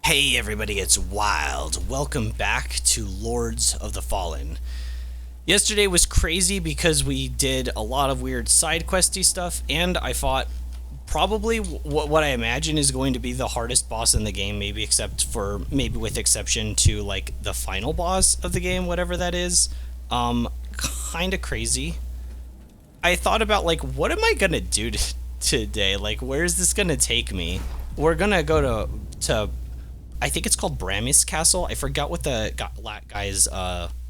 Hey everybody, it's Wild. Welcome back to Lords of the Fallen. Yesterday was crazy because we did a lot of weird side questy stuff, and I fought probably what I imagine is going to be the hardest boss in the game, maybe with exception to like the final boss of the game, whatever that is. Kind of crazy. I thought about like, what am I gonna do today? Like, where is this gonna take me? We're gonna go to I think it's called Bramis Castle. I forgot what the guy's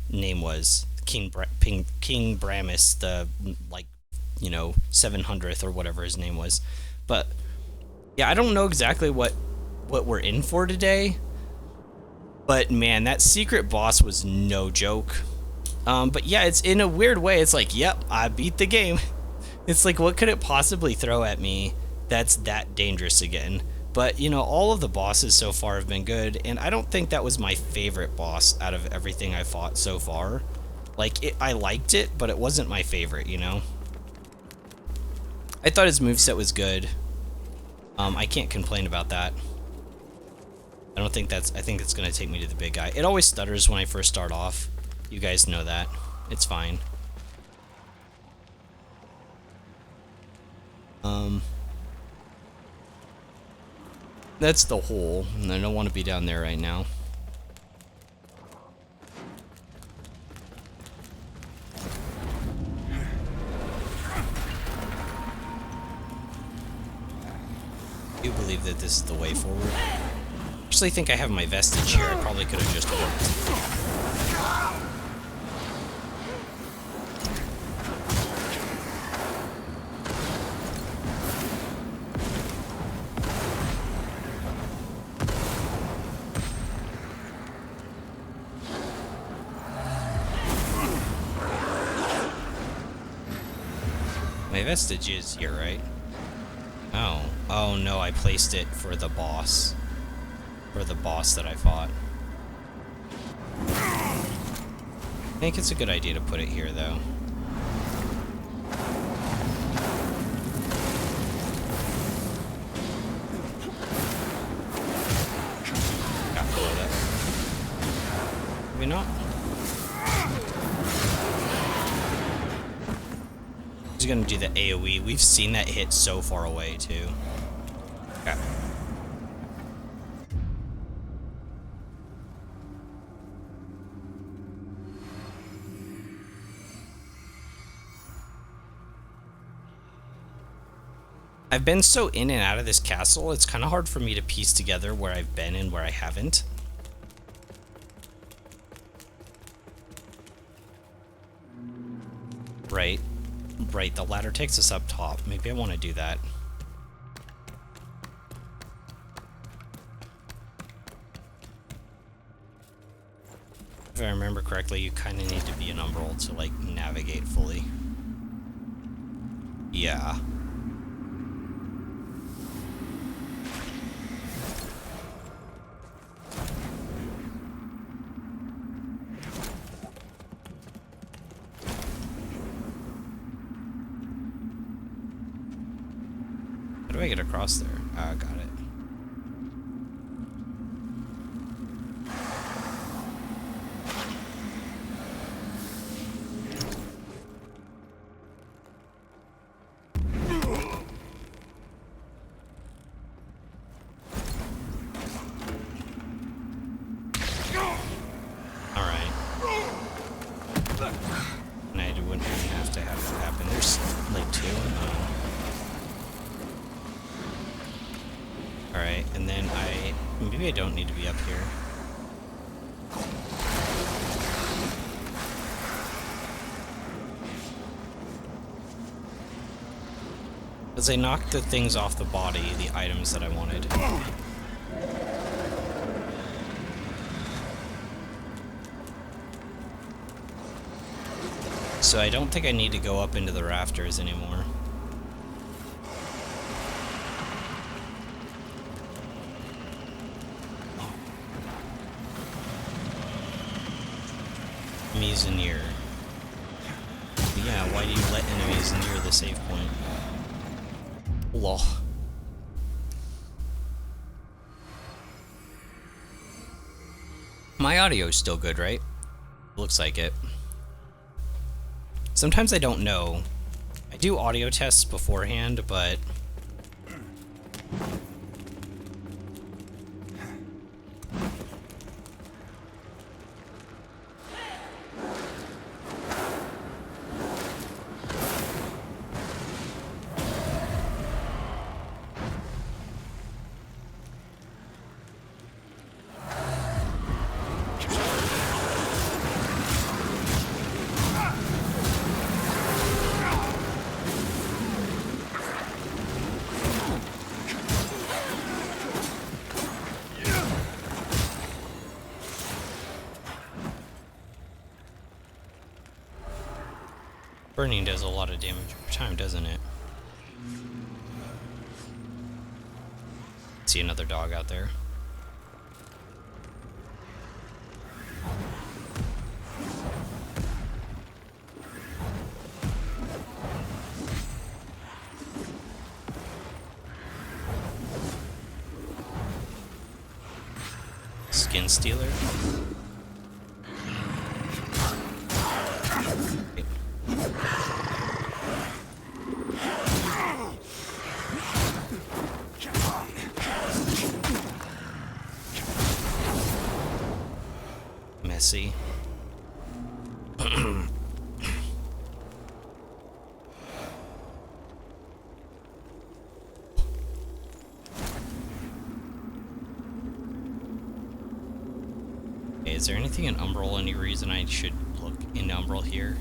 name was. King Bramis, the 700th or whatever his name was. But yeah, I don't know exactly what we're in for today. But man, that secret boss was no joke. But yeah, it's in a weird way. It's like, yep, I beat the game. It's like, what could it possibly throw at me that's that dangerous again? But, all of the bosses so far have been good, and I don't think that was my favorite boss out of everything I fought so far. Like, I liked it, but it wasn't my favorite, I thought his moveset was good. I can't complain about that. I think it's gonna take me to the big guy. It always stutters when I first start off. You guys know that. It's fine. That's the hole, and I don't want to be down there right now. I do believe that this is the way forward. I actually think I have my vestige here. I probably could have just worked. My vestige is here, right? Oh no, I placed it for the boss. For the boss that I fought. I think it's a good idea to put it here, though. Got below that. Maybe not. He's gonna do the AoE. We've seen that hit so far away, too. Okay. I've been so in and out of this castle, it's kind of hard for me to piece together where I've been and where I haven't. Right, the ladder takes us up top. Maybe I want to do that. If I remember correctly, you kind of need to be an umbral to, like, navigate fully. Yeah. How do I get across there? Ah, got it. Alright. And I wouldn't even have to have that happen. There's like two. Alright, and then maybe I don't need to be up here. As I knocked the things off the body, the items that I wanted. So I don't think I need to go up into the rafters anymore. Enemies near. Yeah, why do you let enemies near the save point? Lol. My audio is still good, right? Looks like it. Sometimes I don't know. I do audio tests beforehand, but... Burning does a lot of damage over time, doesn't it? See another dog out there. Skin stealer. Messy. Okay, is there anything in Umbral? Any reason I should look in Umbral here?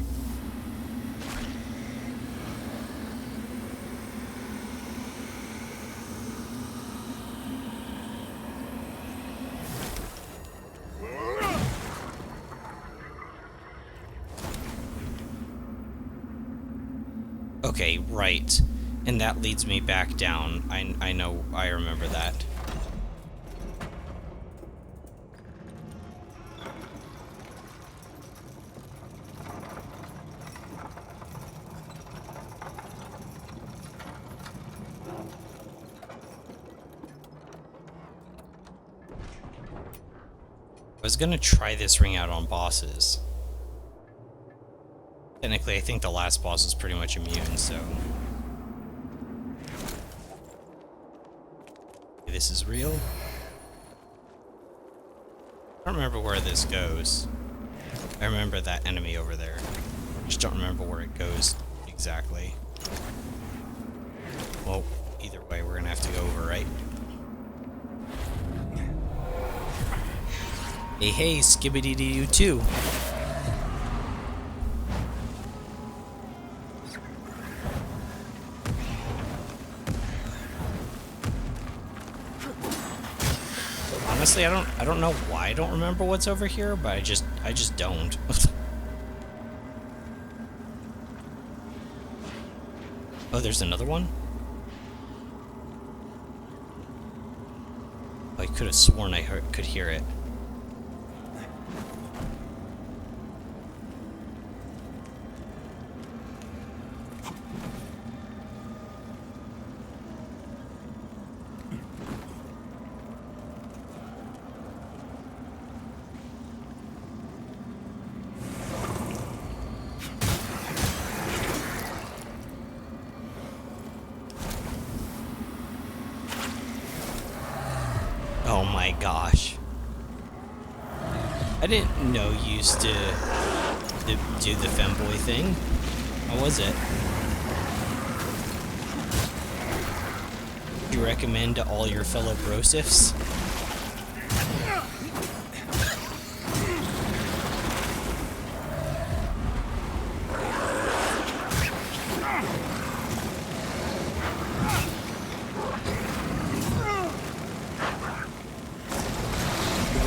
Okay, right. And that leads me back down. I know, I remember that. I was gonna try this ring out on bosses. Technically, I think the last boss is pretty much immune, so... This is real? I don't remember where this goes. I remember that enemy over there. I just don't remember where it goes exactly. Well, either way, we're gonna have to go over, right? Hey, hey, skibbity-doo too. Honestly, I don't know why I don't remember what's over here, but I just don't. Oh, there's another one? Oh, I could have sworn I could hear it. Oh my gosh. I didn't know you used to do the femboy thing. How was it? Do you recommend to all your fellow brosifs?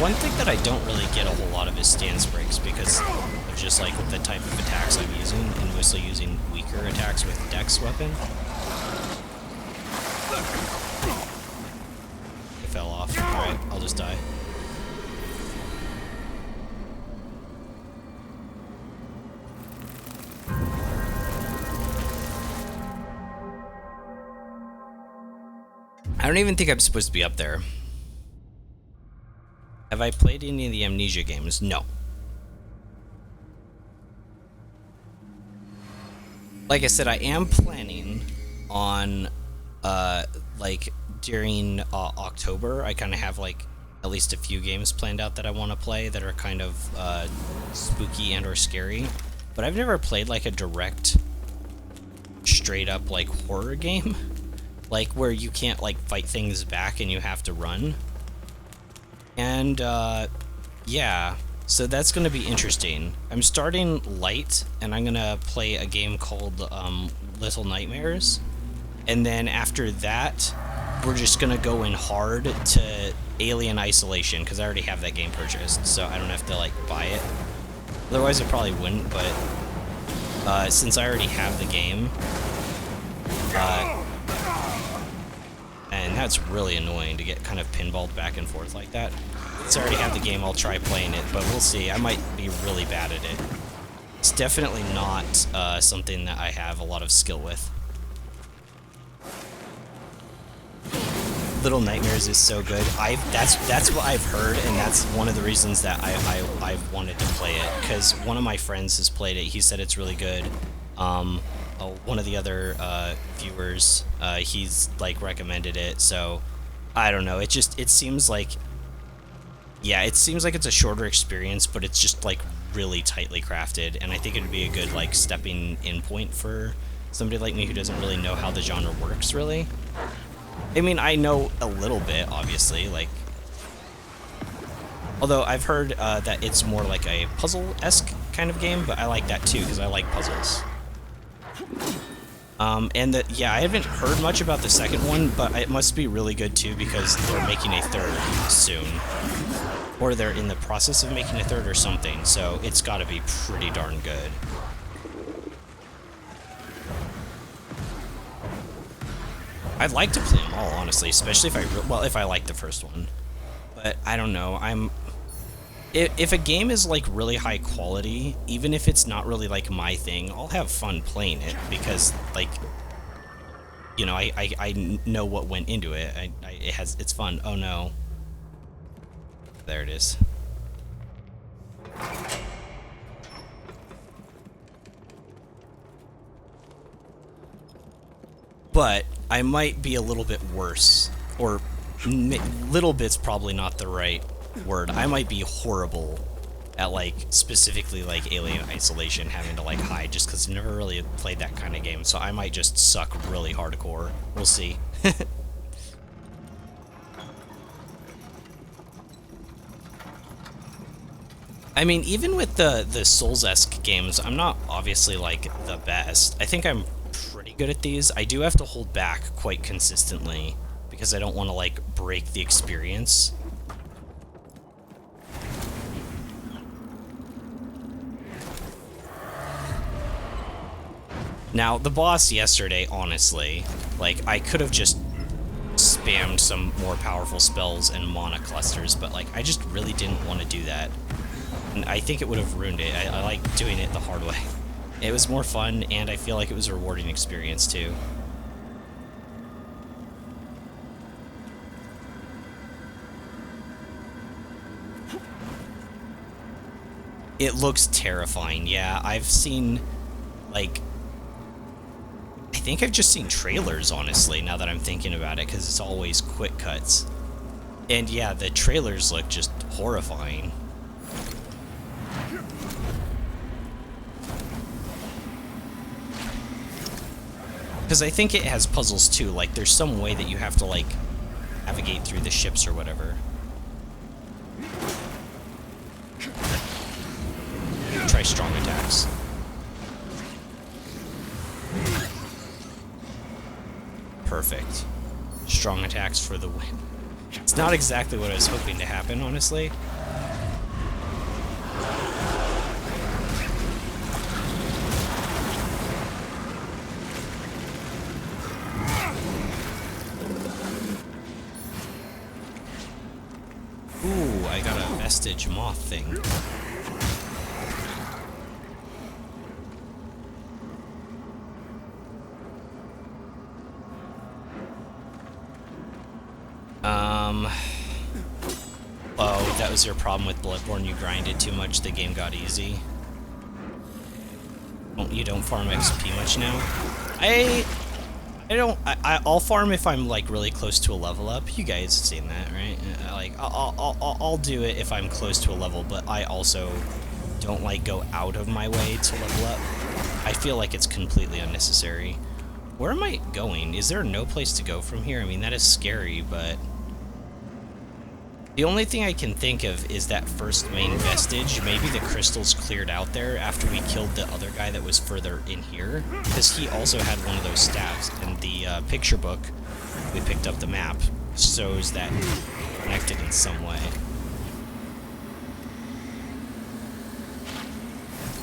One thing that I don't really get a whole lot of is stance breaks because of just like the type of attacks I'm using, and mostly using weaker attacks with Dex weapon. It fell off. Alright, I'll just die. I don't even think I'm supposed to be up there. Have I played any of the Amnesia games? No. Like I said, I am planning on, like, during October, I kind of have, like, at least a few games planned out that I want to play that are kind of spooky and or scary. But I've never played, like, a direct, straight-up, like, horror game. Like, where you can't, like, fight things back and you have to run. And, yeah. So that's going to be interesting. I'm starting light, and I'm going to play a game called Little Nightmares. And then after that, we're just going to go in hard to Alien Isolation, because I already have that game purchased, so I don't have to, like, buy it. Otherwise, I probably wouldn't, but since I already have the game, and that's really annoying to get kind of pinballed back and forth like that. Since I already have the game, I'll try playing it, but we'll see. I might be really bad at it. It's definitely not something that I have a lot of skill with. Little Nightmares is so good. That's what I've heard, and that's one of the reasons that I've wanted to play it, because one of my friends has played it. He said it's really good. One of the other viewers, he's like recommended it, so I don't know. It seems like, yeah, it seems like it's a shorter experience, but it's just like really tightly crafted, and I think it'd be a good like stepping in point for somebody like me who doesn't really know how the genre works, really. I mean, I know a little bit, obviously, like, although I've heard that it's more like a puzzle-esque kind of game, but I like that too, because I like puzzles. And that, yeah, I haven't heard much about the second one, but it must be really good too, because they're making a third soon. Or they're in the process of making a third or something, so it's gotta be pretty darn good. I'd like to play them all, honestly, especially if I like the first one. But I don't know, if a game is like really high quality, even if it's not really like my thing, I'll have fun playing it, because like, you know, I know what went into it. It's fun. Oh no. There it is. But I might be a little bit worse, or little bit's probably not the right word. I might be horrible at like specifically like Alien Isolation, having to like hide, just because I've never really played that kind of game. So I might just suck really hardcore. We'll see. I mean, even with the Souls-esque games, I'm not obviously like the best. I think I'm pretty good at these. I do have to hold back quite consistently because I don't want to like break the experience. Now, the boss yesterday, honestly, like, I could have just spammed some more powerful spells and mana clusters, but like, I just really didn't want to do that. And I think it would have ruined it. I like doing it the hard way. It was more fun, and I feel like it was a rewarding experience, too. It looks terrifying, yeah. I've seen, like, I think I've just seen trailers, honestly, now that I'm thinking about it, because it's always quick cuts. And yeah, the trailers look just horrifying. Because I think it has puzzles too, like there's some way that you have to like navigate through the ships or whatever. Try strong attacks. Perfect. Strong attacks for the win. It's not exactly what I was hoping to happen, honestly. Ooh, I got a vestige moth thing. Oh, that was your problem with Bloodborne. You grinded too much, the game got easy. You don't farm XP much now? I'll farm if I'm like really close to a level up. You guys have seen that, right? Like I'll do it if I'm close to a level, but I also don't like go out of my way to level up. I feel like it's completely unnecessary. Where am I going? Is there no place to go from here? I mean, that is scary, but the only thing I can think of is that first main vestige. Maybe the crystals cleared out there after we killed the other guy that was further in here, because he also had one of those staves, and the picture book we picked up the map shows that connected in some way.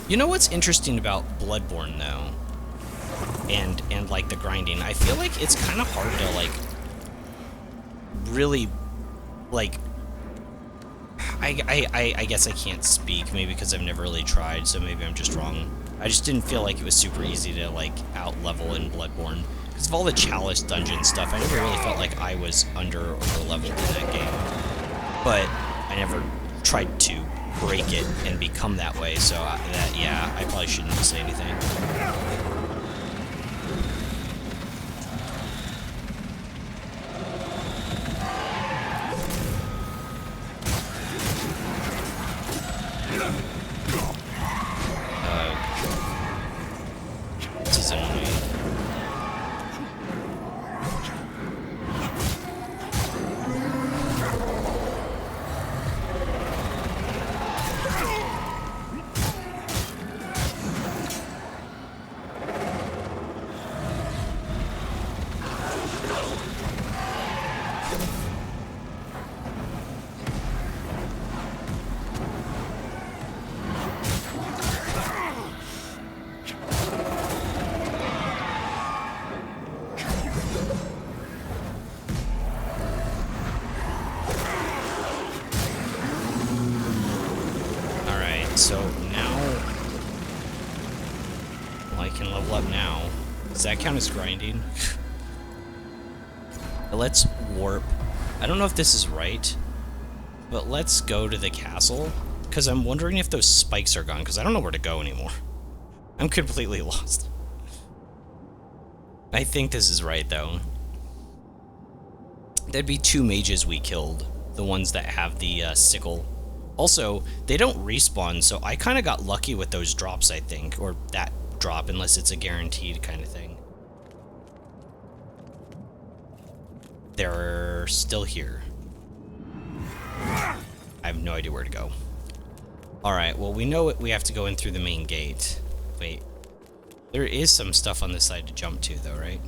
You know what's interesting about Bloodborne though, and like the grinding? I feel like it's kind of hard to like really like. I guess I can't speak, maybe because I've never really tried, so maybe I'm just wrong. I just didn't feel like it was super easy to like out-level in Bloodborne. Because of all the Chalice dungeon stuff, I never really felt like I was under or over-leveled in that game. But I never tried to break it and become that way, so yeah, I probably shouldn't say anything. This is annoying. So now, well, I can level up now. Does that count as grinding? Let's warp. I don't know if this is right, but let's go to the castle, because I'm wondering if those spikes are gone, because I don't know where to go anymore. I'm completely lost. I think this is right, though. That'd be 2 mages we killed, the ones that have the sickle. Also, they don't respawn, so I kind of got lucky with those drops, I think. Or that drop, unless it's a guaranteed kind of thing. They're still here. I have no idea where to go. Alright, well, we know we have to go in through the main gate. Wait. There is some stuff on this side to jump to, though, right?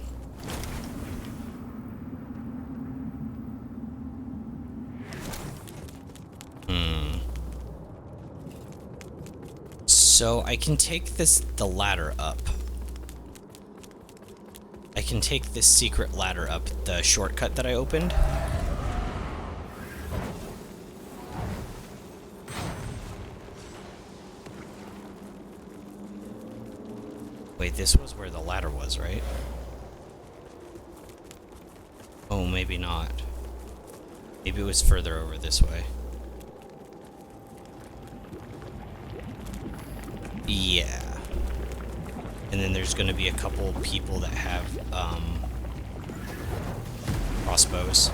So I can take the ladder up. I can take this secret ladder up, the shortcut that I opened. Wait, this was where the ladder was, right? Oh, maybe not. Maybe it was further over this way. Yeah. And then there's gonna be a couple people that have, crossbows.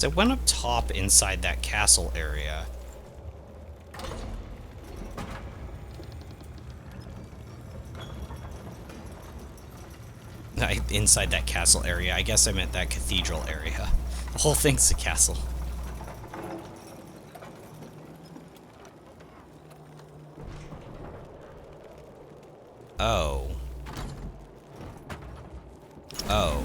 So I went up top inside that castle area. Inside that castle area. I guess I meant that cathedral area. The whole thing's a castle. Oh. Oh.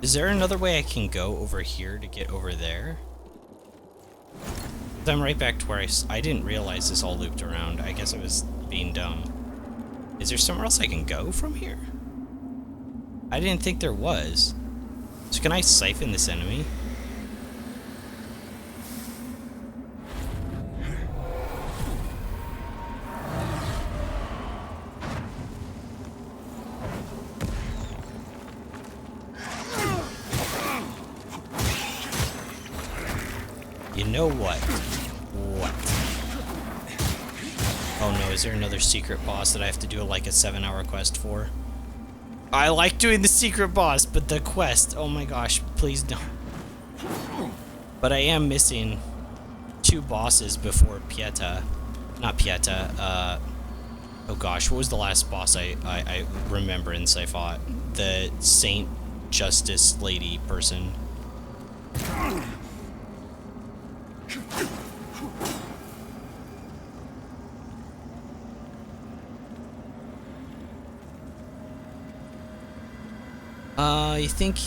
Is there another way I can go over here to get over there? I'm right back to where I didn't realize this all looped around. I guess I was being dumb. Is there somewhere else I can go from here? I didn't think there was. So can I siphon this enemy? You know what? What? Oh no, is there another secret boss that I have to do like a 7-hour quest for? I like doing the secret boss, but the quest, oh my gosh, please don't. But I am missing 2 bosses before Pieta. Not Pieta, oh gosh, what was the last boss I remember in I fought? The Saint Justice Lady person. I think,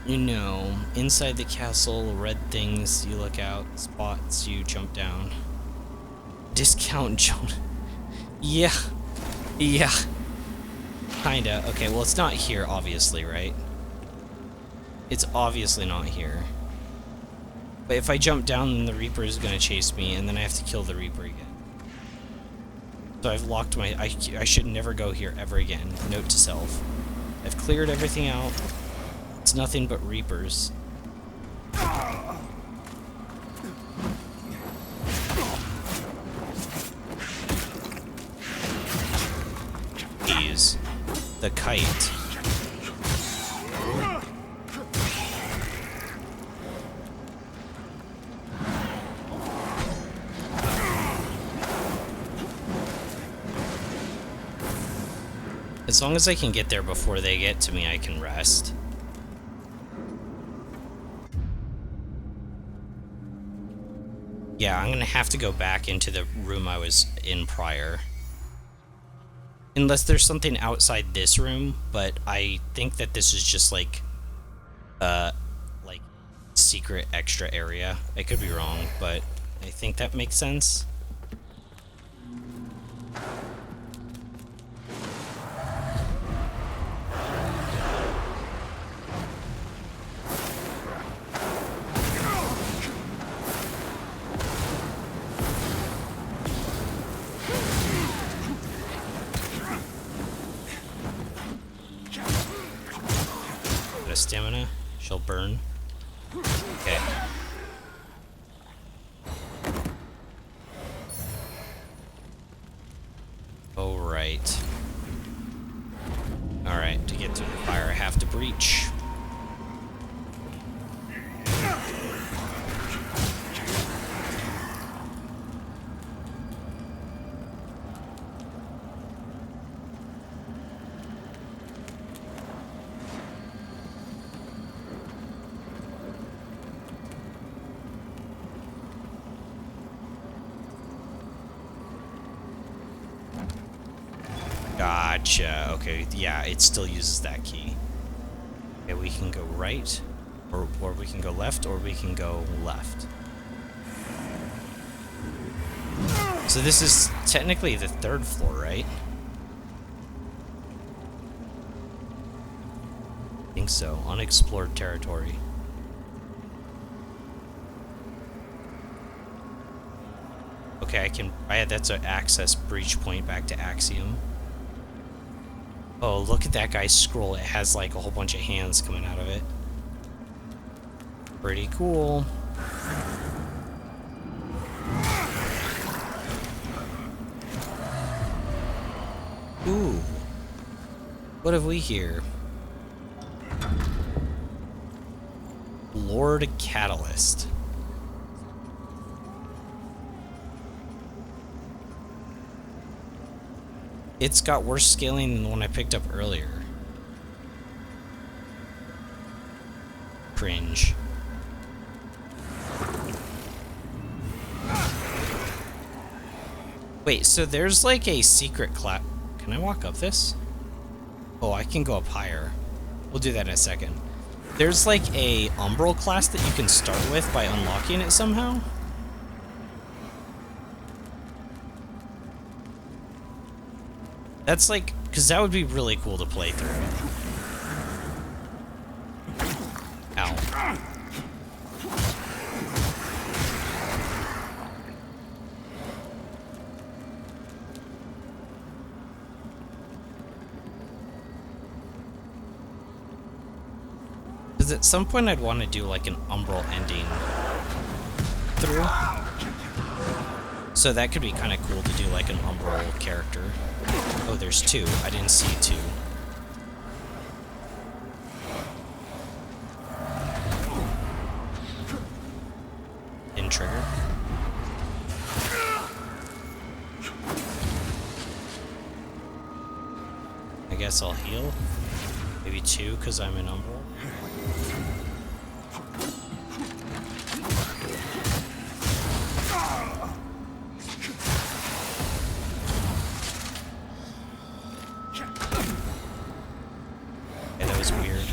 you know, inside the castle, red things, you look out, spots, you jump down. Discount Joan. Yeah. Yeah. Kinda. Okay, well, it's not here, obviously, right? It's obviously not here. But if I jump down, then the Reaper is gonna chase me, and then I have to kill the Reaper again. So I've locked my... I should never go here ever again. Note to self. I've cleared everything out. It's nothing but Reapers. Jeez. The kite. As long as I can get there before they get to me, I can rest. Yeah, I'm gonna have to go back into the room I was in prior. Unless there's something outside this room, but I think that this is just like secret extra area. I could be wrong, but I think that makes sense. Stamina shall burn. Okay. Oh, right. Alright, to get through the fire, I have to breach. Gotcha. Okay, yeah, it still uses that key. Okay, we can go right, or we can go left, or we can go left. So this is technically the 3rd floor, right? I think so. Unexplored territory. Okay, that's an access breach point back to Axiom. Oh, look at that guy's scroll. It has like a whole bunch of hands coming out of it. Pretty cool. Ooh. What have we here? Lord Catalyst. It's got worse scaling than the one I picked up earlier. Cringe. Wait, so there's like a secret Can I walk up this? Oh, I can go up higher. We'll do that in a second. There's like a Umbral class that you can start with by unlocking it somehow. That's like, because that would be really cool to play through. Ow. Because at some point I'd want to do like an Umbral ending through. So that could be kind of cool to do like an Umbral character. Oh, there's two. I didn't see two. Didn't trigger. I guess I'll heal. Maybe two, because I'm an Umbral. Okay, that was weird.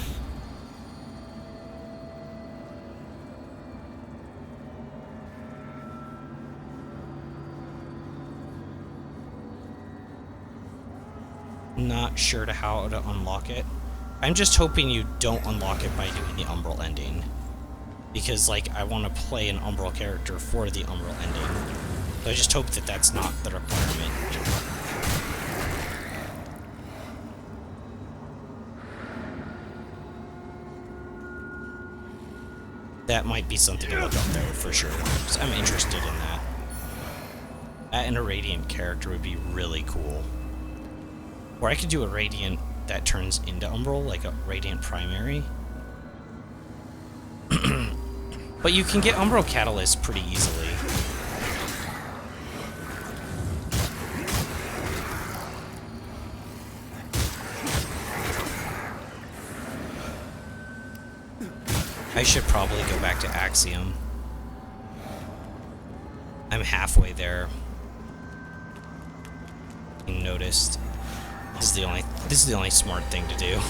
Not sure to how to unlock it. I'm just hoping you don't unlock it by doing the Umbral ending. Because, like, I want to play an Umbral character for the Umbral ending. So I just hope that that's not the requirement. That might be something to look up there for sure. 'Cause I'm interested in that. That and a Radiant character would be really cool. Or I could do a Radiant that turns into Umbral, like a Radiant primary. But you can get Umbral Catalyst pretty easily. I should probably go back to Axiom. I'm halfway there. I noticed. This is the only smart thing to do.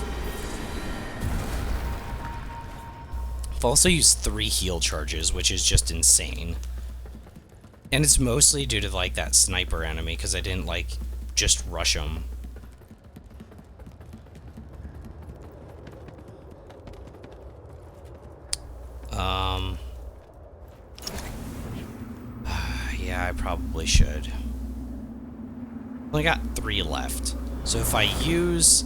I've also used 3 heal charges, which is just insane. And it's mostly due to like that sniper enemy, because I didn't like just rush him. Yeah, I probably should. Only got 3 left. So if I use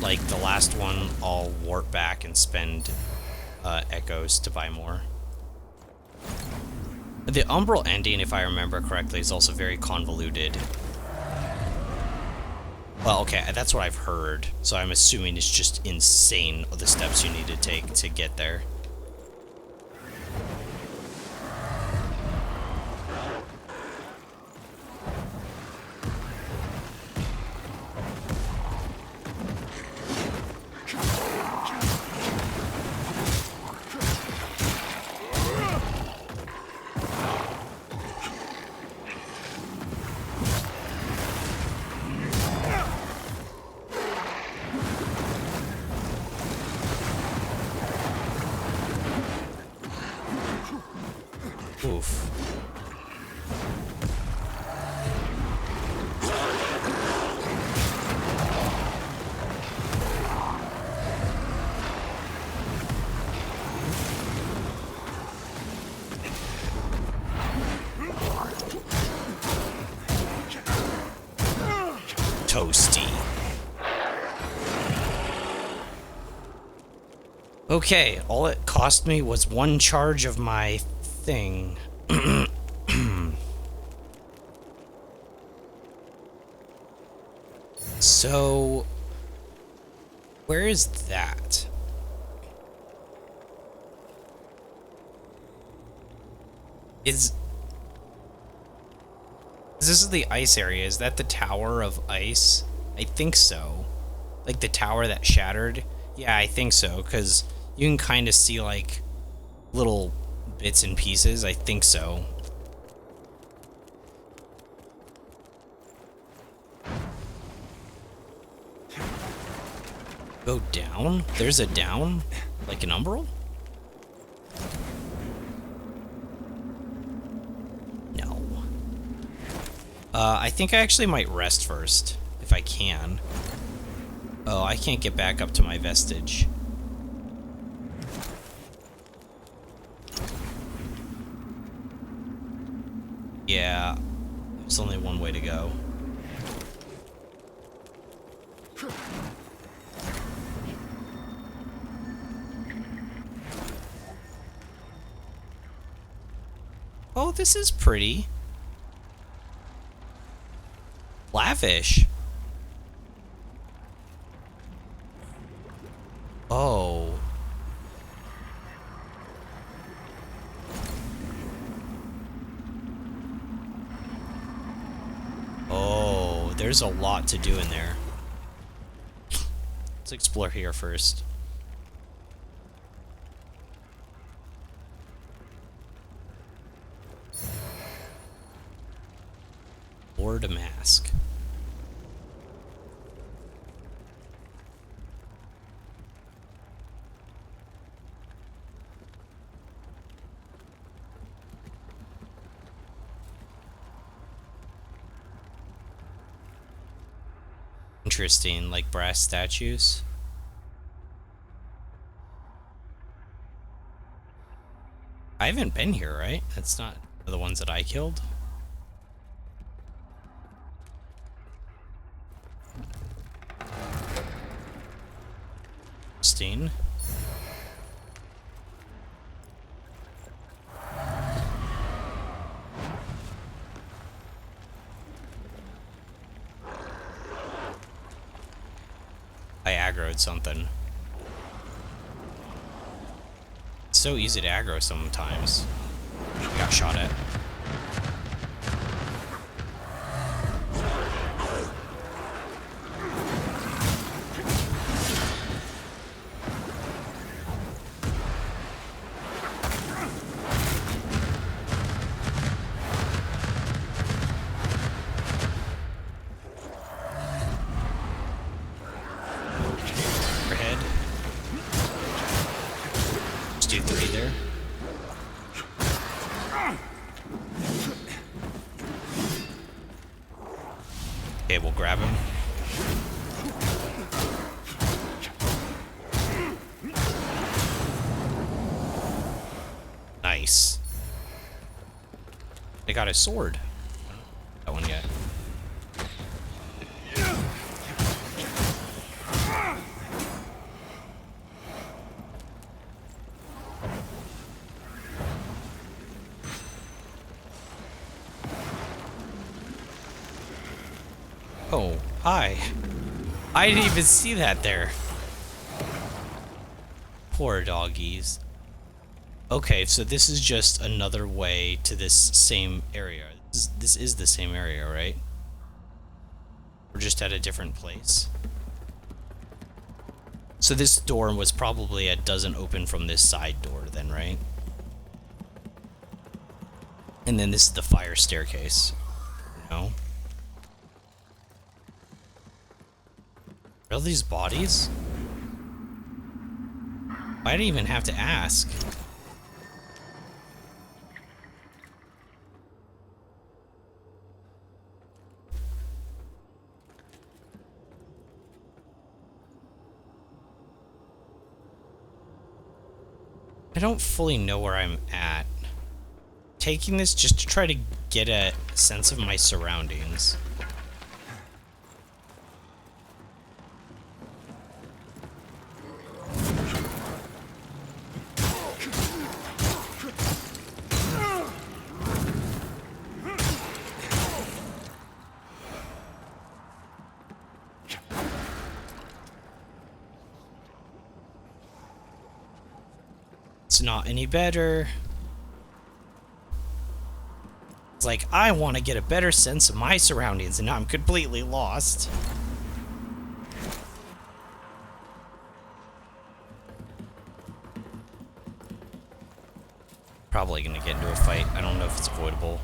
like the last one, I'll warp back and spend echoes to buy more. The Umbral ending, if I remember correctly, is also very convoluted. Well, okay, that's what I've heard, so I'm assuming it's just insane the steps you need to take to get there. Oof. Toasty. Okay, all it cost me was 1 charge of my thing. So, where is that? This is the ice area. Is that the Tower of Ice? I think so. Like the tower that shattered? Yeah, I think so, because you can kind of see like little bits and pieces. I think so. Go down? There's a down? Like an umbral? No. I think I actually might rest first, if I can. Oh, I can't get back up to my vestige. Yeah, there's only one way to go. Oh, this is pretty. Lavish. Oh. Oh, there's a lot to do in there. Let's explore here first. Or to mask. Interesting, like brass statues. I haven't been here, right? That's not the ones that I killed. Interesting. I aggroed something. It's so easy to aggro sometimes. I got shot at. Overhead. Just do 3 there. Okay, we'll grab him. Nice. I got a sword. That one yet. Oh, hi. I didn't even see that there. Poor doggies. Okay, so this is just another way to this same area. This is the same area, right? We're just at a different place. So this door was probably it doesn't open from this side door then, right? And then this is the fire staircase. No? Are these bodies? I didn't even have to ask. I don't fully know where I'm at. Taking this just to try to get a sense of my surroundings. It's not any better. It's like, I want to get a better sense of my surroundings, and now I'm completely lost. Probably gonna get into a fight. I don't know if it's avoidable.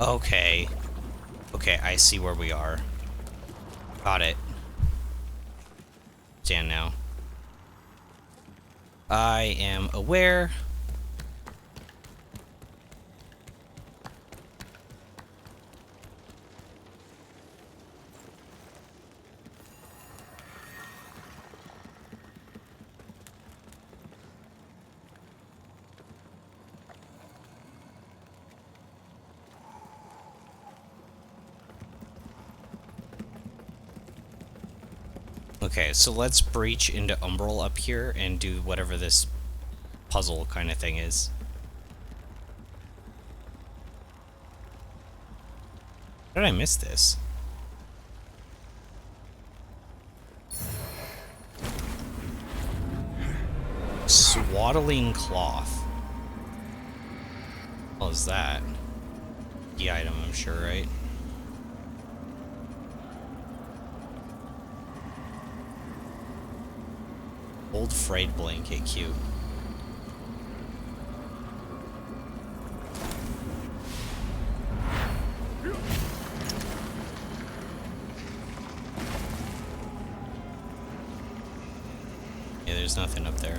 Okay. Okay, I see where we are. Got it. Stand now. I am aware. Okay, so let's breach into Umbral up here and do whatever this puzzle kind of thing is. How did I miss this? Swaddling cloth. What is that? The item, I'm sure, right? Old frayed blanket, cute. Yeah, there's nothing up there.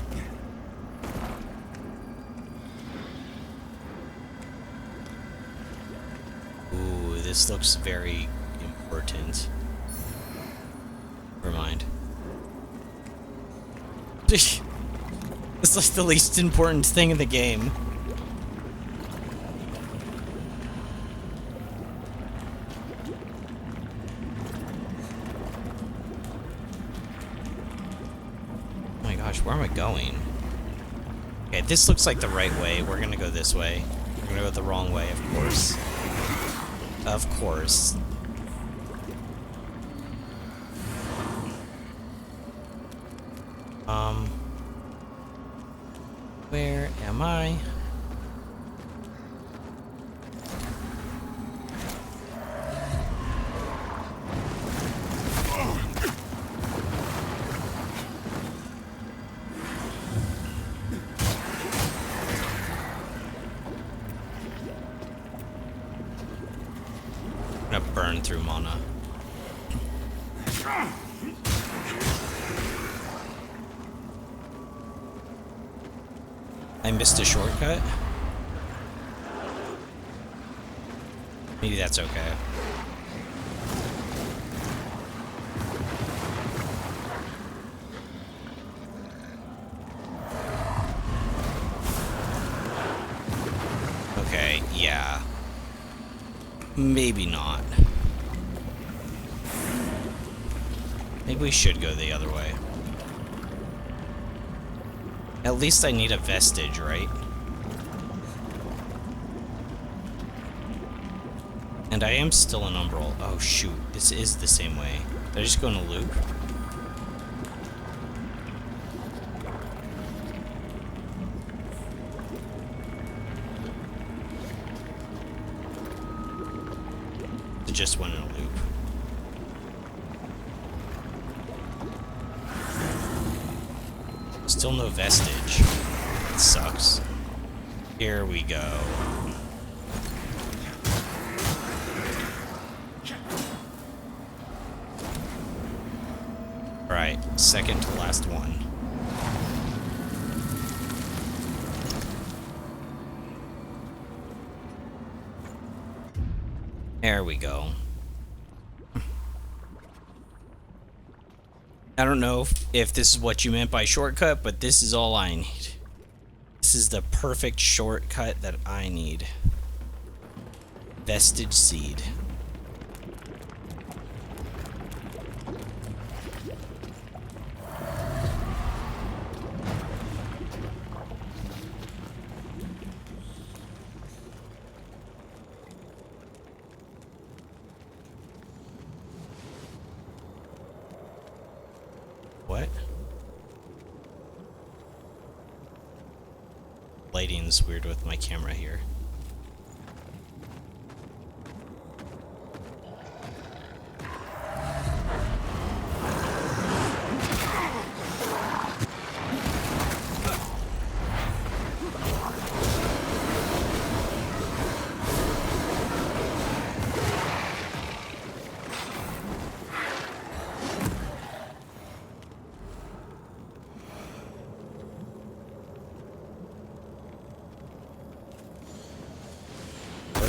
Ooh, this looks very important. Never mind. It's like the least important thing in the game. Oh my gosh, where am I going? Okay, this looks like the right way. We're gonna go this way. We're gonna go the wrong way, of course. Of course. Where am I? I'm gonna burn through mana. I missed a shortcut? Maybe that's okay. Okay, yeah. Maybe not. Maybe we should go the other way. At least I need a vestige, right? And I am still in Umbral. Oh shoot, this is the same way. Did I just go in a loop? It just went in a loop. Still no vestige. It sucks. Here we go. Alright, second to last one. There we go. I don't know if this is what you meant by shortcut, but this is all I need. This is the perfect shortcut that I need. Vestige seed. What? Lighting's weird with my camera here.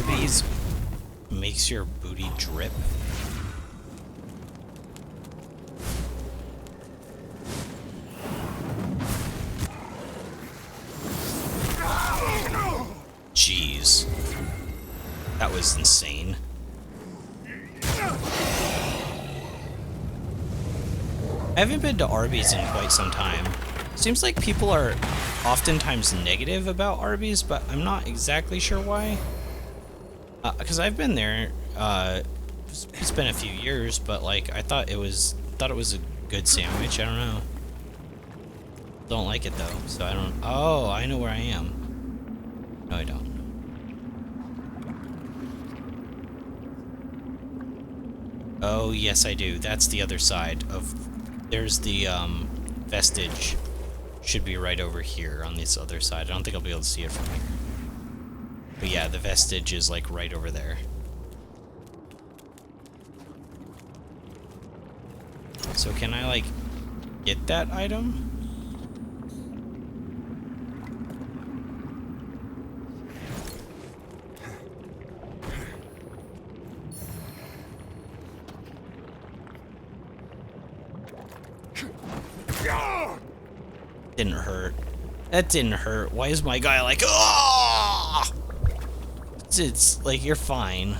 Arby's makes your booty drip. Jeez. That was insane. I haven't been to Arby's in quite some time. Seems like people are oftentimes negative about Arby's, but I'm not exactly sure why. Because I've been there. It's been a few years, but like I thought it was a good sandwich. I don't know. Don't like it though, so I don't. Oh, I know where I am. No, I don't. Oh yes, I do. That's the other side of. There's the vestige. Should be right over here on this other side. I don't think I'll be able to see it from here. But yeah, the vestige is like right over there. So can I like get that item? Didn't hurt. That didn't hurt. Why is my guy like, oh? It's like, you're fine.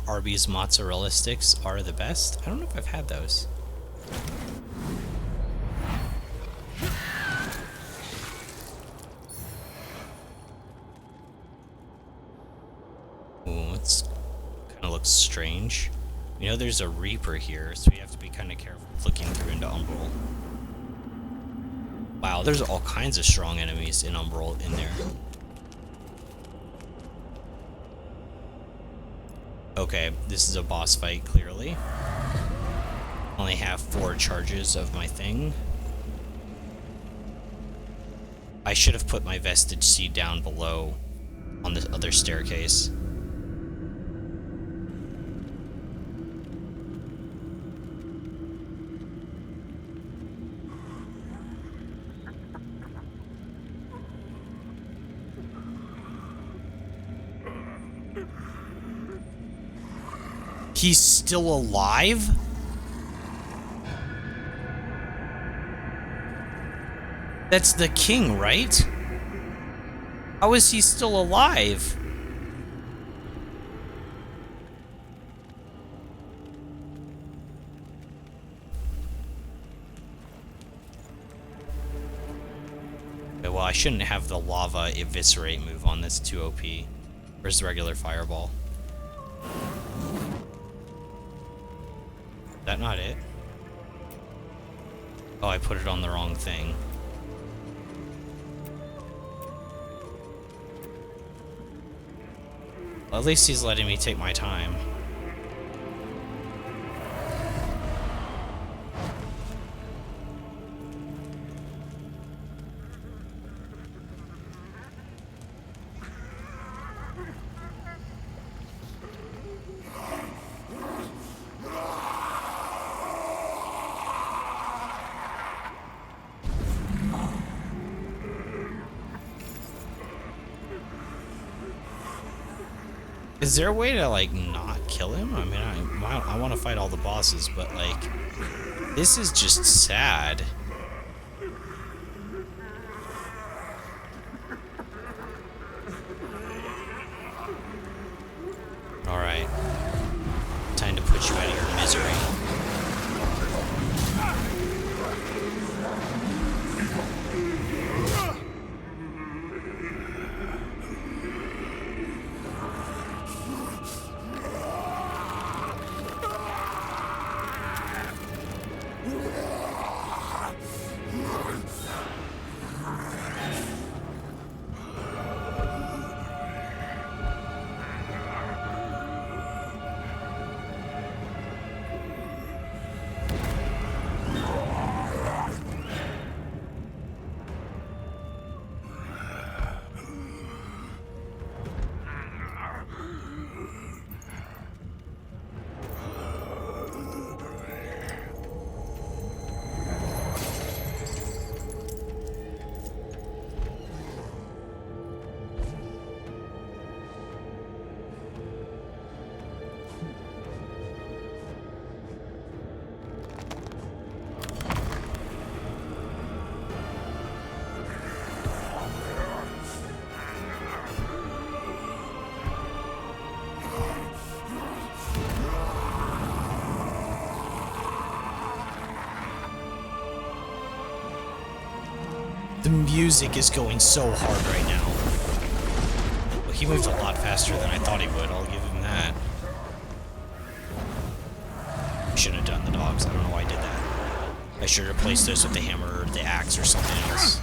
Arby's mozzarella sticks are the best. I don't know if I've had those. Ooh, it's kind of looks strange. You know, there's a Reaper here, so you have to be kind of careful looking through into Umbral. Wow, there's all kinds of strong enemies in Umbral in there. Okay, this is a boss fight, clearly. Only have 4 charges of my thing. I should have put my vestige seed down below on the other staircase. He's still alive? That's the king, right? How is he still alive? Okay, well, I shouldn't have the lava eviscerate move on this, too OP. Where's the regular fireball? Is that not it? Oh, I put it on the wrong thing. Well, at least he's letting me take my time. Is there a way to, like, not kill him? I mean, I want to fight all the bosses, but, like, this is just sad. Alright. Time to put you out of your misery. music is going so hard right now. Well, he moved a lot faster than I thought he would, I'll give him that. I shouldn't have done the dogs, I don't know why I did that. I should have replaced those with the hammer or the axe or something else.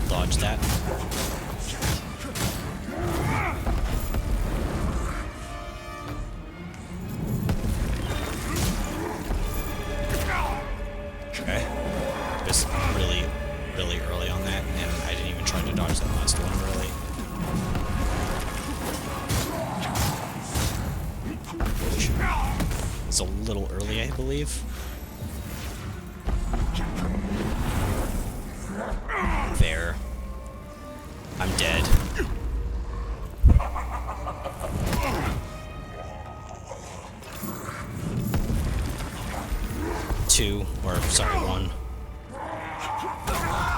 Dodge that. Okay. Just really, really early on that, and I didn't even try to dodge that last one, really. It's a little early, I believe. There. I'm dead. Two, or sorry, one.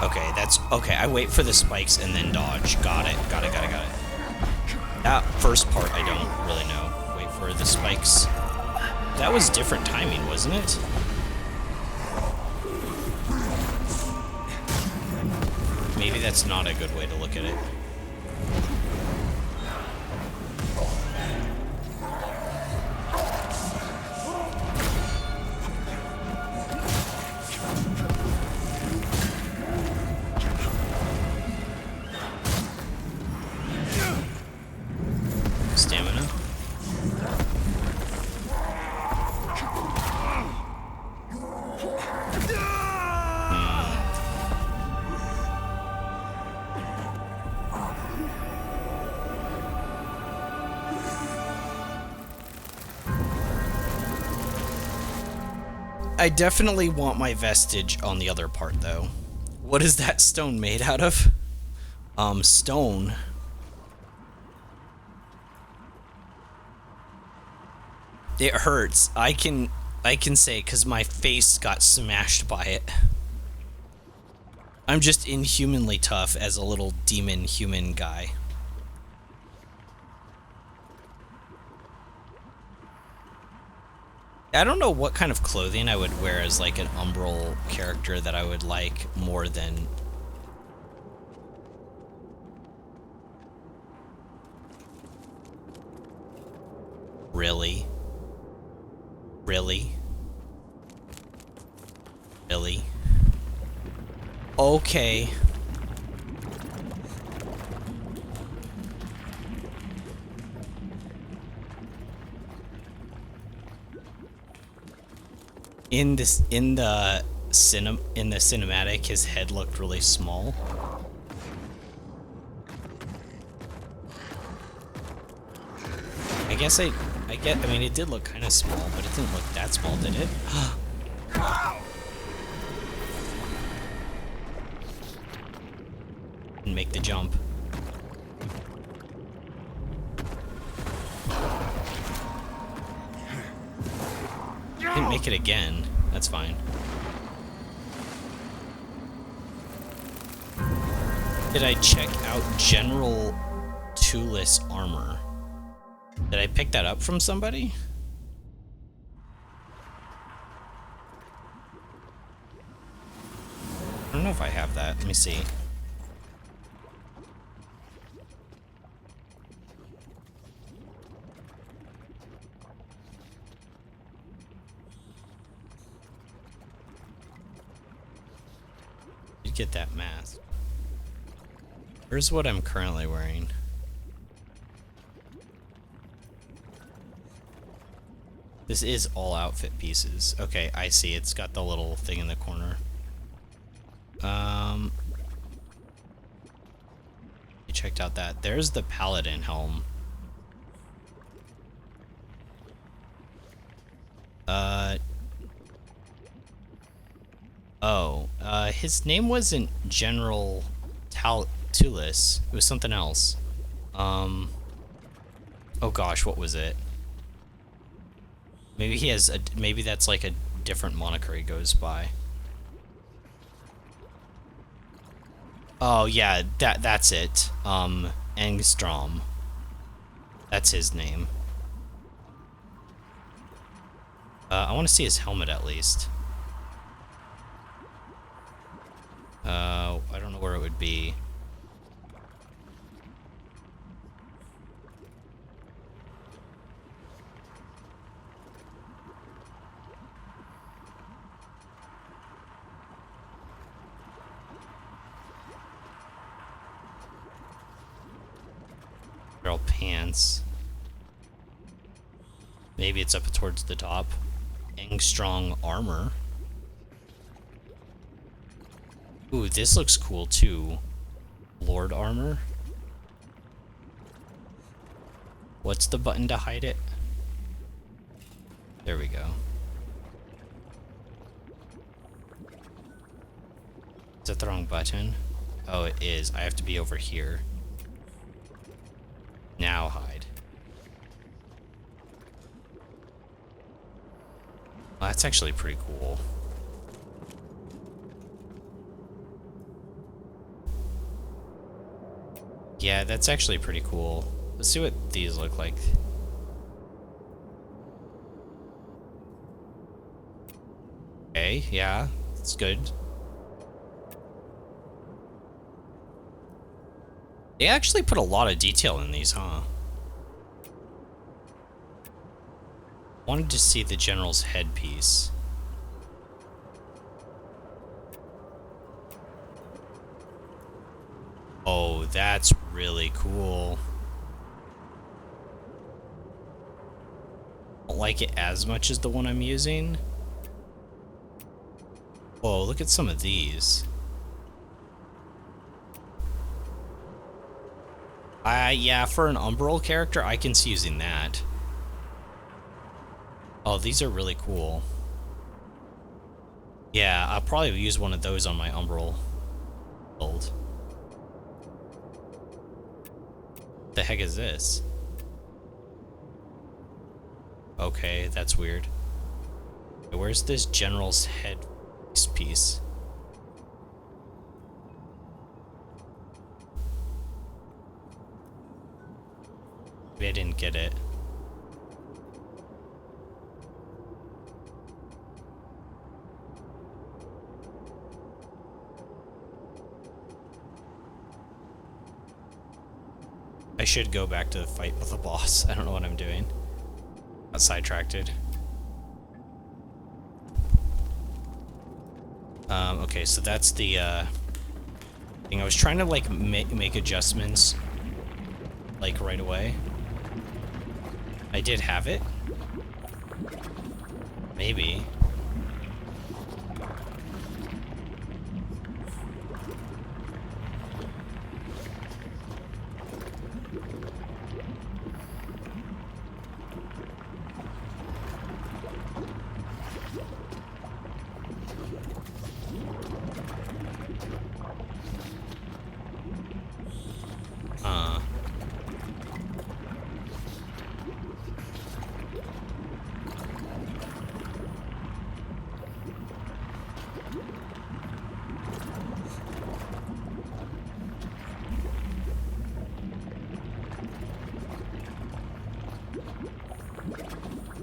Okay, that's okay. I wait for the spikes and then dodge. Got it. Got it. That first part I don't really know. Wait for the spikes. That was different timing, wasn't it? Maybe that's not a good way to look at it. Stamina. I definitely want my vestige on the other part, though. What is that stone made out of? Stone. It hurts. I can say, because my face got smashed by it. I'm just inhumanly tough as a little demon human guy. I don't know what kind of clothing I would wear as like an umbral character that I would like more than... Really? Really? Really? Okay. In the cinematic, his head looked really small. I mean, it did look kind of small, but it didn't look that small, did it? Didn't make the jump. Didn't make it again. That's fine. Did I check out General Toolless armor? Did I pick that up from somebody? I don't know if I have that. Let me see. Get that mask. Here's what I'm currently wearing. This is all outfit pieces. Okay, I see. It's got the little thing in the corner. You checked out that. There's the paladin helm. His name wasn't General Toolless. It was something else. Oh gosh, what was it? Maybe he has a, maybe that's like a different moniker he goes by. Oh yeah, that's it. Engstrom. That's his name. I want to see his helmet at least. I don't know where it would be. They're all pants. Maybe it's up towards the top. Strong armor. Ooh, this looks cool too. Lord armor. What's the button to hide it? There we go. Is that the wrong button? Oh, it is. I have to be over here. Now hide. Well, that's actually pretty cool. Yeah, that's actually pretty cool. Let's see what these look like. Okay, yeah, that's good. They actually put a lot of detail in these, huh? Wanted to see the general's headpiece. Oh, that's really cool. Don't like it as much as the one I'm using. Whoa, look at some of these. Yeah, for an Umbral character, I can see using that. Oh, these are really cool. Yeah, I'll probably use one of those on my Umbral build. The heck is this? Okay, that's weird. Where's this general's head piece? Maybe I didn't get it. I should go back to the fight with the boss. I don't know what I'm doing. Got sidetracked. Okay, so that's the thing. I was trying to like make adjustments like right away. I did have it. Maybe.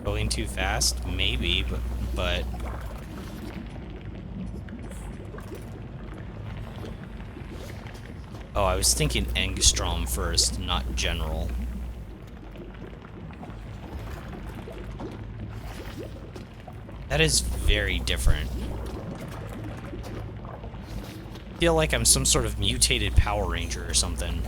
Going too fast? Maybe, but... Oh, I was thinking Engstrom first, not General. That is very different. I feel like I'm some sort of mutated Power Ranger or something.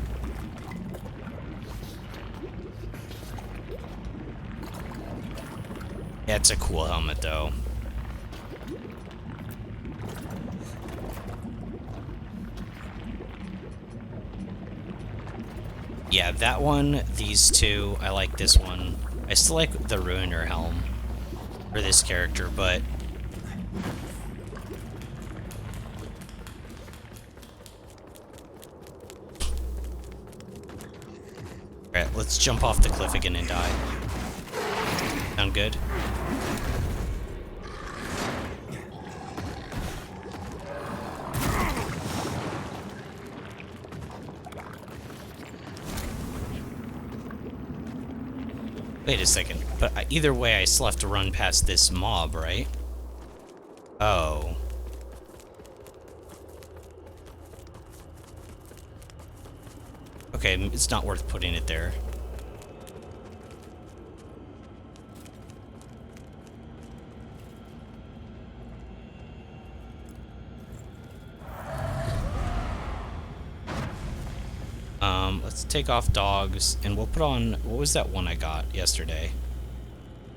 Yeah, it's a cool helmet, though. Yeah, that one, these two, I like this one. I still like the Ruiner helm for this character, but... Alright, let's jump off the cliff again and die. Sound good? Wait a second, but either way I still have to run past this mob, right? Oh. Okay, it's not worth putting it there. Let's take off dogs, and we'll put on... What was that one I got yesterday?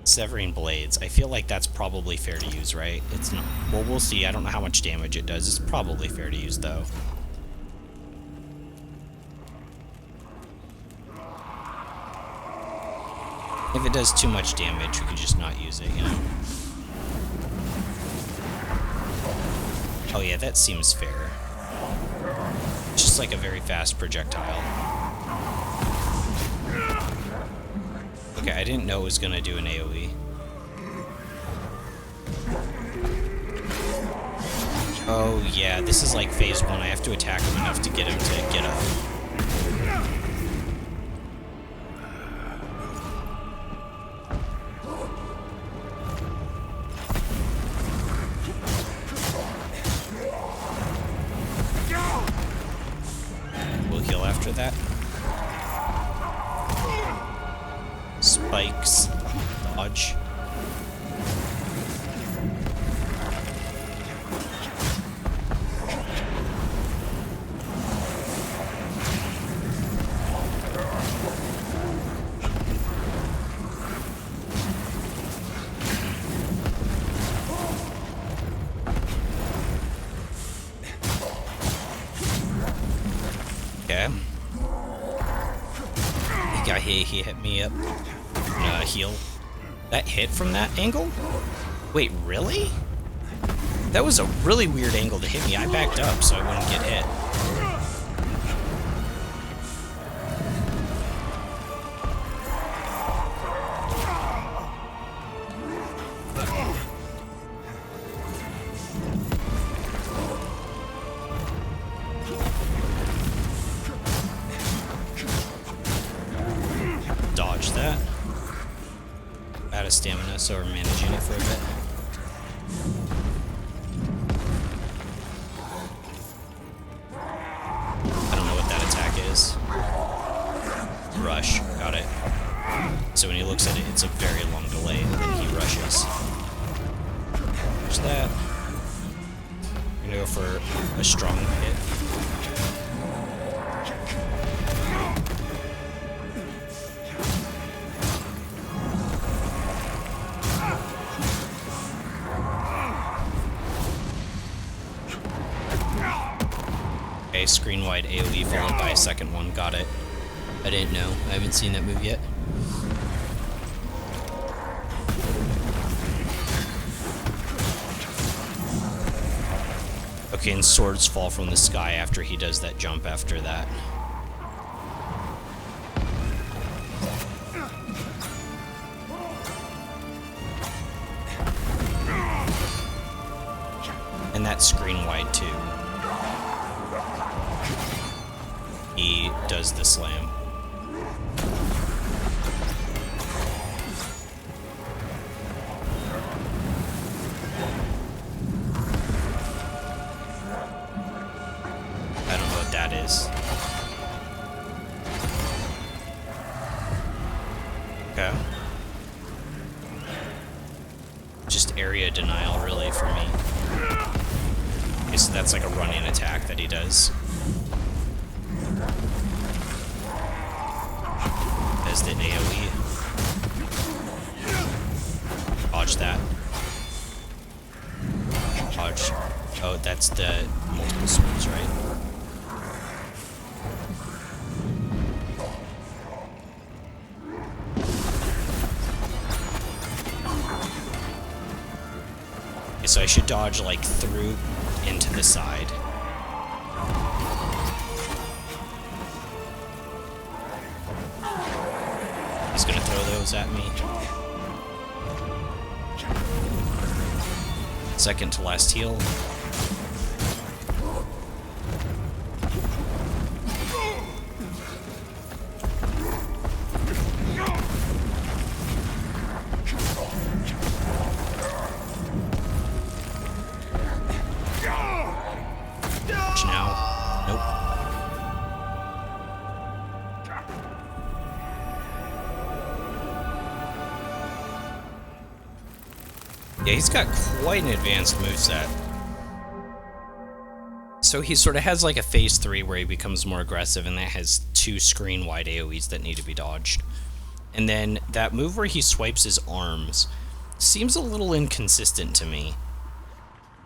Severing Blades. I feel like that's probably fair to use, right? It's not... Well, we'll see. I don't know how much damage it does. It's probably fair to use, though. If it does too much damage, we could just not use it, you know? Oh yeah, that seems fair. Just like a very fast projectile. Okay, I didn't know it was gonna do an AoE. Oh yeah, this is like phase 1. I have to attack him enough to get him to get up. We'll heal after that. Spikes. Dodge. Okay. He hit me up. Heal. That hit from that angle? Wait, really? That was a really weird angle to hit me. I backed up so I wouldn't get hit. Dodge that. Out of stamina, so we're managing it for a bit. I don't know what that attack is. Rush, got it. So when he looks at it, it's a very long delay, and then he rushes. There's that. I'm gonna go for a strong hit. Okay, screen-wide AoE followed by a second one. Got it. I didn't know. I haven't seen that move yet. Okay, and swords fall from the sky after he does that jump after that. And that's screen-wide too. He does the slam. I don't know what that is. Okay. Just area denial, really, for me. Okay, so that's like a running attack that he does. As the AoE. Dodge that. Dodge. Oh, that's the multiple swords, right? Okay, so I should dodge like through into the side. He's gonna throw those at me. Second to last heal. Now. Nope. Yeah, he's got quite an advanced moveset. So he sort of has like a phase 3 where he becomes more aggressive, and that has 2 screen-wide AoEs that need to be dodged. And then that move where he swipes his arms seems a little inconsistent to me.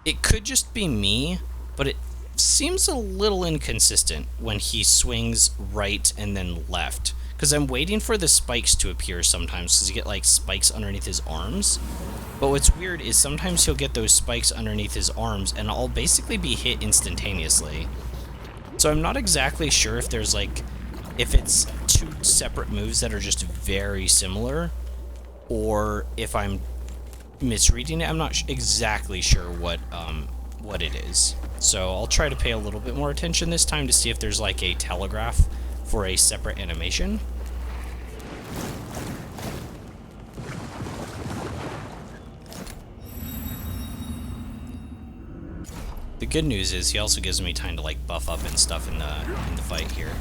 It could just be me, but it seems a little inconsistent when he swings right and then left. Because I'm waiting for the spikes to appear sometimes, because you get like spikes underneath his arms. But what's weird is sometimes he'll get those spikes underneath his arms and I'll basically be hit instantaneously. So I'm not exactly sure if there's like, if it's 2 separate moves that are just very similar, or if I'm misreading it. I'm not exactly sure what it is. So I'll try to pay a little bit more attention this time to see if there's like a telegraph for a separate animation. The good news is he also gives me time to like buff up and stuff in the fight here.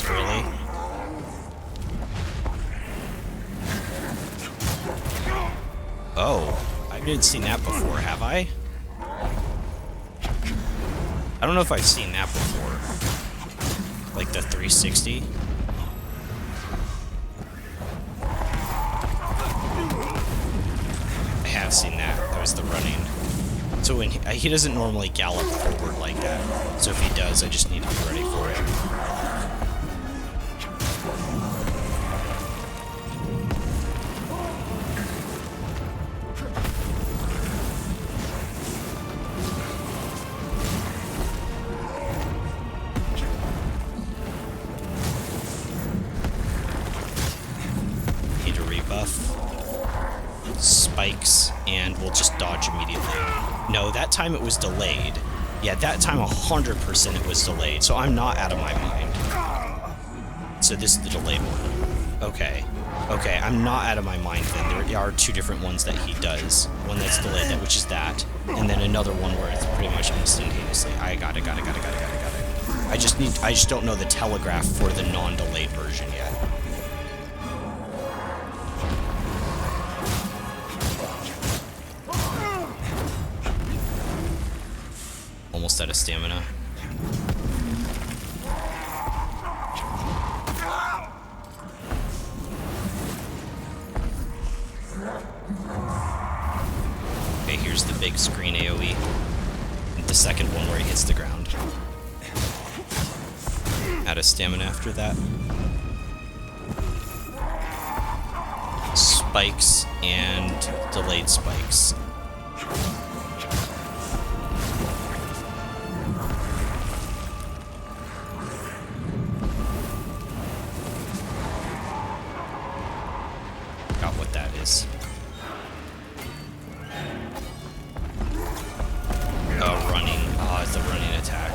Early. Oh, I didn't seen that before, have I? I don't know if I've seen that before. Like the 360. I have seen that. That was the running. So when he doesn't normally gallop forward like that. So if he does, I just need to be ready for it. Spikes, and we'll just dodge immediately. No, that time it was delayed. Yeah, that time 100% it was delayed, so I'm not out of my mind. So this is the delayed one. Okay. Okay, I'm not out of my mind then. There are 2 different ones that he does. One that's delayed, which is that, and then another one where it's pretty much instantaneously. I got it. I just don't know the telegraph for the non-delayed version yet. Almost out of stamina. Okay, here's the big screen AoE. The second one where he hits the ground. Out of stamina after that. Spikes and delayed spikes. What that is. Running. It's a running attack.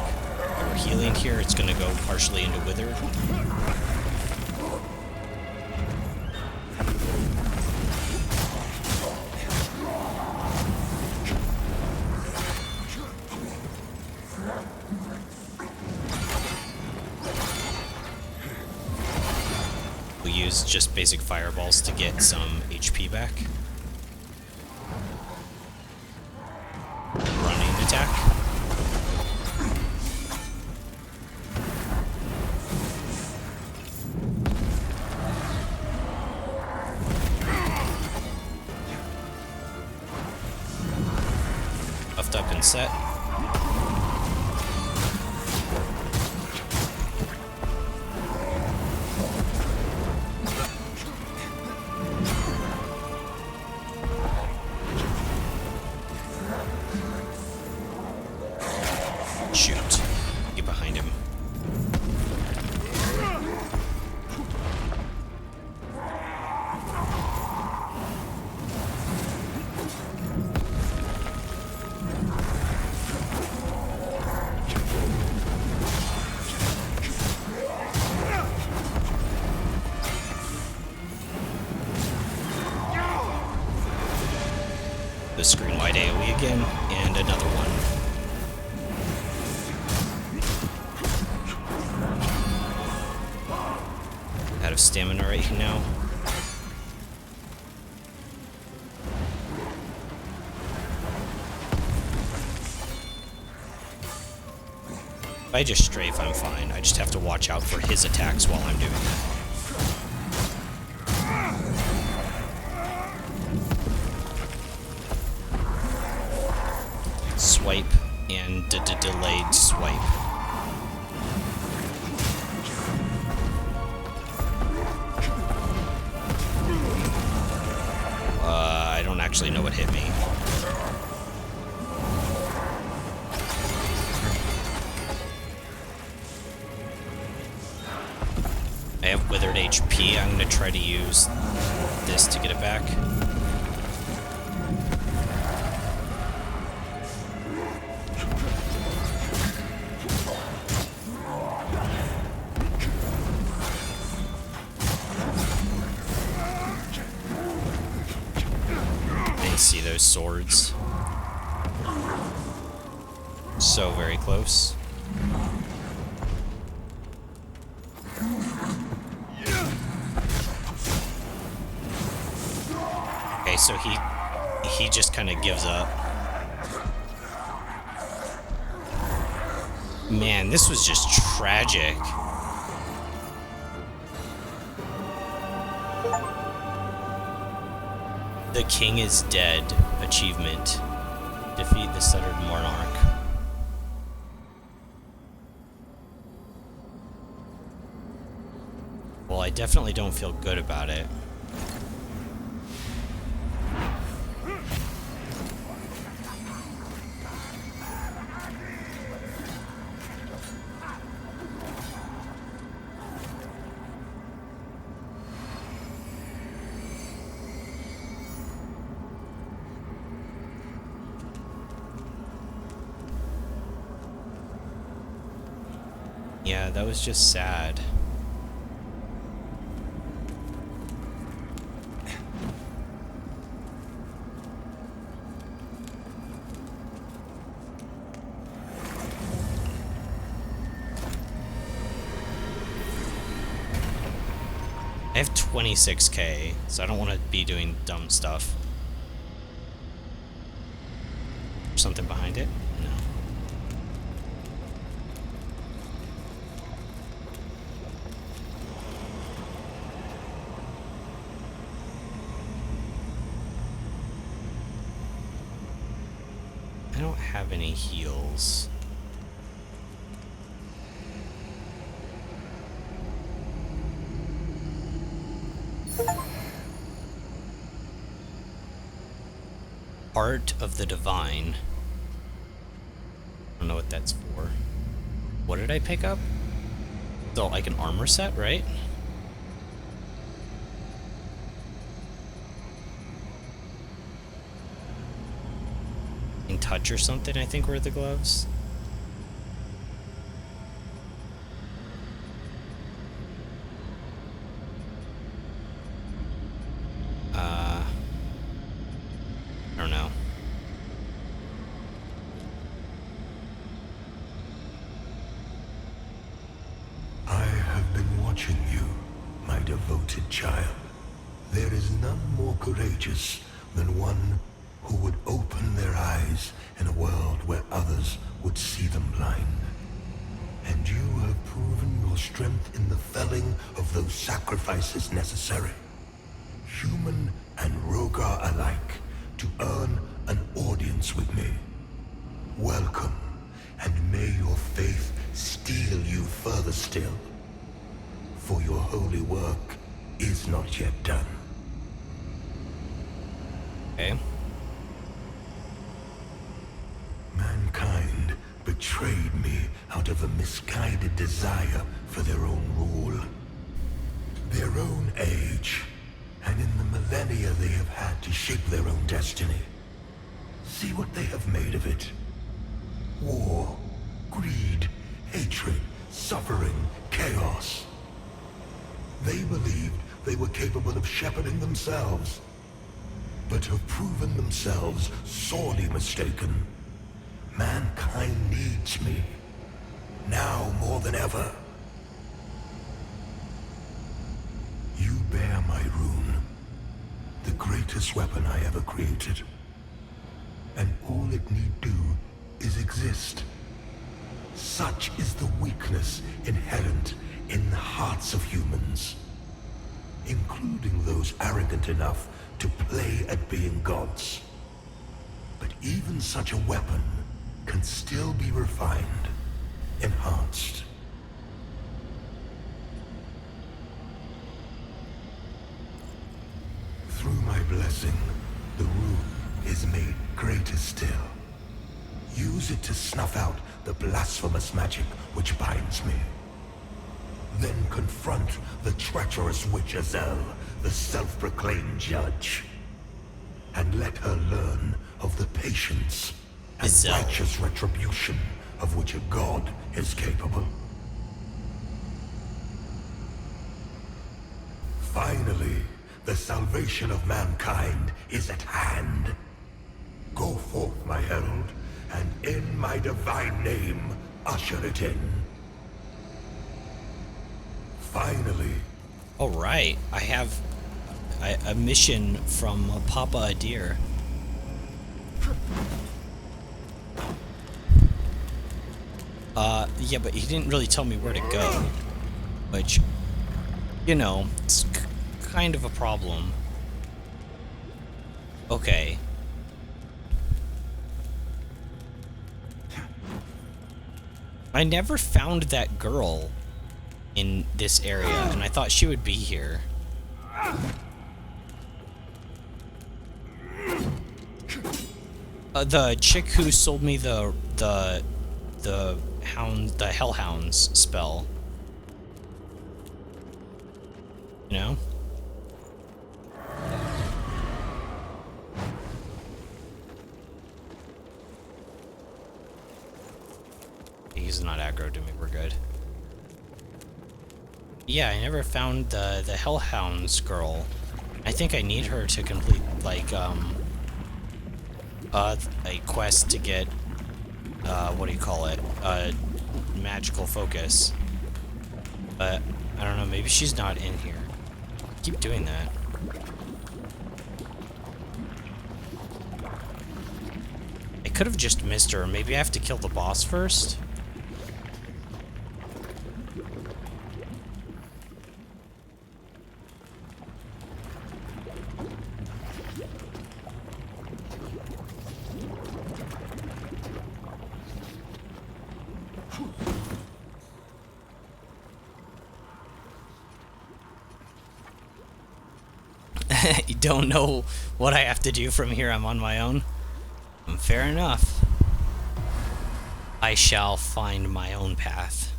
We're healing here. It's going to go partially into Wither. We'll use just basic fireballs to get some HP back. Running attack. Buffed up and set. The screen wide AoE again, and another one. Out of stamina right now. If I just strafe, I'm fine. I just have to watch out for his attacks while I'm doing that. Swipe and delayed swipe. I don't actually know what hit me. I have withered HP. I'm going to try to use this to get it back. I didn't see those swords. So very close. Okay, so he just kind of gives up. Man, this was just tragic. The king is dead. Achievement. Defeat the Settled Monarch. Well, I definitely don't feel good about it. Yeah, that was just sad. I have 26k, so I don't want to be doing dumb stuff. Something behind it? No. I don't have any heals. Art of the Divine. I don't know what that's for. What did I pick up? So, like an armor set, right? In touch or something, I think, were the gloves. I don't know. I have been watching you, my devoted child. There is none more courageous than one who would open their eyes in a world where others would see them blind. And you have proven your strength in the felling of those sacrifices necessary, human and Rogar alike, to earn an audience with me. Welcome, and may your faith steal you further still, for your holy work is not yet done. Okay. Mankind betrayed me out of a misguided desire for their own rule, their own age, and in the millennia they have had to shape their own destiny. See what they have made of it. War, greed, hatred, suffering, chaos. They believed they were capable of shepherding themselves. But but have proven themselves sorely mistaken. Mankind needs me, now more than ever. You bear my rune, the greatest weapon I ever created. And all it need do is exist. Such is the weakness inherent in the hearts of humans, including those arrogant enough to play at being gods. But even such a weapon can still be refined, enhanced. Through my blessing, the rune is made greater still. Use it to snuff out the blasphemous magic which binds me. Then confront the treacherous witch Azel, the self-proclaimed judge. And let her learn of the patience and Azel. righteous retribution of which a god is capable. Finally, the salvation of mankind is at hand. Go forth, my herald, and in my divine name, usher it in. Finally. All right, I have a mission from Papa Adir. Yeah, but he didn't really tell me where to go, which, you know, it's kind of a problem. Okay. I never found that girl in this area, and I thought she would be here. The chick who sold me the Hellhounds spell. You know? He's not aggro to me, we're good. Yeah, I never found the Hellhounds girl. I think I need her to complete, like, a quest to get, what do you call it? Magical focus. But, I don't know, maybe she's not in here. Keep doing that. I could have just missed her. Maybe I have to kill the boss first? You don't know what I have to do from here. I'm on my own. Fair enough. I shall find my own path.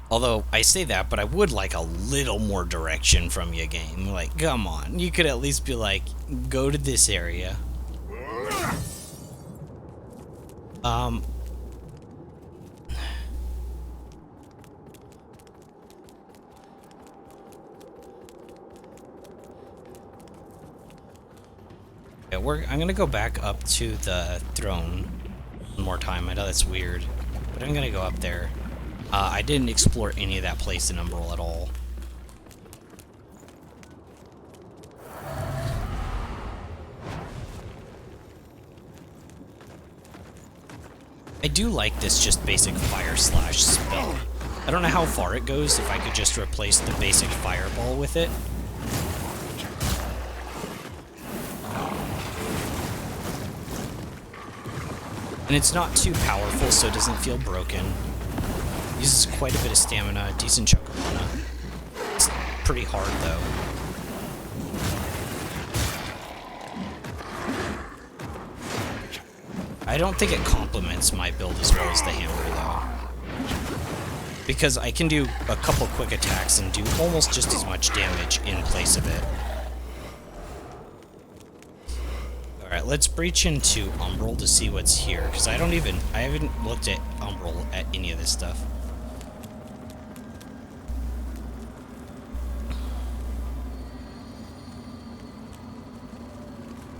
Although, I say that, but I would like a little more direction from you, game. Like, come on. You could at least be like, go to this area. I'm gonna go back up to the throne one more time. I know that's weird, but I'm gonna go up there. I didn't explore any of that place in Umbral at all. I do like this just basic fire slash spell. I don't know how far it goes if I could just replace the basic fireball with it. And it's not too powerful, so it doesn't feel broken. Uses quite a bit of stamina, decent chunk of mana. It's pretty hard, though. I don't think it complements my build as well as the hammer, though. Because I can do a couple quick attacks and do almost just as much damage in place of it. Alright, let's breach into Umbral to see what's here, because I haven't looked at Umbral at any of this stuff.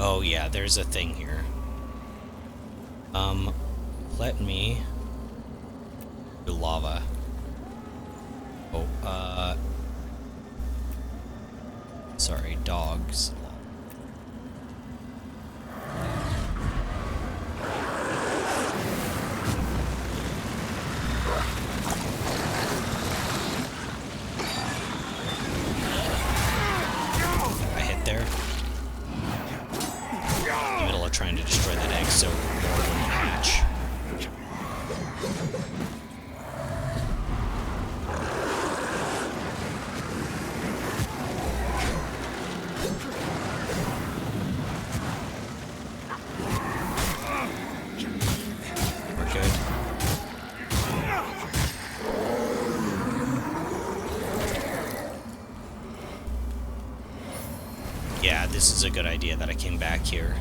Oh yeah, there's a thing here. Let me do lava. Oh, sorry, dogs. I hit there. In the middle of trying to destroy that egg, so more wouldn't hatch. We're good. Yeah, this is a good idea that I came back here.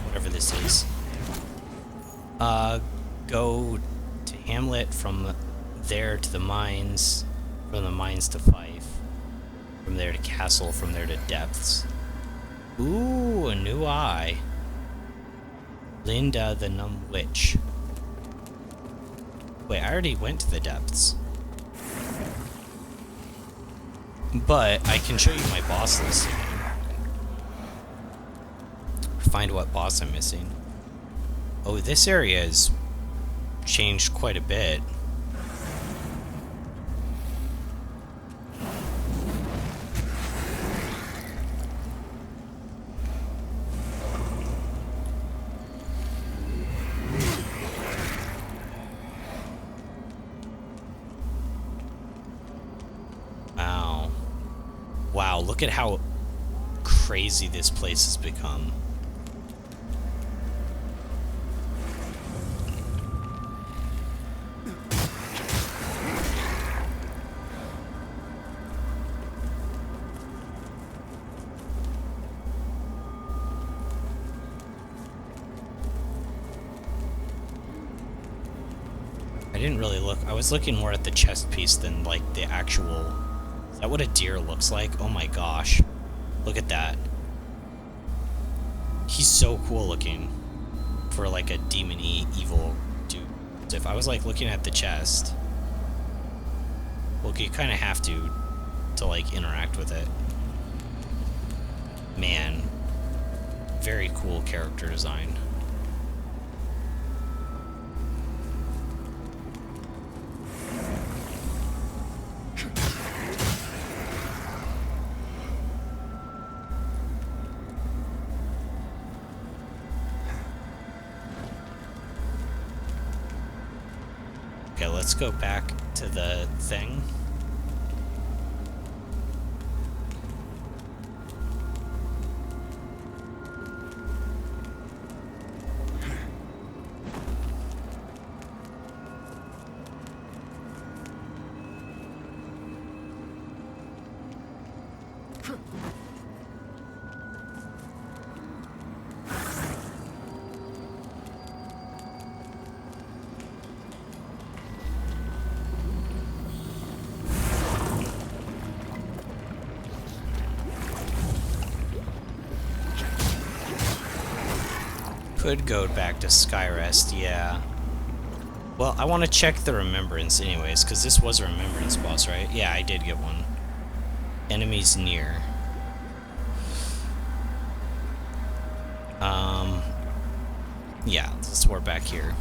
Whatever this is. Go to Hamlet, from there to the mines, from the mines to Fife, from there to Castle, from there to Depths. Ooh, a new eye. Linda the Numb Witch. Wait, I already went to the Depths. But I can show you my boss list again. Find what boss I'm missing. Oh, this area has changed quite a bit. Wow. Wow, look at how crazy this place has become. I didn't really look. I was looking more at the chest piece than like the actual. Is that what a deer looks like? Oh my gosh. Look at that. He's so cool looking for like a demon-y evil dude. If I was like looking at the chest, well, you kind of have to like interact with it. Man, very cool character design. Okay, let's go back to the thing. Could go back to Skyrest, yeah. Well, I want to check the Remembrance anyways, because this was a Remembrance boss, right? Yeah, I did get one. Enemies near. Yeah, let's we're back here.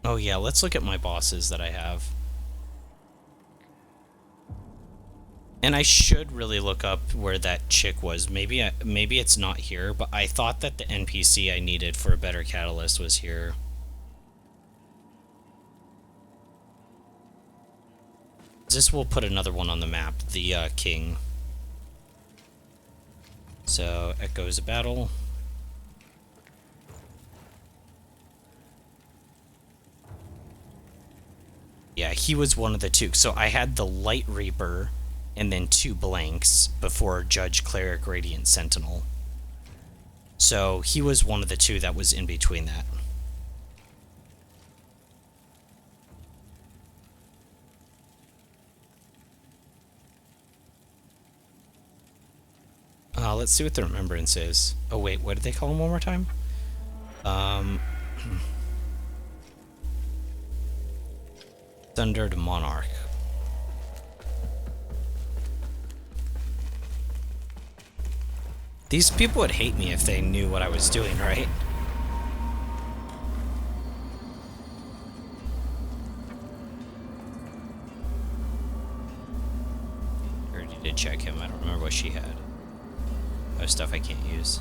Oh yeah, let's look at my bosses that I have. And I should really look up where that chick was. Maybe it's not here, but I thought that the NPC I needed for a better catalyst was here. This will put another one on the map, the king. So, Echoes of Battle. Yeah, he was one of the two. So I had the Light Reaper and then 2 blanks before Judge, Cleric, Radiant Sentinel. So he was one of the 2 that was in between that. let's see what the remembrance is. Oh wait, what did they call him one more time? Thundered Monarch. These people would hate me if they knew what I was doing, right? I already did check him. I don't remember what she had. Oh, stuff I can't use.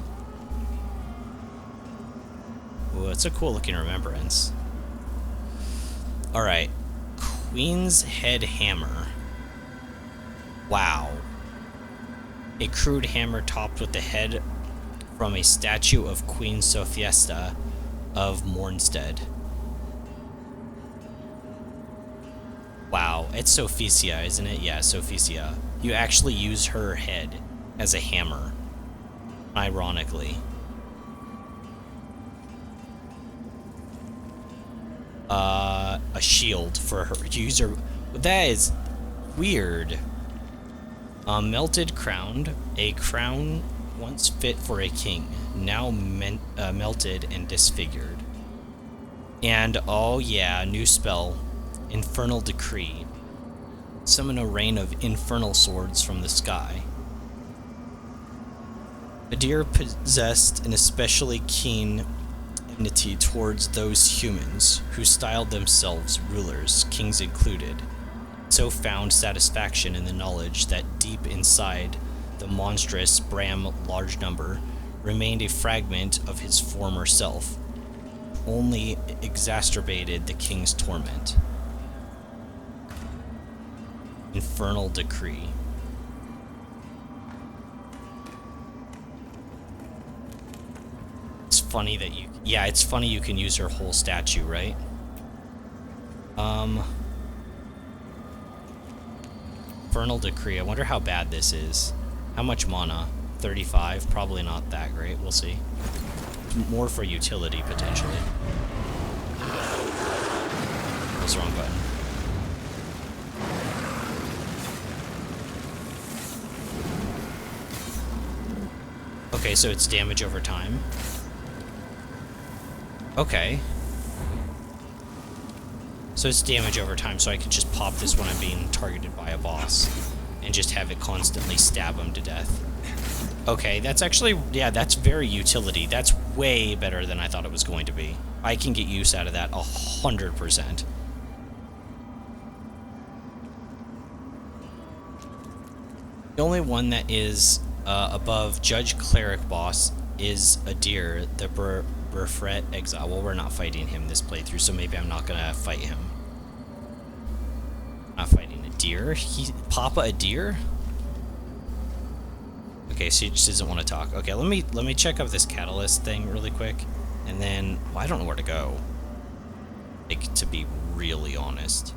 Ooh, it's a cool looking remembrance. Alright. Queen's Head Hammer. Wow. A crude hammer topped with the head from a statue of Queen Sophiesta of Mornstead. Wow, it's Sophicia, isn't it? Yeah, Sophicia. You actually use her head as a hammer. Ironically. A shield for her user. That is weird. Melted crowned. A crown once fit for a king, now melted and disfigured. And, oh yeah, new spell. Infernal Decree. Summon a rain of infernal swords from the sky. Adir possessed an especially keen enmity towards those humans who styled themselves rulers, kings included. So found satisfaction in the knowledge that deep inside the monstrous Bram large number remained a fragment of his former self, only exacerbated the king's torment. Infernal Decree. It's funny that you... Yeah, it's funny you can use her whole statue, right? Infernal Decree. I wonder how bad this is. How much mana? 35? Probably not that great. We'll see. More for utility, potentially. That's the wrong button. Okay, so it's damage over time. Okay. So it's damage over time, so I can just pop this when I'm being targeted by a boss and just have it constantly stab him to death. Okay, that's actually, yeah, that's very utility. That's way better than I thought it was going to be. I can get use out of that 100%. The only one that is above Judge Cleric boss is Adir, the Burfret Exile. Well, we're not fighting him this playthrough, so maybe I'm not gonna fight him. Not fighting Adir? Papa Adir? Okay, so he just doesn't want to talk. Okay, let me check out this catalyst thing really quick, and then well, I don't know where to go. Like, to be really honest.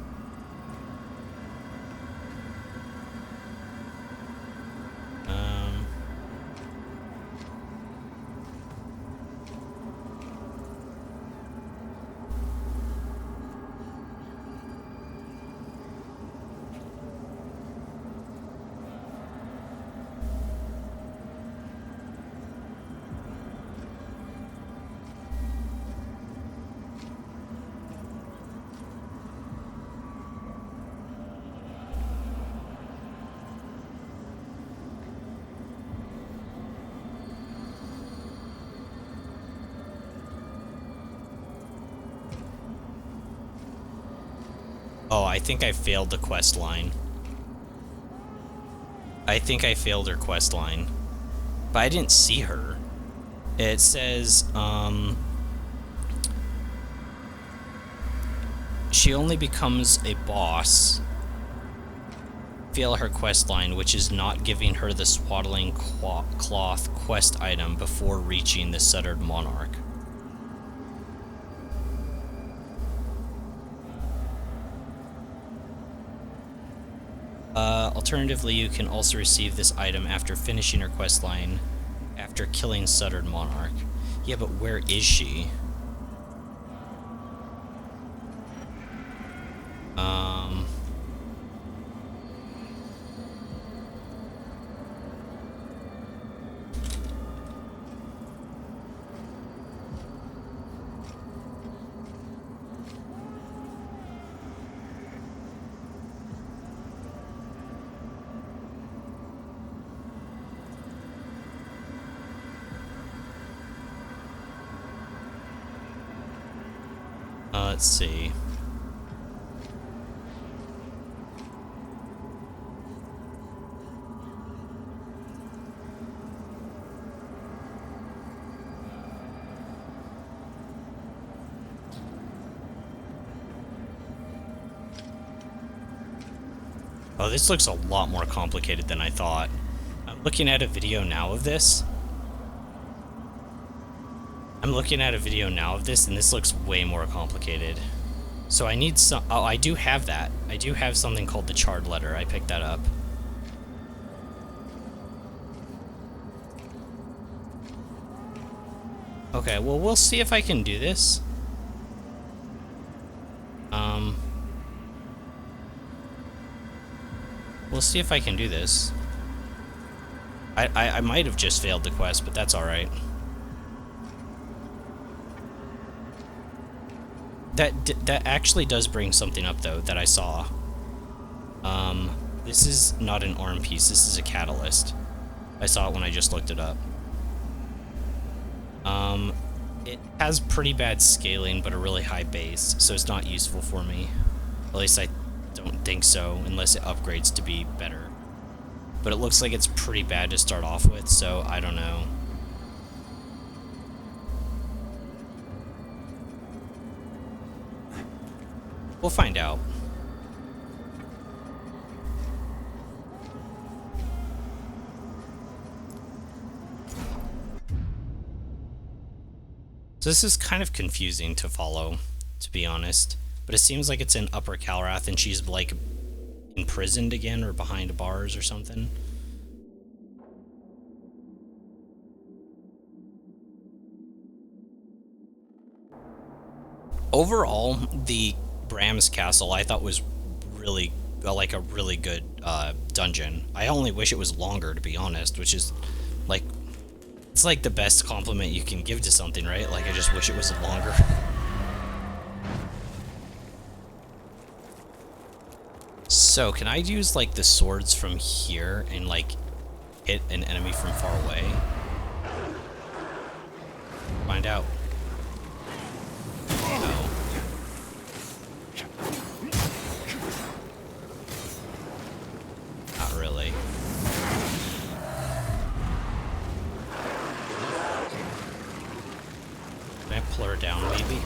Oh, I think I failed the quest line. I think I failed her quest line. But I didn't see her. It says, she only becomes a boss. Fail her quest line, which is not giving her the swaddling cloth quest item before reaching the Suttered Monarch. Alternatively, you can also receive this item after finishing her quest line after killing Suttered Monarch. Yeah, but where is she? Let's see. Oh, this looks a lot more complicated than I thought. I'm looking at a video now of this. And this looks way more complicated. So I need some... Oh, I do have that. I do have something called the Charred Letter. I picked that up. Okay, well, we'll see if I can do this. We'll see if I can do this. I might have just failed the quest, but that's alright. That actually does bring something up, though, that I saw. This is not an arm piece, this is a catalyst. I saw it when I just looked it up. It has pretty bad scaling, but a really high base, so it's not useful for me. At least I don't think so, unless it upgrades to be better. But it looks like it's pretty bad to start off with, so I don't know. We'll find out. So this is kind of confusing to follow, to be honest. But it seems like it's in Upper Calrath and she's like imprisoned again or behind bars or something. Overall, the Bram's Castle I thought was really like a really good dungeon. I only wish it was longer, to be honest, which is like, it's like the best compliment you can give to something, right? Like, I just wish it was longer. So, can I use like the swords from here and like hit an enemy from far away? Find out. No. Not really. Can I pull her down, maybe?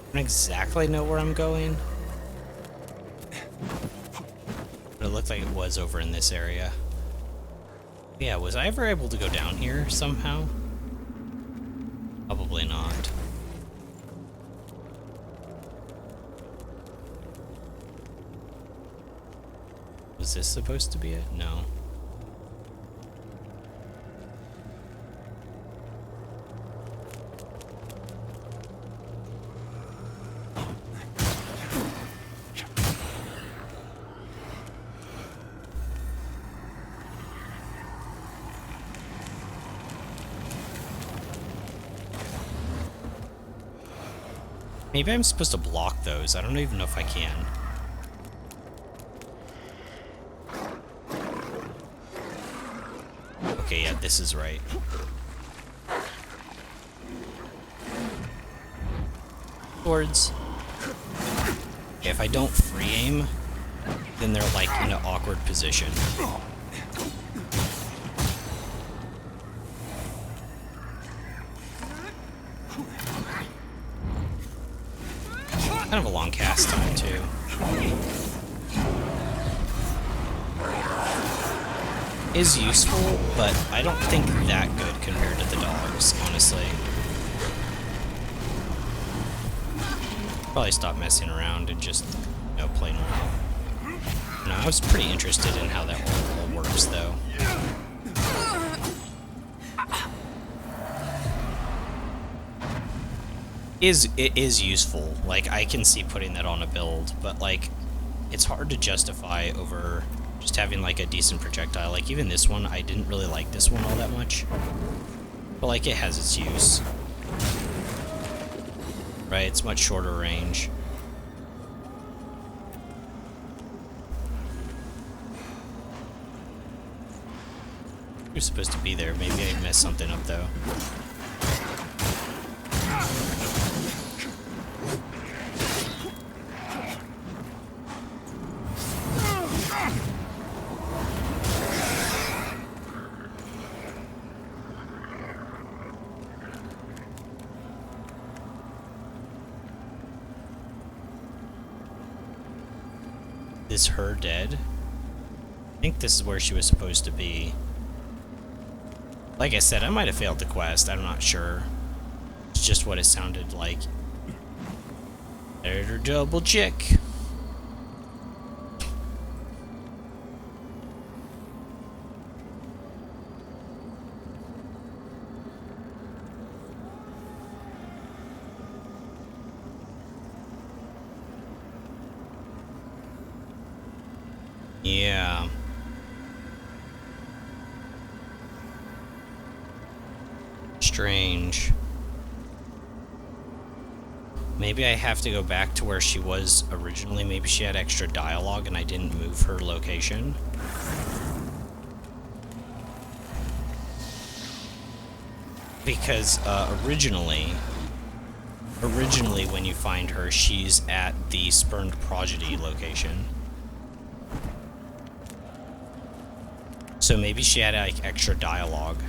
I don't exactly know where I'm going, but it looked like it was over in this area. Yeah, was I ever able to go down here somehow? Probably not. Was this supposed to be it? No. Maybe I'm supposed to block those. I don't even know if I can. Okay, yeah, this is right. Swords. Okay, if I don't free aim, then they're like in an awkward position. Kind of a long cast time, too. Is useful, but I don't think that good compared to the dogs, honestly. Probably stop messing around and just, you know, play normal. No, I was pretty interested in how that all works, though. it is useful. Like, I can see putting that on a build, but like, it's hard to justify over just having like a decent projectile. Like, even this one, I didn't really like this one all that much, but like, it has its use. Right, it's much shorter range. You're supposed to be there. Maybe I messed something up though. Is her dead? I think this is where she was supposed to be. Like I said, I might have failed the quest. I'm not sure. It's just what it sounded like. Better double check. Yeah. Strange. Maybe I have to go back to where she was originally. Maybe she had extra dialogue and I didn't move her location. Because originally when you find her, she's at the Spurned Prodigy location. So maybe she had like extra dialogue.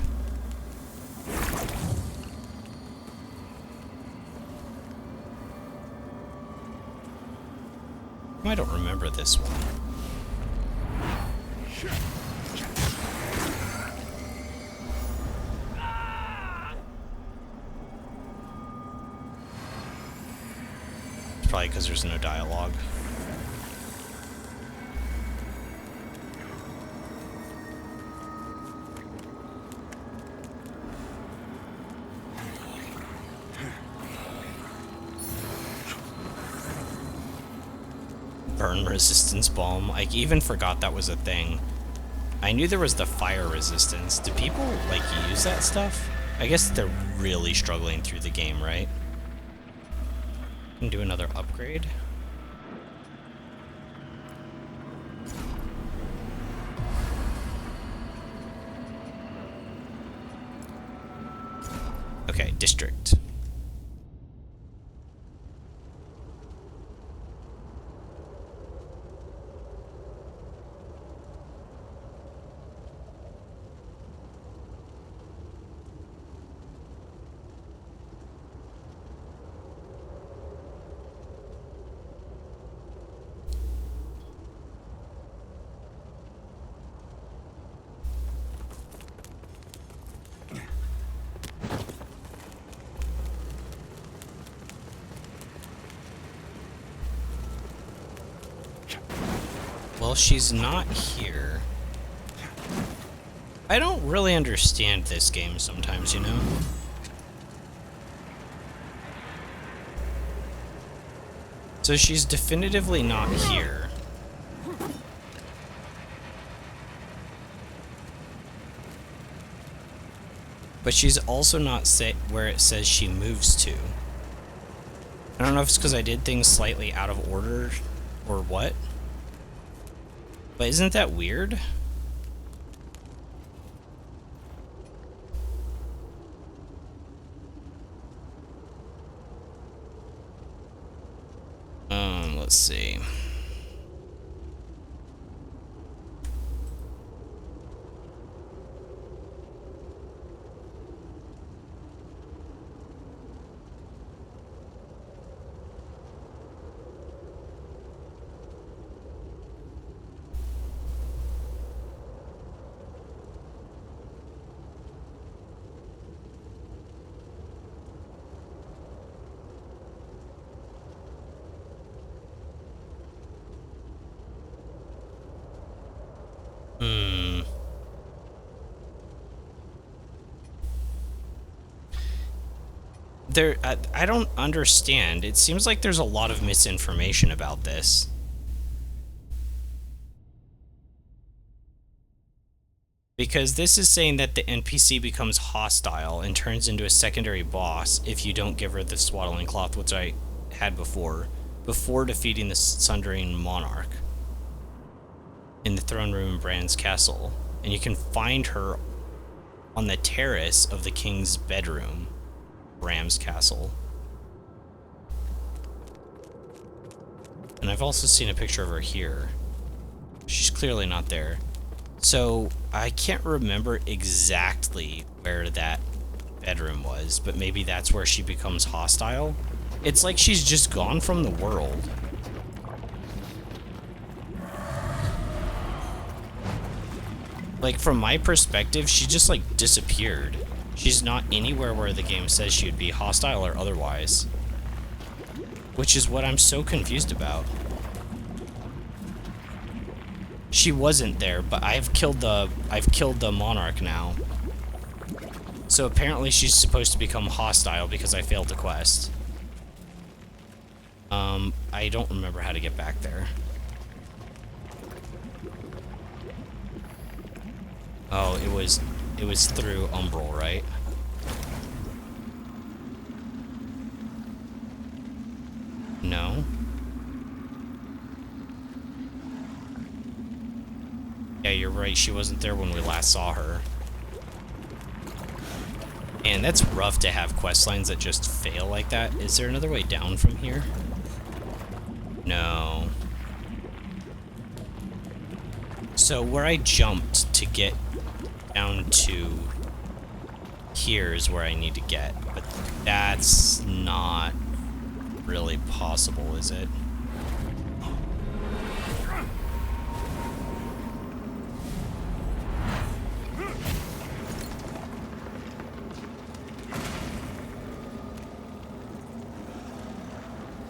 I don't remember this one. It's probably because there's no dialogue. Burn resistance bomb. I even forgot that was a thing. I knew there was the fire resistance. Do people, like, use that stuff? I guess they're really struggling through the game, right? Can do another upgrade. Okay, district. Well, she's not here. I don't really understand this game sometimes, you know? So she's definitively not here. But she's also not set where it says she moves to. I don't know if it's because I did things slightly out of order or what. But isn't that weird? Let's see. I don't understand. It seems like there's a lot of misinformation about this. Because this is saying that the NPC becomes hostile and turns into a secondary boss if you don't give her the swaddling cloth, which I had before defeating the Sundering Monarch in the throne room in Bran's castle. And you can find her on the terrace of the king's bedroom, Bram's castle. And I've also seen a picture of her here. She's clearly not there. So I can't remember exactly where that bedroom was, but maybe that's where she becomes hostile. It's like she's just gone from the world. Like, from my perspective, she just, like, disappeared. She's not anywhere where the game says she would be, hostile or otherwise. Which is what I'm so confused about. She wasn't there, but I've killed the Monarch now. So apparently she's supposed to become hostile because I failed the quest. I don't remember how to get back there. Oh, it was through Umbral, right? No. Yeah, you're right. She wasn't there when we last saw her. And that's rough to have quest lines that just fail like that. Is there another way down from here? No. So where I jumped to get down to here is where I need to get, but that's not really possible, is it?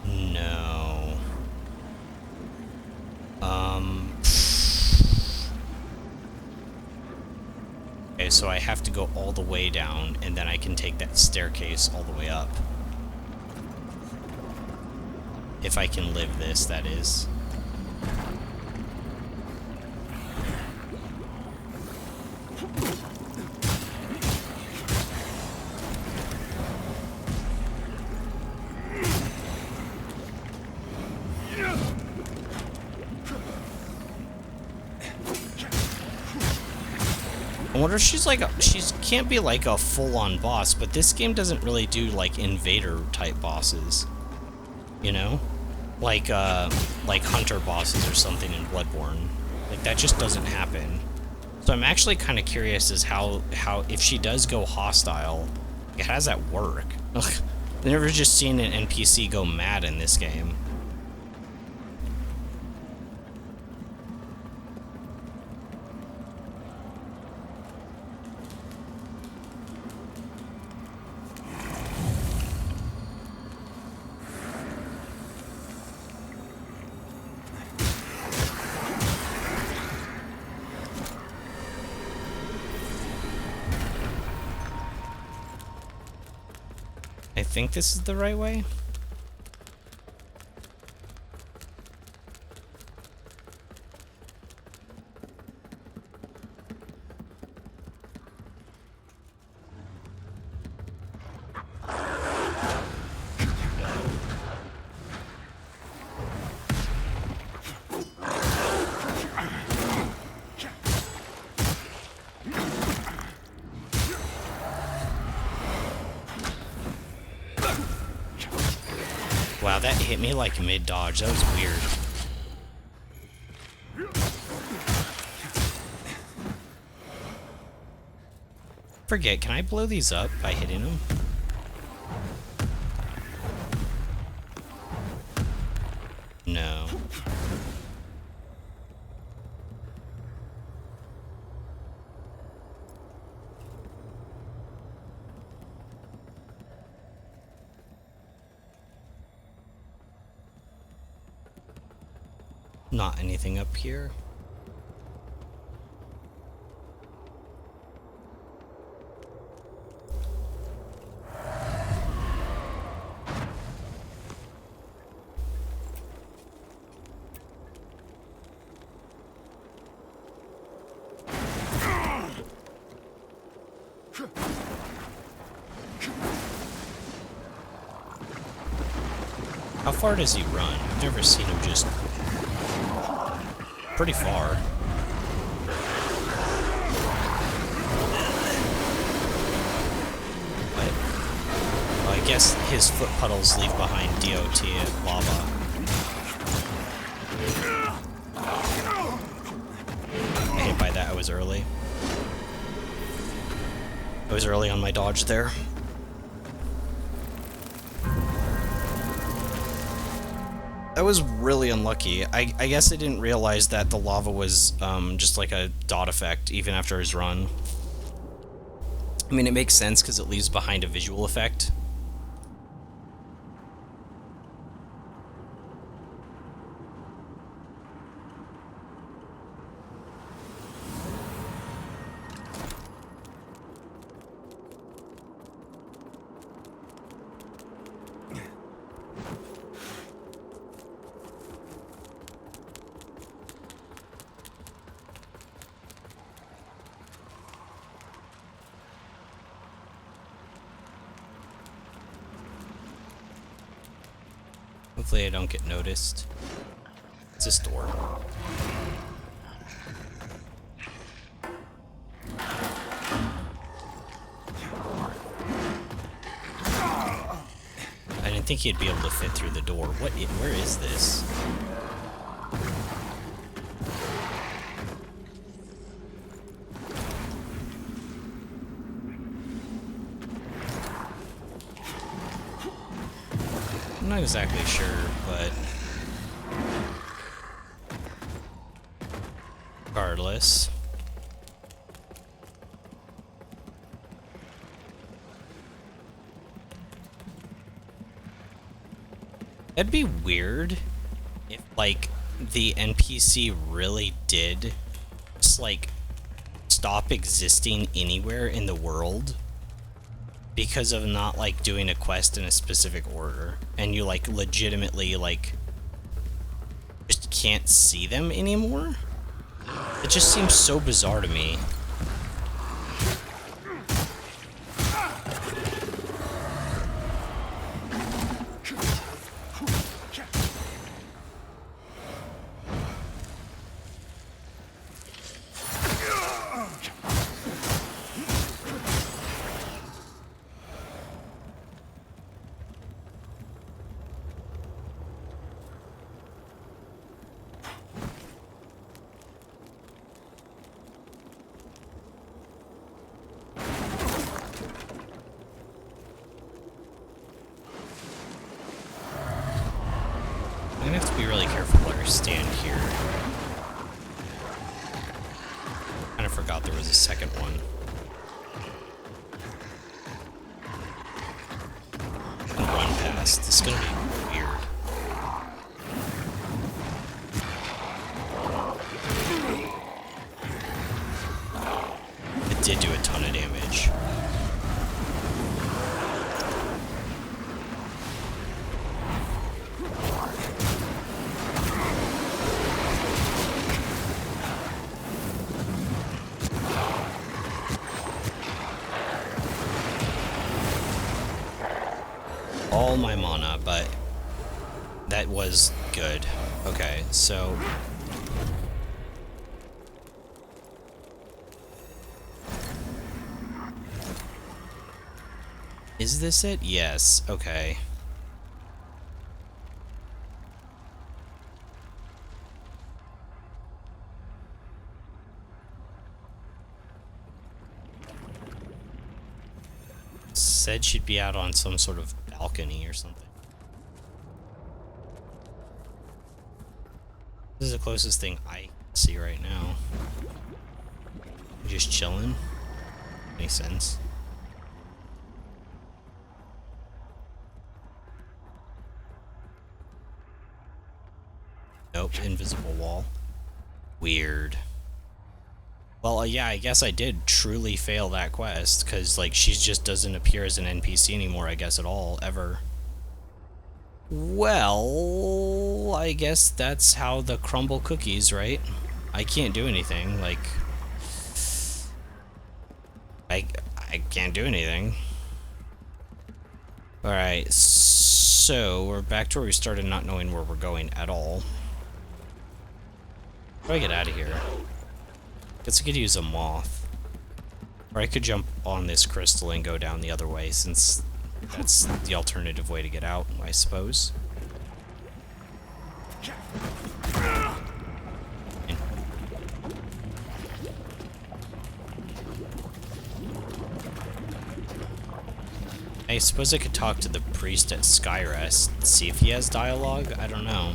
No. Okay, so I have to go all the way down, and then I can take that staircase all the way up. If I can live this, that is. I wonder if she's like can't be like a full-on boss, but this game doesn't really do like invader type bosses, you know, like hunter bosses or something in Bloodborne. Like that just doesn't happen. So I'm actually kind of curious as how if she does go hostile, how does that work? I've never just seen an NPC go mad in this game. I think this is the right way. Wow, that hit me like mid-dodge. That was weird. Forget, can I blow these up by hitting them? No. Not anything up here. How far does he run? I've never seen him just... pretty far. But... well, I guess his foot puddles leave behind DOT lava. I hit by that, I was early. I was early on my dodge there. That was really unlucky. I guess I didn't realize that the lava was just like a dot effect even after his run. I mean, it makes sense because it leaves behind a visual effect. Hopefully I don't get noticed. It's this door. I didn't think he'd be able to fit through the door. Where is this? I'm not exactly sure, but regardless. That'd be weird if, like, the NPC really did just, like, stop existing anywhere in the world because of not, like, doing a quest in a specific order, and you, like, legitimately, like, just can't see them anymore. It just seems so bizarre to me. I'm gonna have to be really careful where I stand here. Kind of forgot there was a second one. And run past. This is gonna be weird. It did do a ton of damage. All my mana, but that was good. Okay, so is this it? Yes. Okay. Said she'd be out on some sort of balcony or something. This is the closest thing I see right now. Just chilling. Makes sense. Nope, invisible wall. Weird. Well, yeah, I guess I did truly fail that quest, because, like, she just doesn't appear as an NPC anymore, I guess, at all, ever. Well, I guess that's how the crumble cookies, right? I can't do anything, like... I can't do anything. Alright, so... So, we're back to where we started, not knowing where we're going at all. How do I get out of here? Guess I could use a moth. Or I could jump on this crystal and go down the other way, since that's the alternative way to get out, I suppose. I suppose I could talk to the priest at Skyrest, see if he has dialogue. I don't know.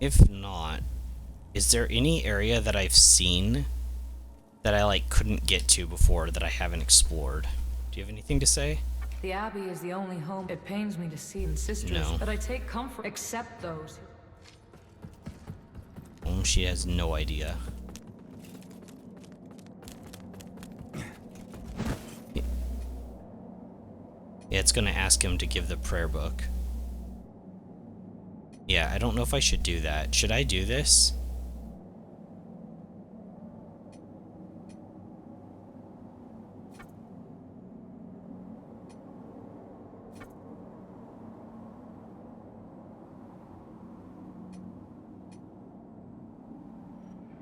If not, is there any area that I've seen that I couldn't get to before that I haven't explored? Do you have anything to say? The Abbey is the only home it pains me to see in sisters, No. but I take comfort except those. She has no idea. Yeah, it's gonna ask him to give the prayer book. Yeah, I don't know if I should do that. Should I do this?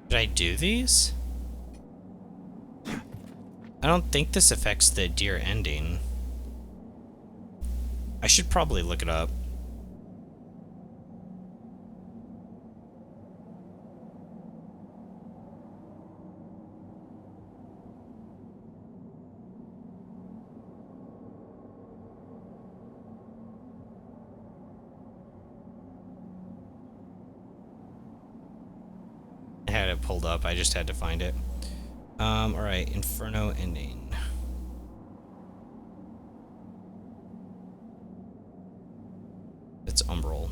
Should I do these? I don't think this affects the deer ending. I should probably look it up. I had it pulled up, I just had to find it. Alright, Inferno ending. It's Umbral.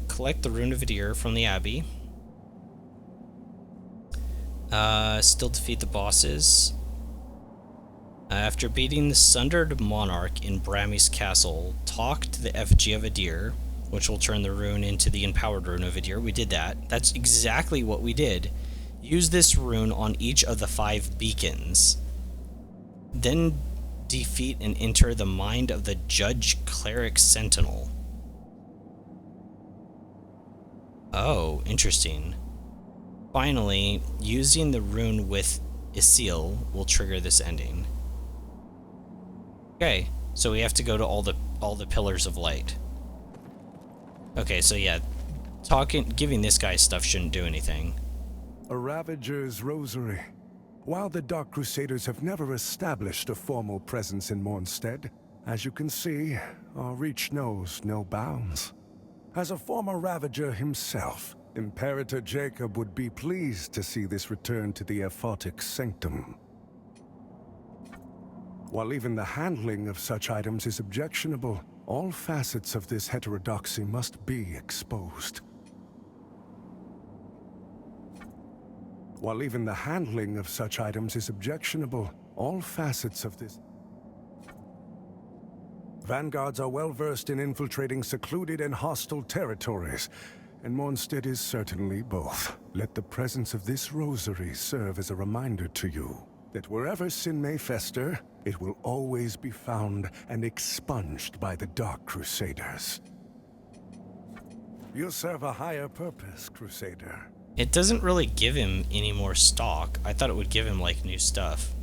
Collect the Rune of Adir from the Abbey. Still defeat the bosses. After beating the Sundered Monarch in Brammy's castle, talk to the effigy of Adir, which will turn the rune into the empowered Rune of Adir. We did that. That's exactly what we did. Use this rune on each of the 5 beacons. Then defeat and enter the mind of the Judge Cleric Sentinel. Oh, interesting. Finally, using the rune with Isil will trigger this ending. Okay, so we have to go to all the pillars of light. Okay, so yeah, giving this guy stuff shouldn't do anything. A Ravager's Rosary. While the Dark Crusaders have never established a formal presence in Mornstead, as you can see, our reach knows no bounds. As a former Ravager himself, Imperator Jacob would be pleased to see this return to the Aphotic Sanctum. While even the handling of such items is objectionable, all facets of this heterodoxy must be exposed. While even the handling of such items is objectionable, all facets of this... Vanguards are well versed in infiltrating secluded and hostile territories, and Mornstead is certainly both. Let the presence of this rosary serve as a reminder to you that wherever sin may fester, it will always be found and expunged by the Dark Crusaders. You serve a higher purpose, Crusader. It doesn't really give him any more stock. I thought it would give him, new stuff.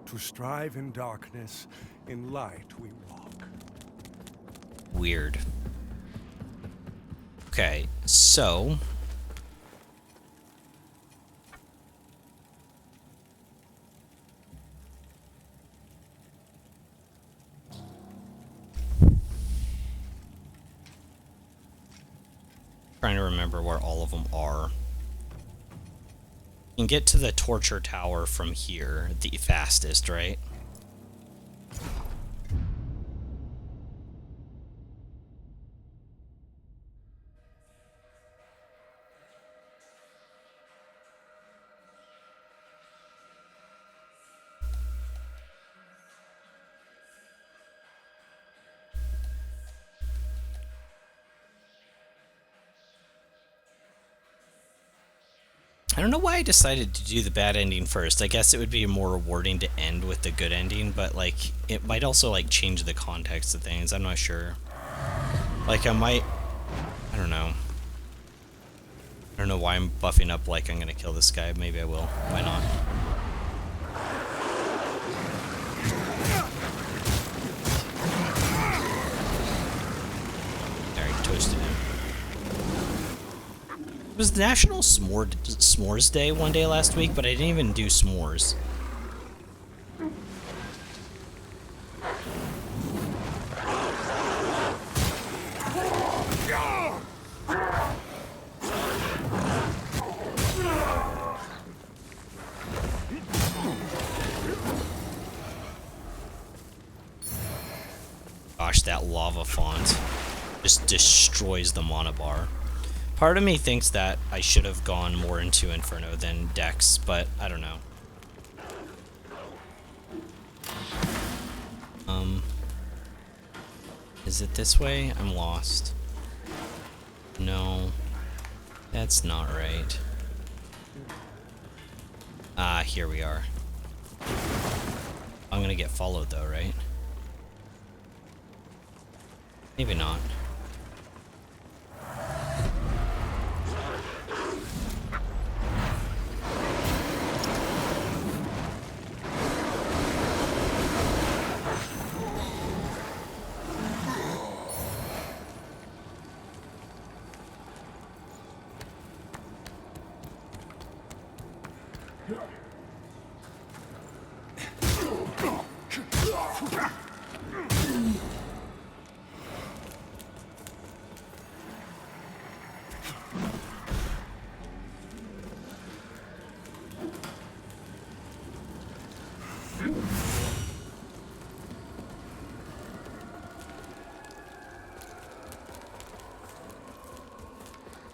To strive in darkness, in light we walk. Weird. Okay, so... Trying to remember where all of them are. You can get to the torture tower from here the fastest, right? I don't know why I decided to do the bad ending first. I guess it would be more rewarding to end with the good ending, but like it might also like change the context of things. I'm not sure. Like I don't know. I don't know why I'm buffing up like I'm gonna kill this guy. Maybe I will. Why not? There, he toasted him. It was National S'mores Day one day last week, but I didn't even do s'mores. Gosh, that lava font just destroys the mana bar. Part of me thinks that I should have gone more into Inferno than Dex, but I don't know. Is it this way? I'm lost. No. That's not right. Ah, here we are. I'm gonna get followed though, right? Maybe not.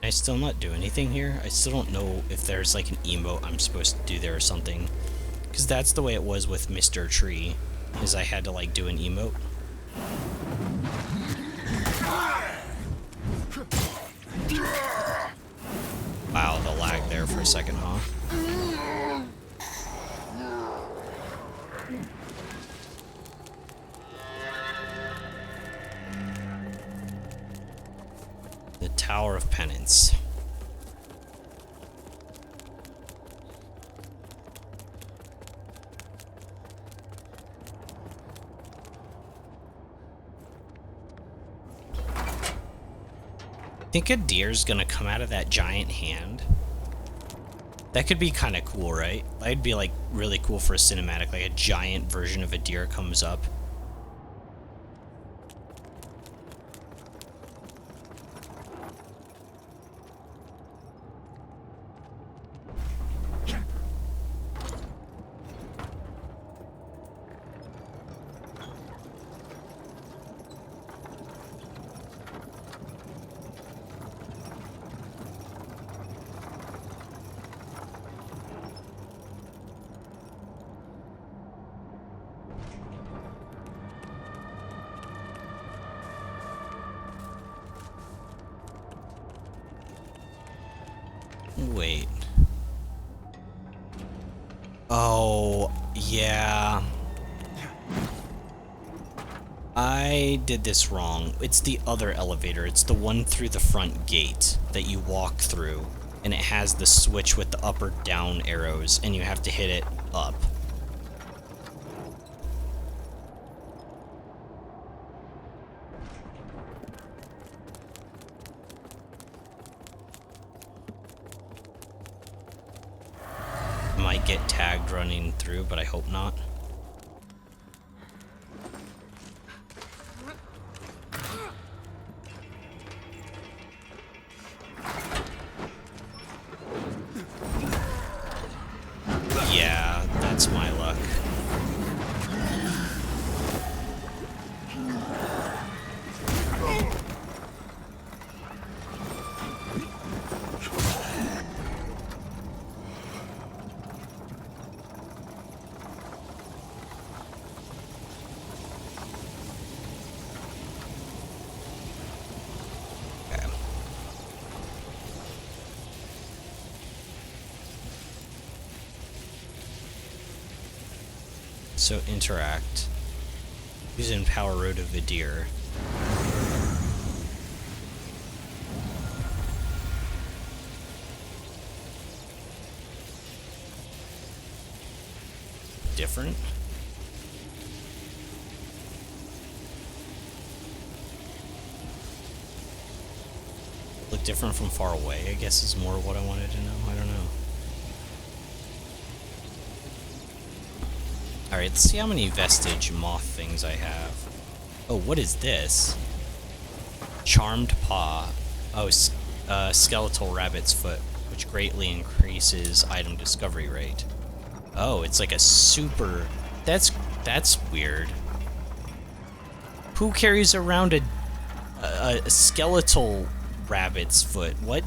I still not do anything here. I still don't know if there's like an emote I'm supposed to do there or something. Because that's the way it was with Mr. Tree, is I had to like do an emote. Wow, the lag there for a second, huh? The Tower of Penance. Think a deer's gonna come out of that giant hand? That could be kind of cool, right? That'd be like really cool for a cinematic, like a giant version of a deer comes up. Wait. Oh, yeah. I did this wrong. It's the other elevator. It's the one through the front gate that you walk through. And it has the switch with the up or down arrows, and you have to hit it up. Might get tagged running through, but I hope not. Yeah, that's my luck. Okay. So interact. Using power road of Vidir. Different. Look different from far away, I guess is more what I wanted to know. I don't know. Alright, let's see how many vestige moth things I have. Oh, what is this? Charmed paw. Oh, skeletal rabbit's foot, which greatly increases item discovery rate. Oh, it's like a super... That's weird. Who carries around a skeletal rabbit's foot? What?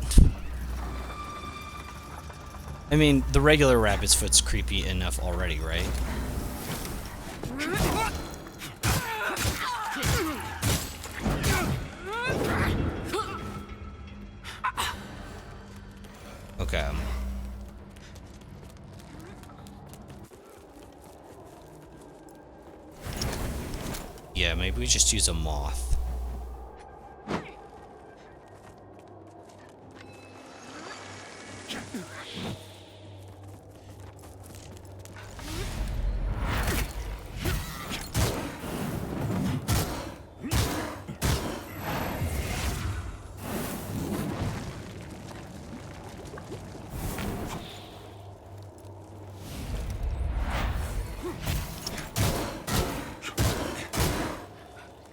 I mean, the regular rabbit's foot's creepy enough already, right? Okay. Yeah, maybe we just use a moth.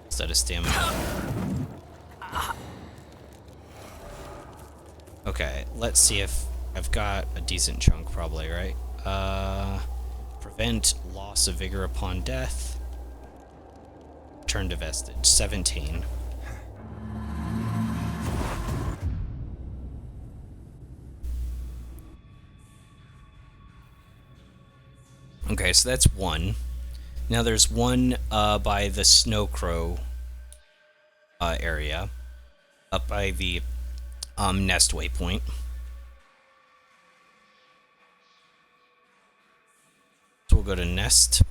Instead of stamina. Okay, let's see if I've got a decent chunk, probably, right? Prevent loss of vigor upon death. Turn to vestige. 17. Okay, so that's one. Now there's one by the Snow Crow area, up by the nest waypoint. So we'll go to nest.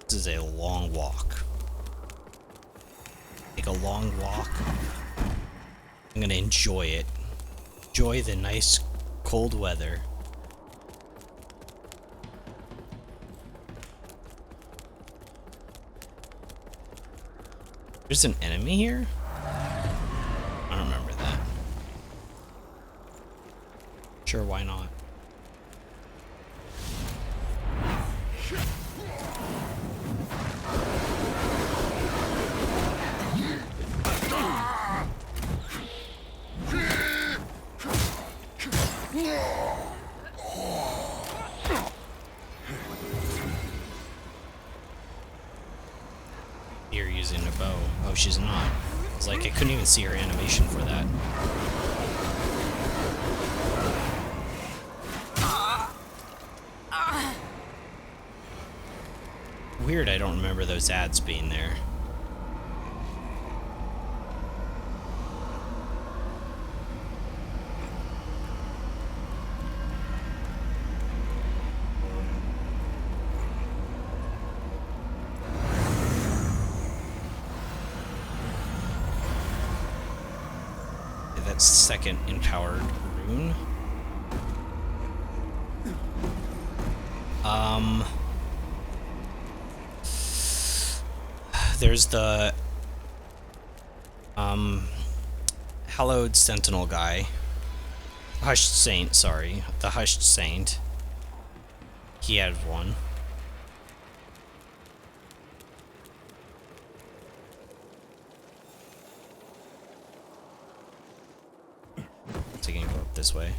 This is a long walk. Take a long walk. I'm gonna enjoy it. Enjoy the nice cold weather. There's an enemy here? I don't remember that. Sure, why not? You're using a bow. Oh, she's not. It's like I couldn't even see her animation for that. Weird, I don't remember those ads being there. That second empowered rune. There's the hallowed sentinel guy. Hushed saint, sorry. The hushed saint. He had one. So you can go up this way.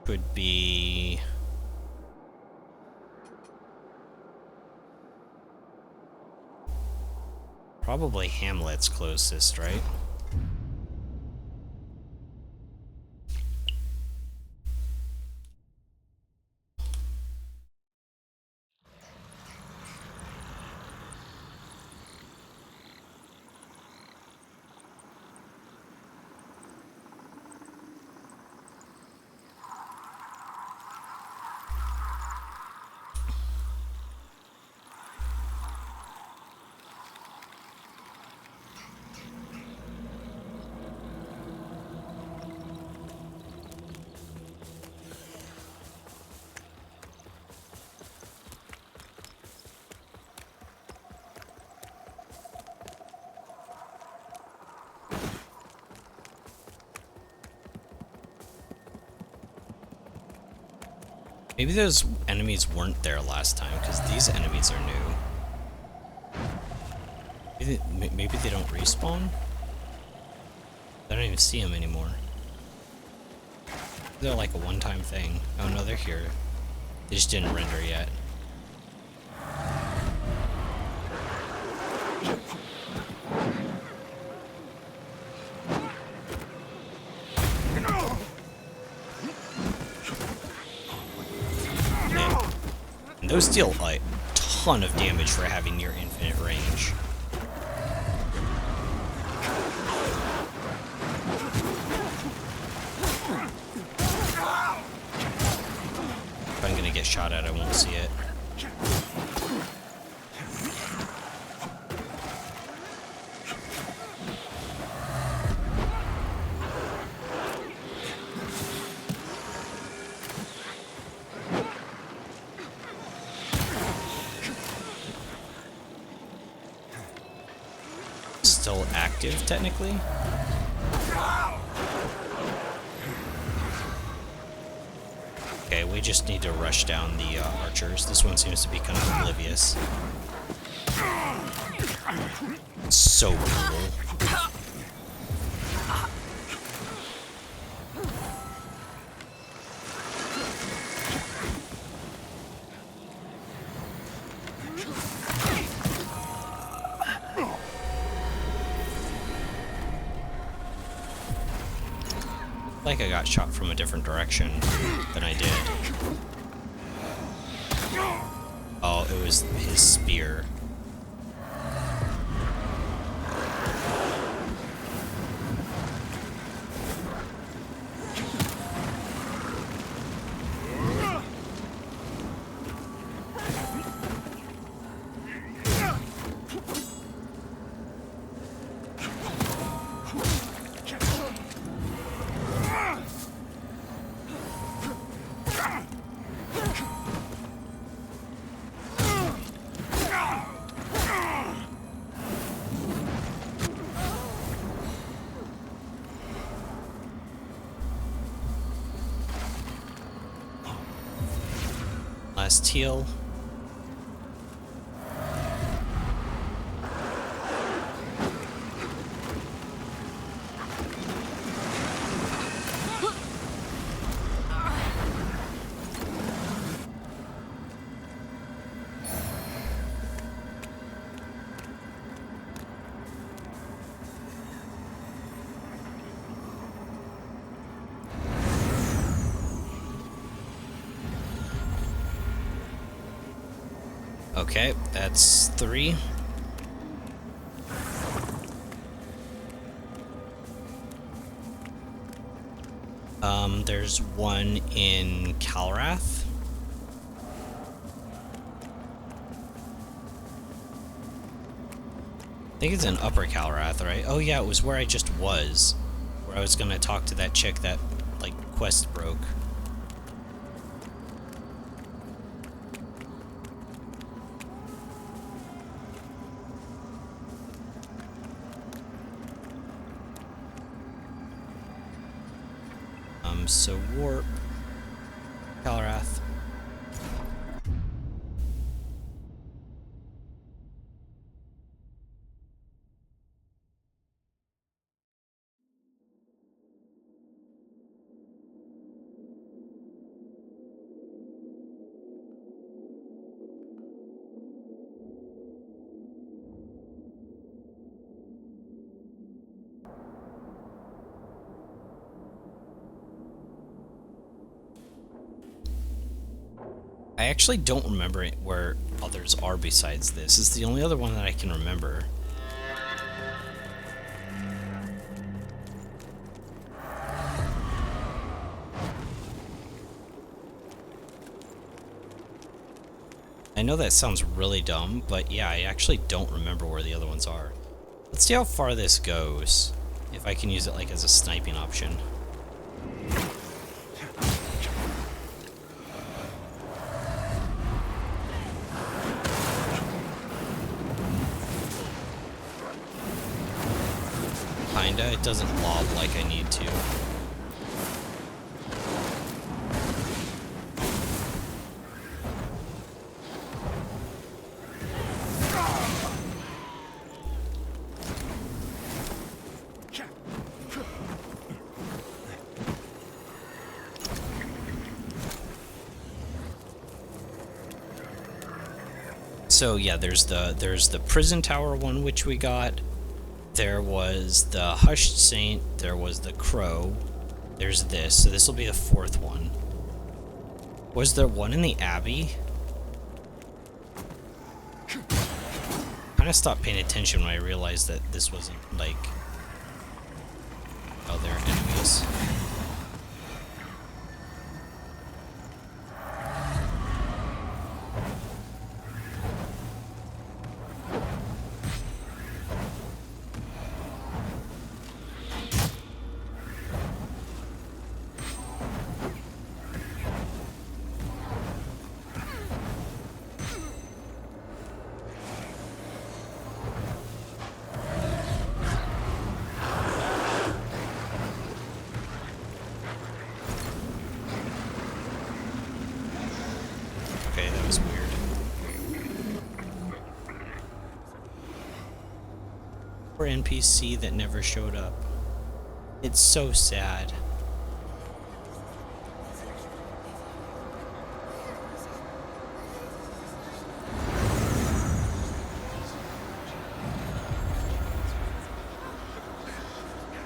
Could be... probably Hamlet's closest, right? Maybe those enemies weren't there last time, because these enemies are new. Maybe they don't respawn? I don't even see them anymore. They're like a one-time thing. Oh no, they're here. They just didn't render yet. Those deal a ton of damage for having near infinite range. If I'm gonna get shot at, I won't see it. Still active, technically. Okay, we just need to rush down the archers. This one seems to be kind of oblivious. So cool. Like I got shot from a different direction than I did. Oh, it was his spear. Last teal. Okay, that's 3. There's one in Calrath. I think it's in Upper Calrath, right? Oh yeah, it was where I just was. Where I was gonna talk to that chick that, like, quest broke. So warp. Calrath. I actually don't remember where others are besides this. It's the only other one that I can remember. I know that sounds really dumb, but yeah, I actually don't remember where the other ones are. Let's see how far this goes. If I can use it like as a sniping option. Kinda, it doesn't lob like I need to. So yeah, there's the prison tower one which we got. There was the Hushed Saint, there was the Crow, there's this, so this will be the fourth one. Was there one in the Abbey? Kinda stopped paying attention when I realized that this wasn't, like... Oh, they're enemies. Okay, that was weird. Poor NPC that never showed up. It's so sad.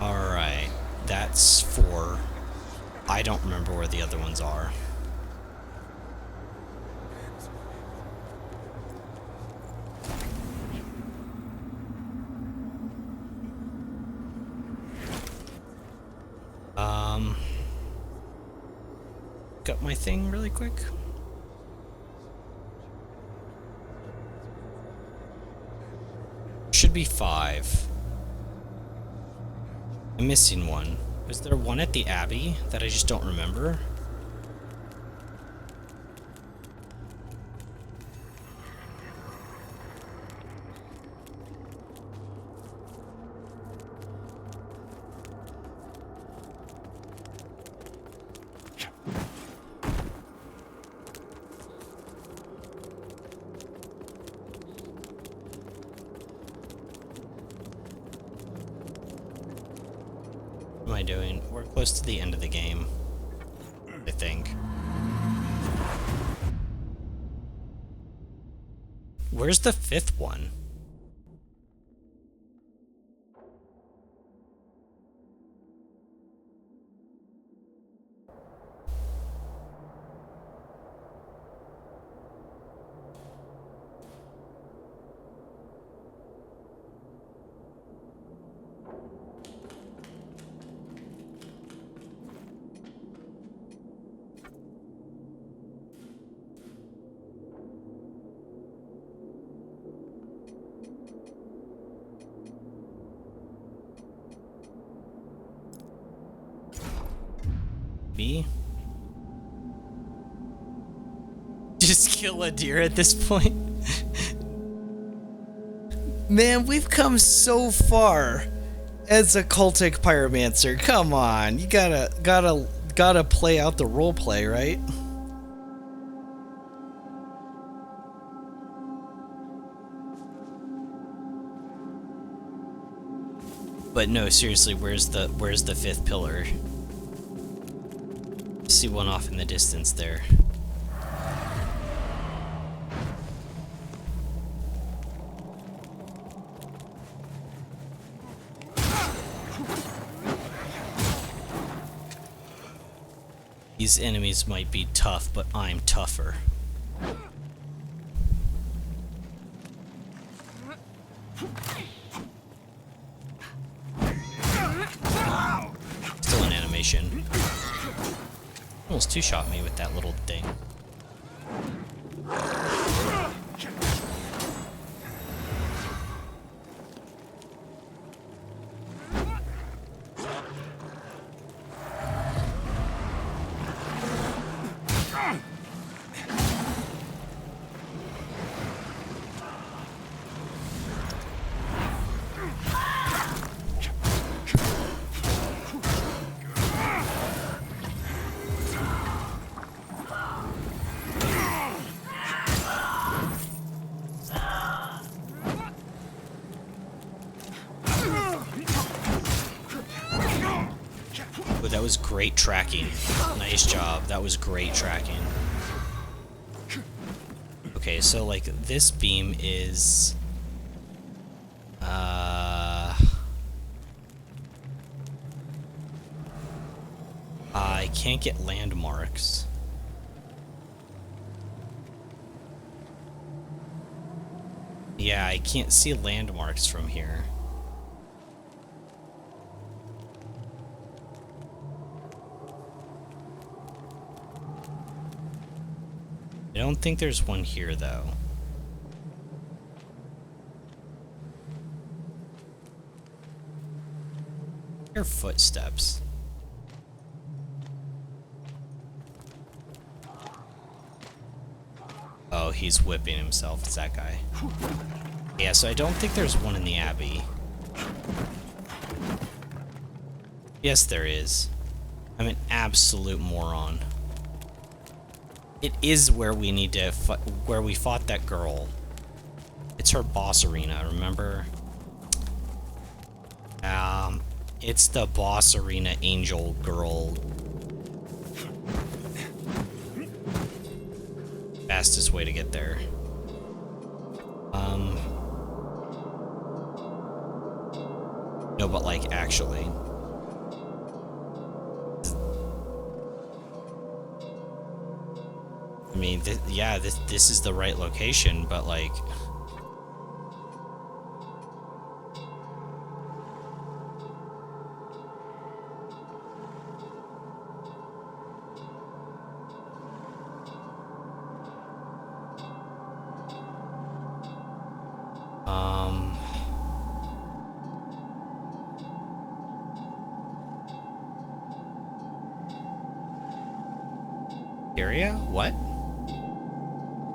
Alright, that's 4. I don't remember where the other ones are. Got my thing really quick. Should be 5. I'm missing one. Was there one at the Abbey that I just don't remember? What am I doing? We're close to the end of the game, I think. Where's the 5th one? maybe. Just kill a deer at this point. Man, we've come so far as a cultic pyromancer. Come on, you gotta play out the role play, right? But no, seriously, where's the fifth pillar? See one off in the distance there. These enemies might be tough, but I'm tougher. Still an animation. Almost two-shot me with that little thing. But that was great tracking. Nice job. That was great tracking. Okay, so like this beam is I can't get landmarks. Yeah, I can't see landmarks from here. I don't think there's one here, though. Your footsteps. Oh, he's whipping himself. It's that guy. Yeah, so I don't think there's one in the Abbey. Yes, there is. I'm an absolute moron. It is where we need to where we fought that girl. It's her boss arena, remember? It's the boss arena angel girl. Fastest way to get there. No, but like actually. I mean, yeah, this is the right location, but like... Area? What?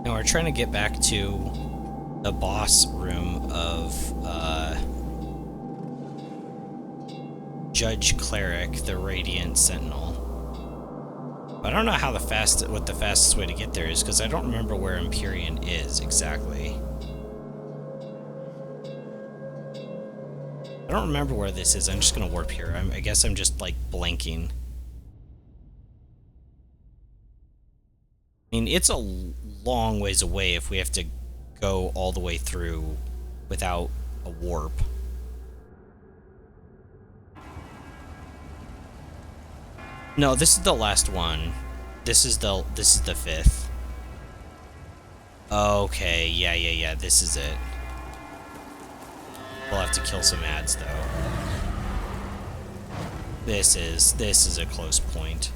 No, we're trying to get back to the boss room of Judge Cleric, the Radiant Sentinel. I don't know how what the fastest way to get there is, because I don't remember where Empyrean is exactly. I don't remember where this is. I'm just gonna warp here. I guess I'm just like blanking. I mean, it's a long ways away if we have to go all the way through without a warp. No, this is the last one. This is the fifth. Okay, yeah, this is it. We'll have to kill some ads though. This is a close point.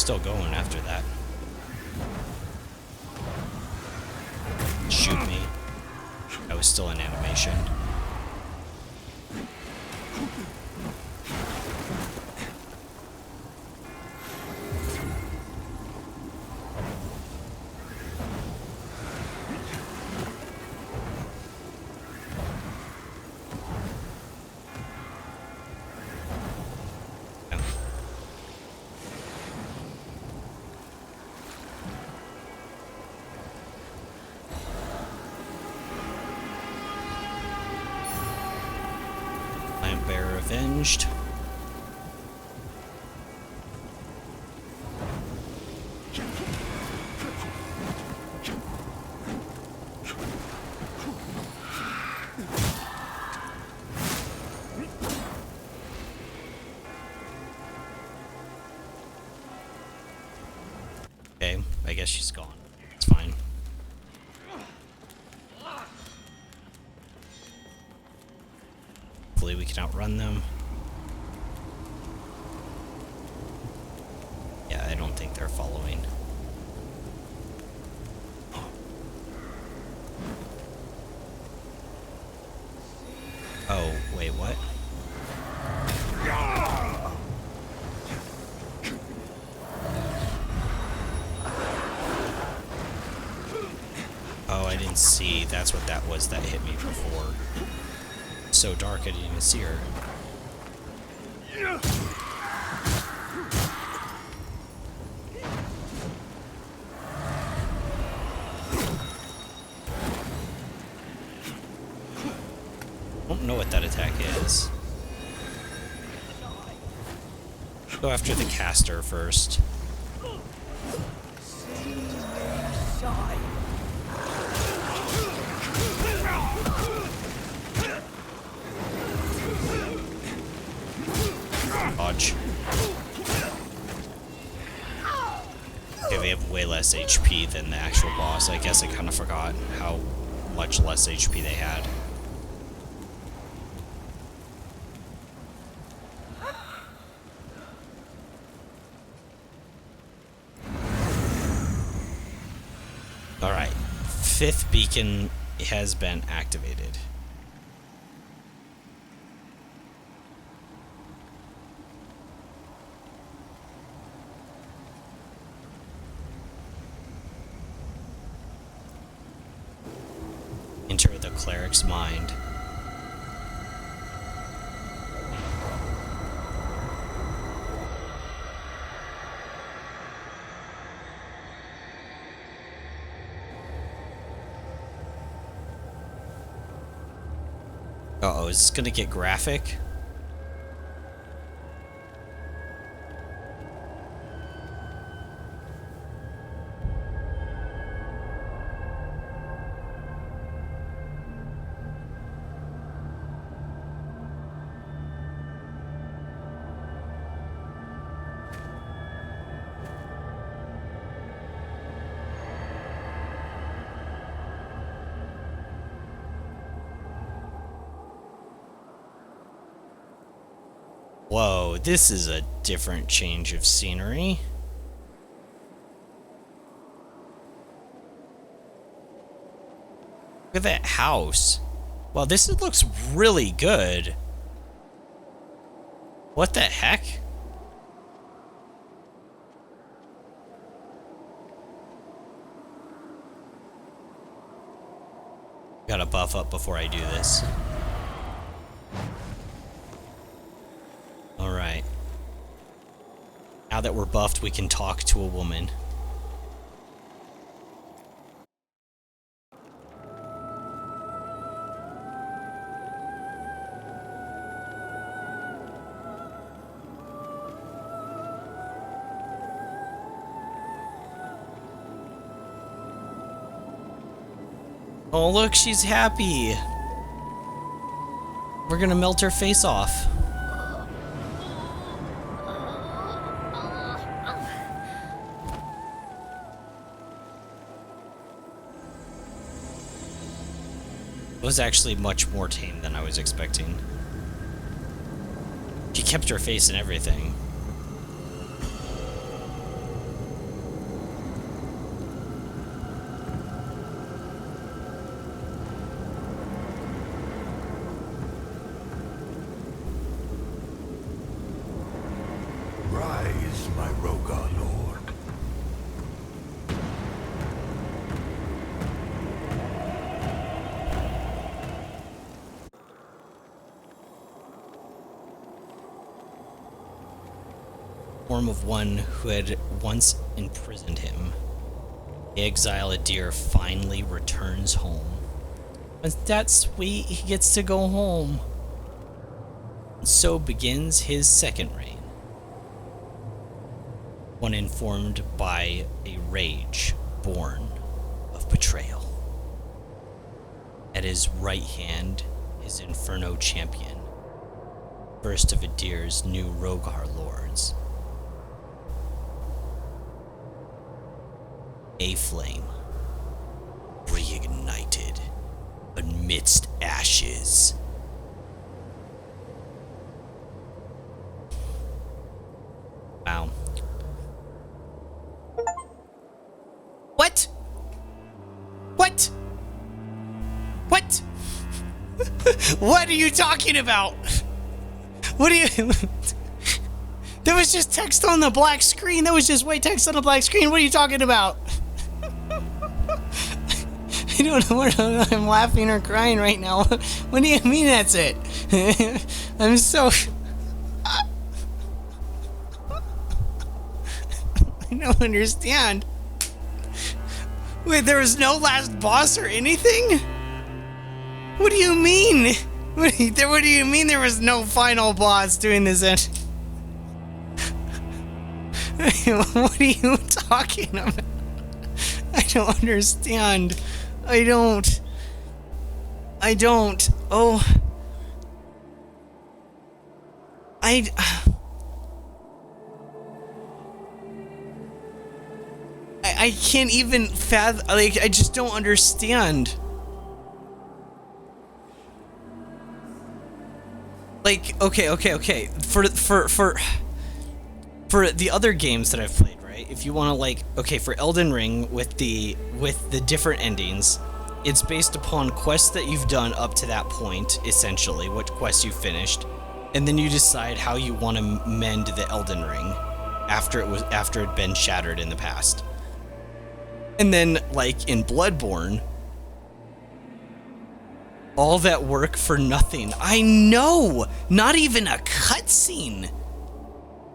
still going after that. Shoot me. I was still in animation. Lamp bearer avenged. Okay, I guess she's gone. It's fine. Hopefully we can outrun them. Yeah, I don't think they're following. Oh, wait, what? Oh, I didn't see. That's what that was that hit me before. So dark I didn't even see her. I don't know what that attack is. Go after the caster first. Dodge. Okay, they have way less HP than the actual boss. I guess I kind of forgot how much less HP they had. Alright, 5th beacon has been activated. Enter the cleric's mind. Uh-oh, is this gonna get graphic? Whoa, this is a different change of scenery. Look at that house. Wow, this looks really good. What the heck? Gotta buff up before I do this. Alright. Now that we're buffed, we can talk to a woman. Oh, look, she's happy. We're gonna melt her face off. It was actually much more tame than I was expecting. She kept her face and everything. form of one who had once imprisoned him. The exile Adir finally returns home. But that's sweet, he gets to go home. And so begins his second reign. One informed by a rage born of betrayal. At his right hand, his Inferno champion, first of Adir's new Rogar lords. A flame, reignited amidst ashes. Wow. What? What? What? What are you talking about? What are you... There was just text on the black screen. There was just white text on the black screen. What are you talking about? I don't know whether I'm laughing or crying right now. What do you mean that's it? I'm so... I don't understand. Wait, there was no last boss or anything? What do you mean? What do you mean there was no final boss doing this end? What are you talking about? I don't understand. I don't. Oh. I can't even fathom, like, I just don't understand. Like, okay. For the other games that I've played, right? If you want to, like, okay, for Elden Ring with the different endings, it's based upon quests that you've done up to that point, essentially, what quests you finished, and then you decide how you want to mend the Elden Ring after it'd been shattered in the past. And then, like, in Bloodborne, all that work for nothing. I know! Not even a cutscene!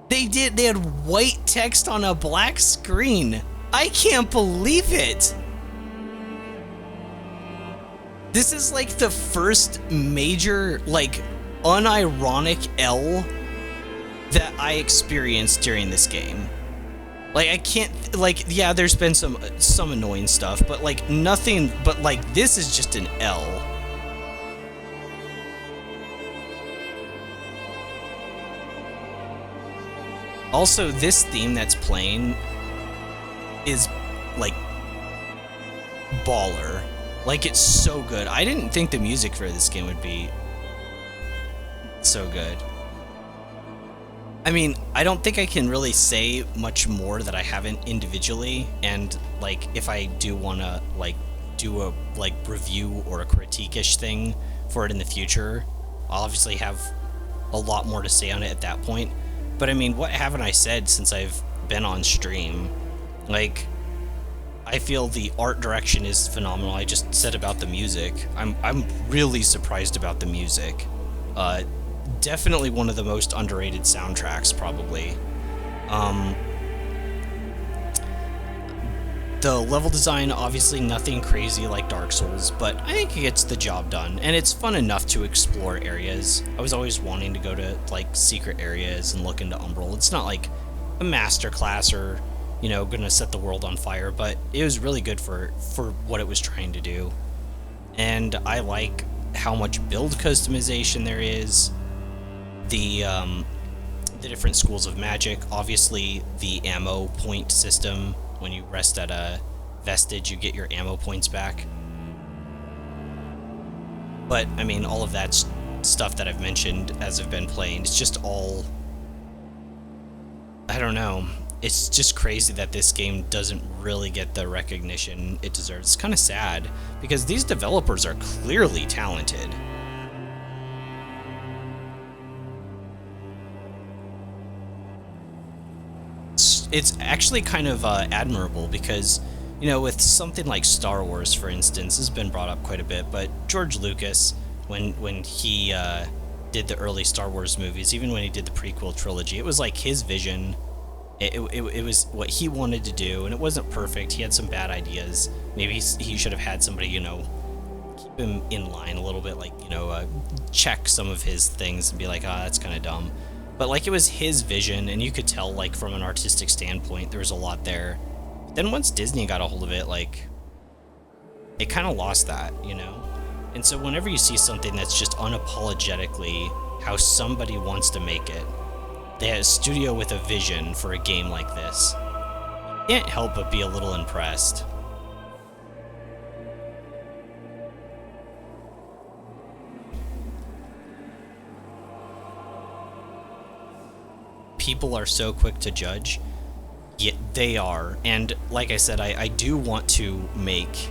They had white text on a black screen. I can't believe it! This is like the first major, like, unironic L that I experienced during this game. Like, I can't, like, yeah, there's been some annoying stuff, but, like, nothing, but, like, this is just an L. Also, this theme that's playing is, like, baller. Like, it's so good. I didn't think the music for this game would be so good. I mean, I don't think I can really say much more that I haven't individually, and, like, if I do want to, like, do a, like, review or a critique-ish thing for it in the future, I'll obviously have a lot more to say on it at that point. But, I mean, what haven't I said since I've been on stream? Like, I feel the art direction is phenomenal. I just said about the music. I'm really surprised about the music. Definitely one of the most underrated soundtracks, probably. The level design, obviously nothing crazy like Dark Souls, but I think it gets the job done, and it's fun enough to explore areas. I was always wanting to go to, like, secret areas and look into Umbral. It's not like a master class or, you know, gonna set the world on fire, but it was really good for what it was trying to do. And I like how much build customization there is. The different schools of magic, obviously the ammo point system. When you rest at a vestige, you get your ammo points back. But, I mean, all of that stuff that I've mentioned as I've been playing, it's just all... I don't know. It's just crazy that this game doesn't really get the recognition it deserves. It's kind of sad, because these developers are clearly talented. It's actually kind of admirable because, you know, with something like Star Wars, for instance, has been brought up quite a bit, but George Lucas, when he did the early Star Wars movies, even when he did the prequel trilogy, it was like his vision, It was what he wanted to do, and it wasn't perfect. He had some bad ideas. Maybe he should have had somebody, keep him in line a little bit, like, check some of his things and be like, that's kind of dumb. But, like, it was his vision, and you could tell, like, from an artistic standpoint, there was a lot there. But then once Disney got a hold of it, like, it kind of lost that, And so whenever you see something that's just unapologetically how somebody wants to make it, they had a studio with a vision for a game like this, you can't help but be a little impressed. People are so quick to judge. Yeah, they are. And like I said, I do want to make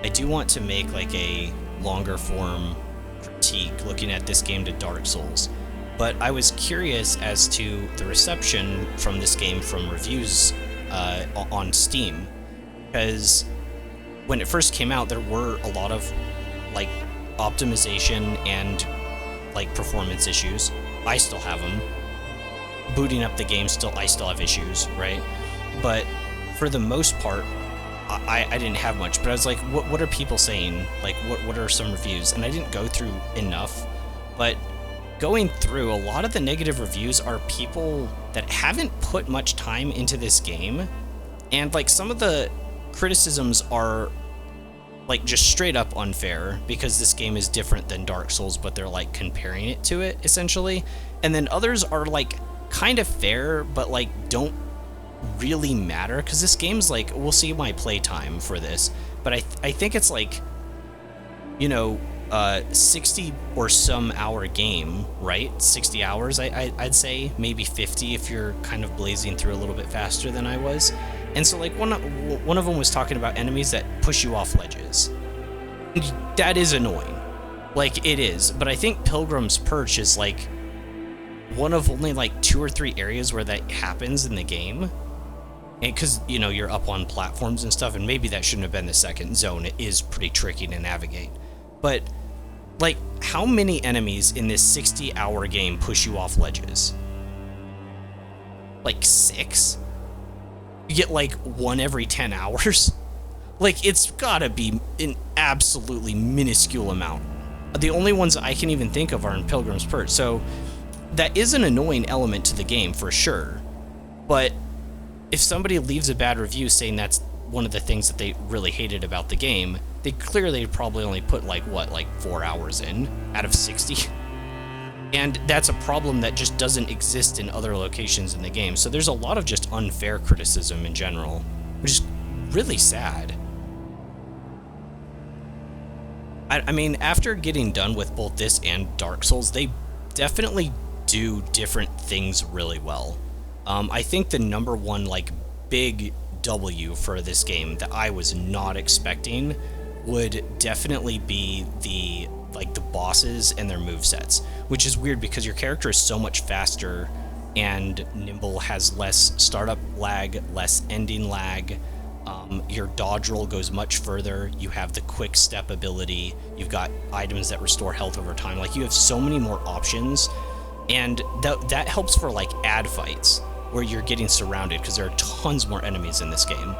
like a longer form critique looking at this game to Dark Souls. But I was curious as to the reception from this game from reviews on Steam, because when it first came out, there were a lot of like optimization and like performance issues. I still have them. Booting up the game, I still have issues, right? But for the most part, I didn't have much. But I was like, what are people saying? Like, what are some reviews? And I didn't go through enough, but going through, a lot of the negative reviews are people that haven't put much time into this game, and like some of the criticisms are like just straight up unfair because this game is different than Dark Souls, but they're like comparing it to it essentially. And then others are like kind of fair, but like don't really matter because this game's like, we'll see my playtime for this, but I think it's like 60 or some hour game, right? 60 hours, I'd say, maybe 50 if you're kind of blazing through a little bit faster than I was. And so like one of them was talking about enemies that push you off ledges. That is annoying, like it is. But I think Pilgrim's Perch is like one of only like 2 or 3 areas where that happens in the game. And because you're up on platforms and stuff, and maybe that shouldn't have been the second zone. It is pretty tricky to navigate. But like, how many enemies in this 60-hour game push you off ledges? Like 6? You get like 1 every 10 hours? Like, it's gotta be an absolutely minuscule amount. The only ones I can even think of are in Pilgrim's Perch. So that is an annoying element to the game for sure. But if somebody leaves a bad review saying that's one of the things that they really hated about the game, they clearly probably only put like 4 hours in out of 60. And that's a problem that just doesn't exist in other locations in the game. So there's a lot of just unfair criticism in general, which is really sad. I mean, after getting done with both this and Dark Souls, they definitely do different things really well. I think the number one like big W for this game that I was not expecting would definitely be the bosses and their movesets, which is weird because your character is so much faster and nimble, has less startup lag, less ending lag. Your dodge roll goes much further. You have the quick step ability. You've got items that restore health over time. Like, you have so many more options, and that helps for like ad fights where you're getting surrounded because there are tons more enemies in this game.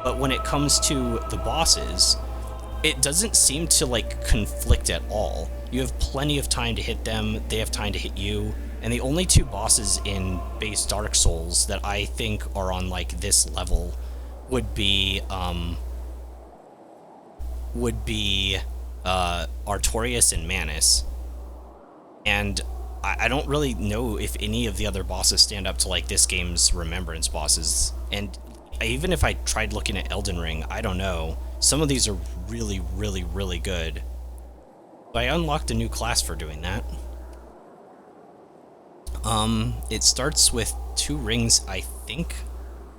But when it comes to the bosses, it doesn't seem to like conflict at all. You have plenty of time to hit them, they have time to hit you, and the only 2 bosses in base Dark Souls that I think are on like this level would be Artorias and Manus. And I don't really know if any of the other bosses stand up to like this game's Remembrance bosses. And even if I tried looking at Elden Ring, I don't know. Some of these are really, really, really good. But I unlocked a new class for doing that. It starts with 2 rings I think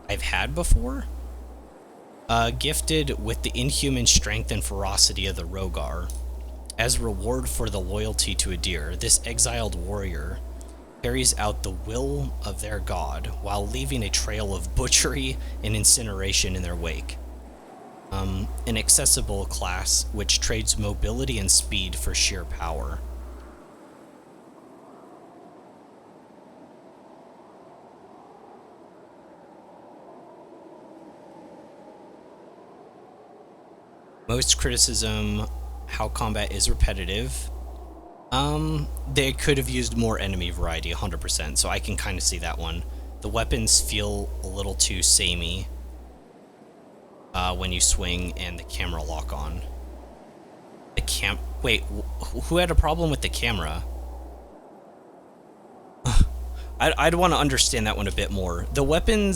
I've had before. Gifted with the inhuman strength and ferocity of the Rogar. As reward for the loyalty to a deer, this exiled warrior carries out the will of their god while leaving a trail of butchery and incineration in their wake. An accessible class which trades mobility and speed for sheer power. Most criticism, how combat is repetitive. They could have used more enemy variety, 100%, so I can kind of see that one. The weapons feel a little too samey when you swing and the camera lock on. Wait, who had a problem with the camera? I'd want to understand that one a bit more. The weapon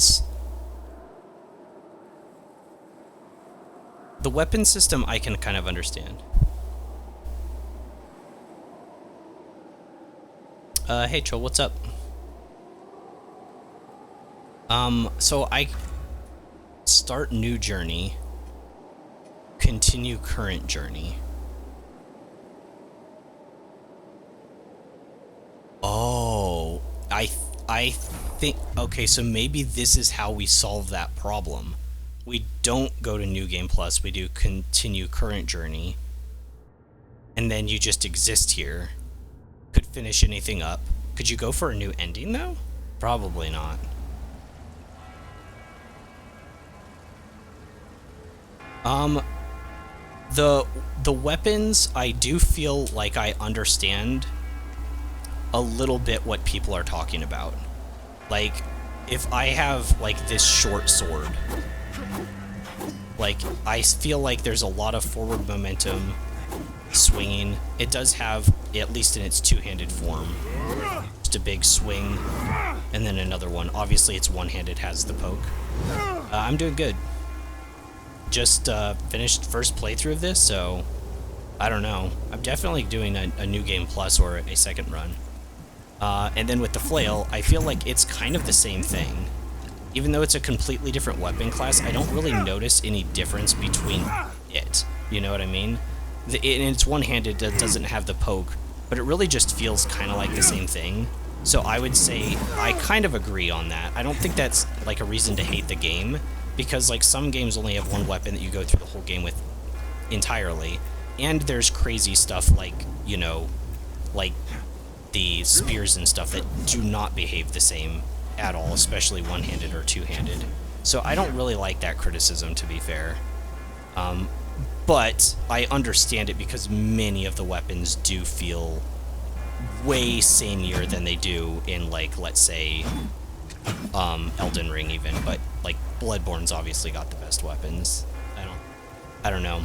system I can kind of understand. Hey Troll, what's up? So I start new journey, continue current journey. Oh, I think, okay, so maybe this is how we solve that problem. We don't go to New Game Plus, we do continue current journey, and then you just exist here. Could finish anything up. Could you go for a new ending though? Probably not. The weapons, I do feel like I understand a little bit what people are talking about. Like, if I have like this short sword, like I feel like there's a lot of forward momentum swinging. It does have, at least in its two-handed form, just a big swing and then another one. Obviously it's one-handed, has the poke. I'm doing good. Just finished first playthrough of this, so I don't know. I'm definitely doing a New Game Plus or a second run. And then with the flail, I feel like it's kind of the same thing. Even though it's a completely different weapon class, I don't really notice any difference between it. You know what I mean? And it's one-handed, it doesn't have the poke, but it really just feels kind of like the same thing. So I would say I kind of agree on that. I don't think that's like a reason to hate the game, because like some games only have one weapon that you go through the whole game with entirely. And there's crazy stuff like, you know, like the spears and stuff that do not behave the same at all, especially one-handed or two-handed. So I don't really like that criticism, to be fair. But I understand it because many of the weapons do feel way sameier than they do in, like, let's say, Elden Ring even, but like Bloodborne's obviously got the best weapons. I don't know.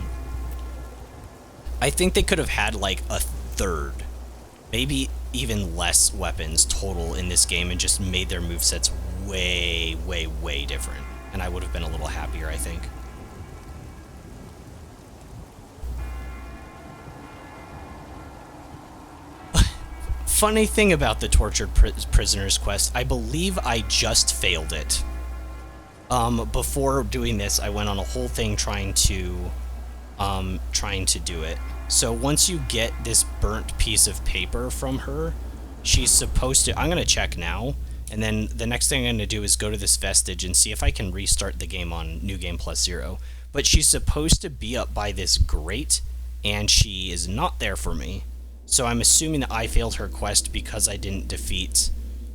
I think they could have had like a third, maybe even less weapons total in this game and just made their movesets way, way, way different. And I would have been a little happier, I think. Funny thing about the Tortured Prisoners quest, I believe I just failed it. Before doing this, I went on a whole thing trying to do it. So once you get this burnt piece of paper from her, she's supposed to, I'm gonna check now, and then the next thing I'm gonna do is go to this vestige and see if I can restart the game on New Game Plus 0. But she's supposed to be up by this grate, and she is not there for me. So I'm assuming that I failed her quest because I didn't defeat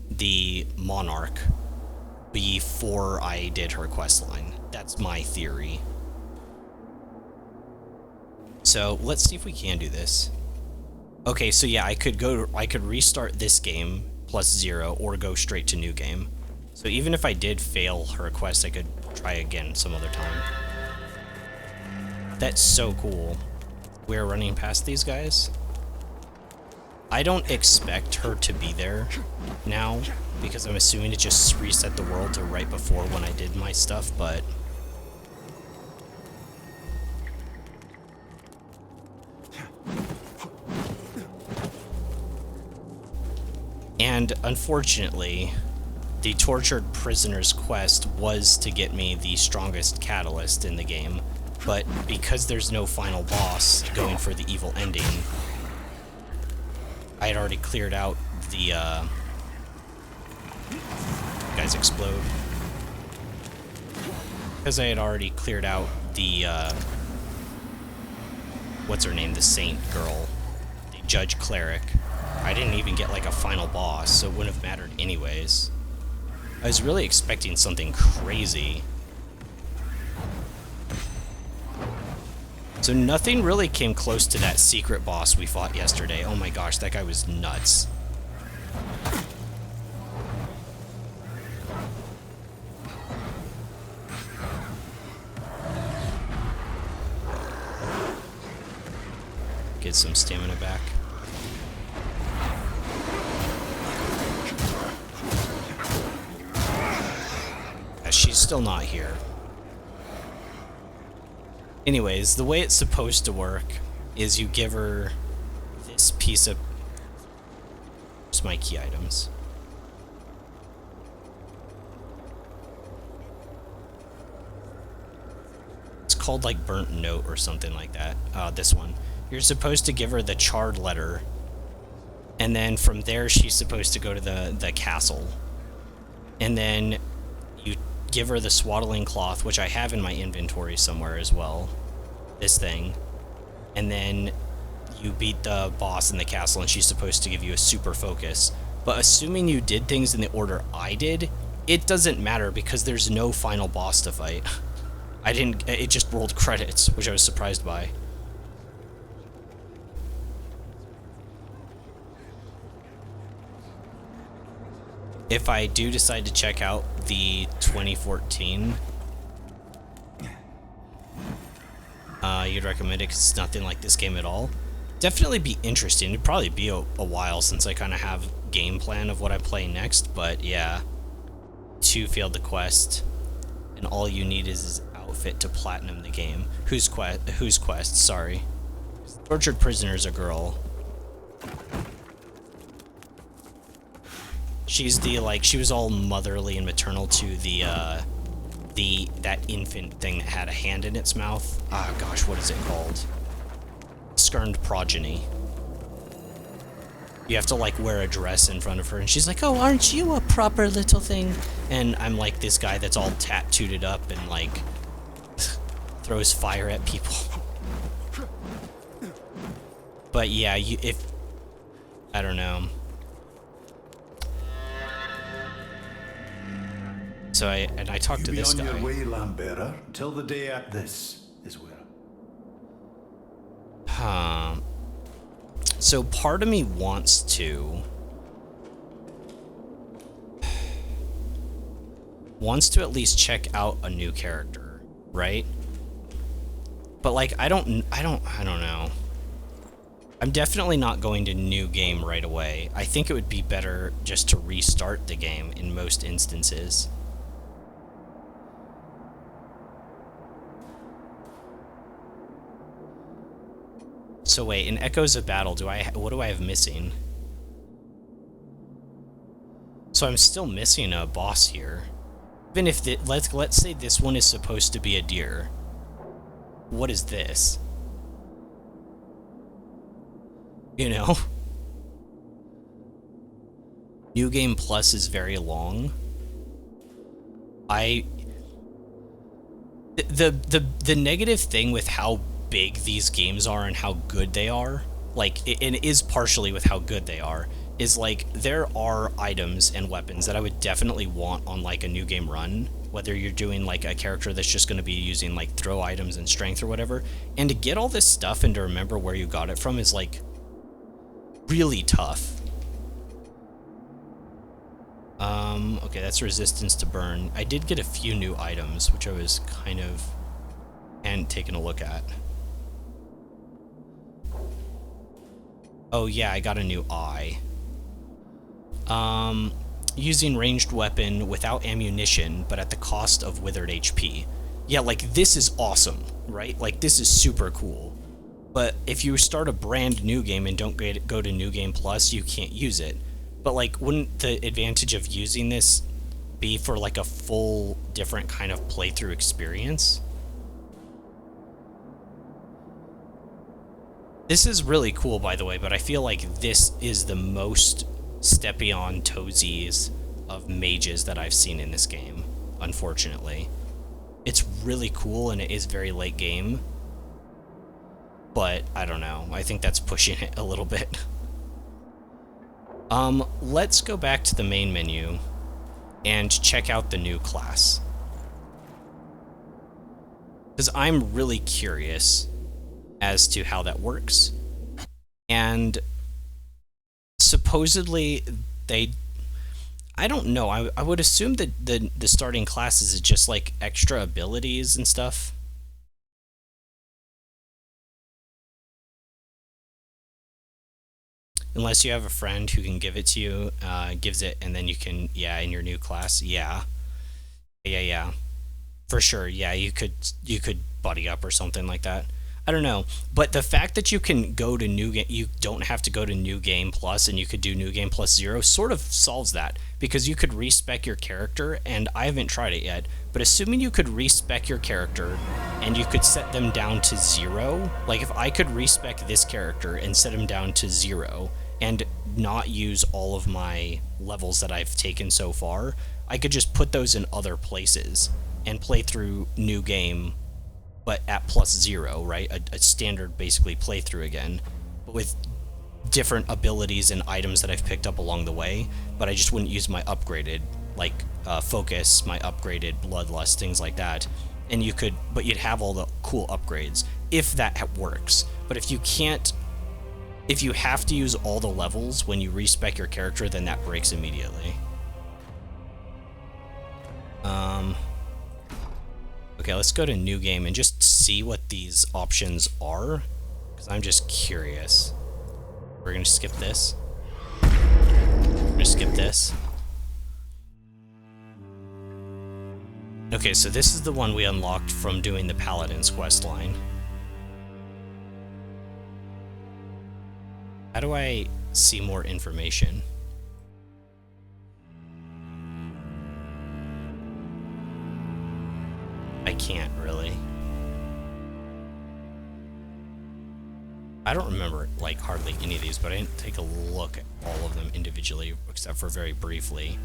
the Monarch before I did her quest line. That's my theory. So let's see if we can do this. Okay, so yeah, I could restart this game plus 0 or go straight to new game. So even if I did fail her quest, I could try again some other time. That's so cool. We're running past these guys. I don't expect her to be there now, because I'm assuming it just reset the world to right before when I did my stuff, but... And unfortunately, the Tortured Prisoners quest was to get me the strongest catalyst in the game, but because there's no final boss going for the evil ending, I had already cleared out the, guys explode. Because I had already cleared out the, what's her name, the saint girl, the judge cleric. I didn't even get, like, a final boss, so it wouldn't have mattered anyways. I was really expecting something crazy. So nothing really came close to that secret boss we fought yesterday. Oh my gosh, that guy was nuts. Get some stamina back. Yeah, she's still not here. Anyways, the way it's supposed to work is you give her this piece of... Just my key items. It's called like Burnt Note or something like that. This one. You're supposed to give her the charred letter, and then from there she's supposed to go to the castle. And then you give her the swaddling cloth, which I have in my inventory somewhere as well. This thing. And then you beat the boss in the castle, and she's supposed to give you a super focus. But assuming you did things in the order I did, it doesn't matter because there's no final boss to fight. It just rolled credits, which I was surprised by. If I do decide to check out the 2014, you'd recommend it because it's nothing like this game at all. Definitely be interesting. It'd probably be a while since I kind of have game plan of what I play next, but yeah. 2 failed the quest, and all you need is his outfit to platinum the game. Whose quest? Sorry. Tortured prisoner's a girl. She's the, like, she was all motherly and maternal to that infant thing that had a hand in its mouth. Ah, gosh, what is it called? Skirned progeny. You have to, like, wear a dress in front of her, and she's like, oh, aren't you a proper little thing? And I'm, like, this guy that's all tattooed up and, like, throws fire at people. But, yeah, I don't know. So I talked to this guy. You be on your way, Lambearer, till the day at this is where. So part of me wants to at least check out a new character, right? But like I don't know. I'm definitely not going to new game right away. I think it would be better just to restart the game in most instances. So wait, in Echoes of Battle, what do I have missing? So I'm still missing a boss here. Even if let's say this one is supposed to be a deer. What is this? You know? New Game Plus is very long. The negative thing with how big these games are and how good they are, like, and it is partially with how good they are, is like there are items and weapons that I would definitely want on like a new game run, whether you're doing like a character that's just going to be using like throw items and strength or whatever, and to get all this stuff and to remember where you got it from is like really tough. Okay, that's resistance to burn. I did get a few new items, which I was kind of hadn't taken a look at. Oh yeah, I got a new eye. Using ranged weapon without ammunition, but at the cost of withered HP. Yeah, like this is awesome, right? Like this is super cool. But if you start a brand new game and don't go to New Game Plus, you can't use it. But like, wouldn't the advantage of using this be for like a full different kind of playthrough experience? This is really cool, by the way, but I feel like this is the most steppy on toesies of mages that I've seen in this game, unfortunately. It's really cool and it is very late game, but I don't know. I think that's pushing it a little bit. Let's go back to the main menu and check out the new class. Because I'm really curious as to how that works. And supposedly I don't know, I would assume that the starting classes is just like extra abilities and stuff. Unless you have a friend who can give it to you, gives it, and then you can, yeah, in your new class, yeah. For sure, yeah, you could buddy up or something like that. I don't know, but the fact that you can go to new game, you don't have to go to new game plus, and you could do new game plus 0, sort of solves that, because you could respec your character, and I haven't tried it yet, but assuming you could respec your character and you could set them down to 0, like if I could respec this character and set him down to 0 and not use all of my levels that I've taken so far, I could just put those in other places and play through new game, but at plus 0, right? A standard, basically, playthrough again, but with different abilities and items that I've picked up along the way, but I just wouldn't use my upgraded, like, focus, my upgraded bloodlust, things like that. And you could, but you'd have all the cool upgrades, if that works. But if you can't, if you have to use all the levels when you respec your character, then that breaks immediately. Okay, let's go to new game and just see what these options are, because I'm just curious. We're gonna skip this. We're gonna skip this. Okay, so this is the one we unlocked from doing the Paladin's quest line. How do I see more information? I can't really. I don't remember, like, hardly any of these, but I didn't take a look at all of them individually, except for very briefly.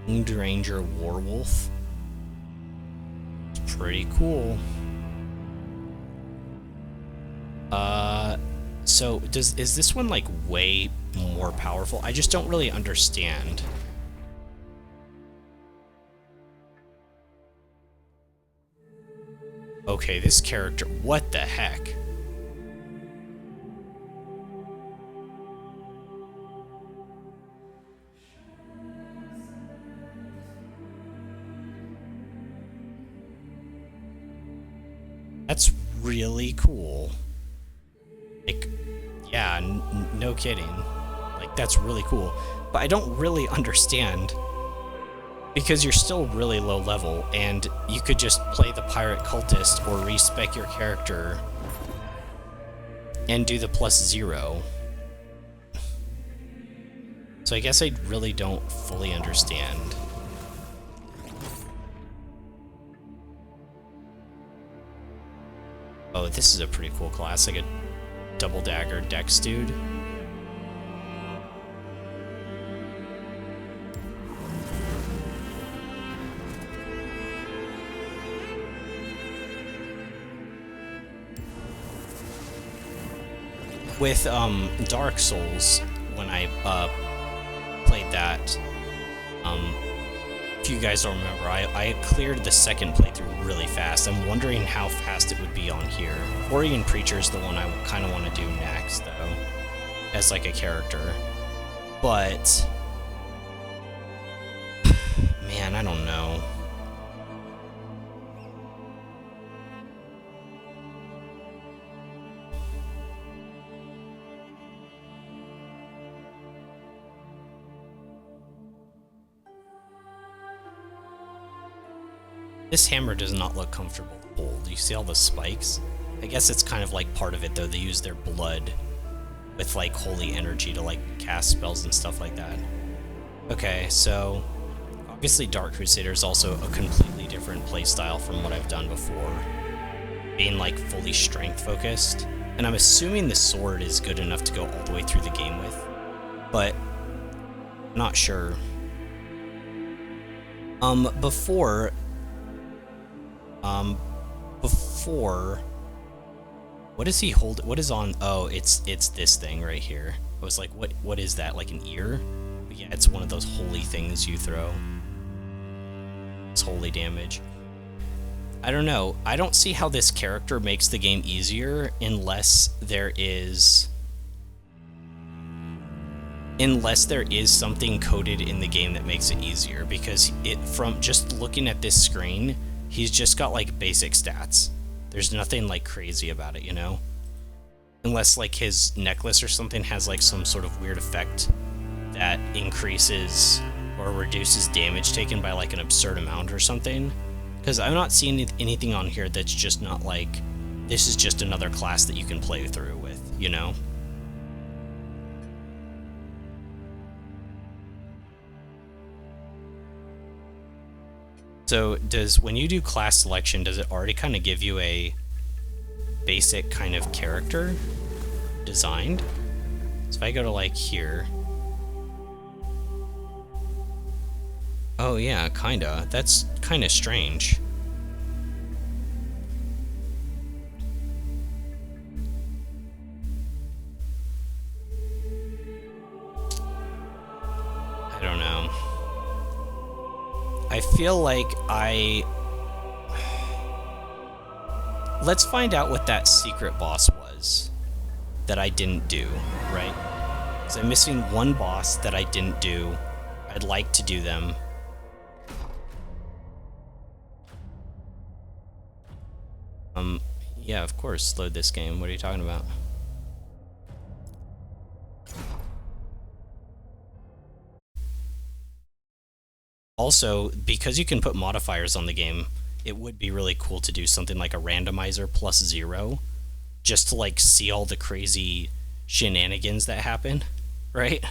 Wound Ranger Warwolf. It's pretty cool. So is this one like way more powerful? I just don't really understand. Okay, this character, what the heck? That's really cool. Like, yeah, no kidding. Like, that's really cool. But I don't really understand, because you're still really low level, and you could just play the Pirate Cultist or respec your character and do the plus 0. So I guess I really don't fully understand. Oh, this is a pretty cool class, like a double dagger dex dude. With Dark Souls, when I played that, if you guys don't remember, I cleared the second playthrough really fast. I'm wondering how fast it would be on here. Orient Preacher's the one I kind of want to do next, though, as like a character. But man, I don't know. This hammer does not look comfortable to hold. You see all the spikes? I guess it's kind of like part of it, though. They use their blood with like holy energy to like cast spells and stuff like that. Okay, so obviously Dark Crusader is also a completely different playstyle from what I've done before, being like fully strength focused. And I'm assuming the sword is good enough to go all the way through the game with, but I'm not sure. Before, what does he hold? What is on? Oh, it's this thing right here. I was like, what is that? Like an ear? But yeah, it's one of those holy things you throw. takes holy damage. I don't know. I don't see how this character makes the game easier unless there is something coded in the game that makes it easier, because from just looking at this screen, he's just got like basic stats. There's nothing like crazy about it, you know? Unless like his necklace or something has like some sort of weird effect that increases or reduces damage taken by like an absurd amount or something. Because I'm not seeing anything on here that's just not like, this is just another class that you can play through with, you know? So when you do class selection, does it already kind of give you a basic kind of character designed? So if I go to like here. Oh yeah, kinda. That's kinda strange. I don't know. I feel like let's find out what that secret boss was that I didn't do, right? Because I'm missing one boss that I didn't do. I'd like to do them. Yeah, of course, load this game. What are you talking about? Also, because you can put modifiers on the game, it would be really cool to do something like a randomizer +0, just to like see all the crazy shenanigans that happen, right?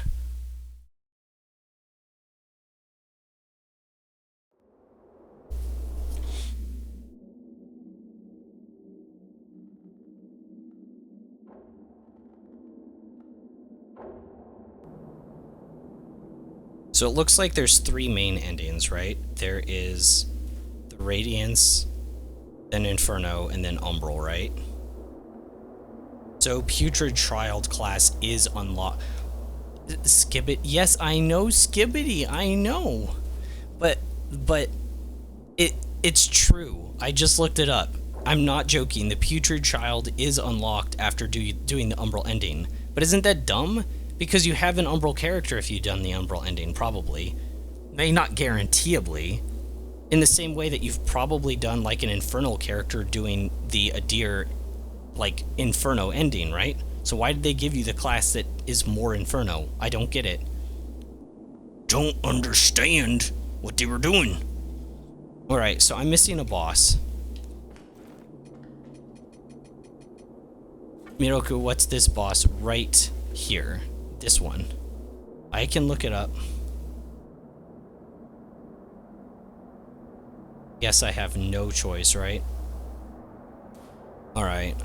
So it looks like there's 3 main endings, right? There is the Radiance, then Inferno, and then Umbral, right? So Putrid Child class is unlocked. Skibbit. Yes, I know Skibbity. I know. But it's true. I just looked it up. I'm not joking. The Putrid Child is unlocked after doing the Umbral ending. But isn't that dumb? Because you have an Umbral character if you've done the Umbral ending, probably. Maybe not guaranteeably. In the same way that you've probably done like an Infernal character doing the Adir, like, Inferno ending, right? So why did they give you the class that is more Inferno? I don't get it. Don't understand what they were doing. Alright, so I'm missing a boss. Miroku, what's this boss right here? This one. I can look it up. Guess I have no choice, right? Alright,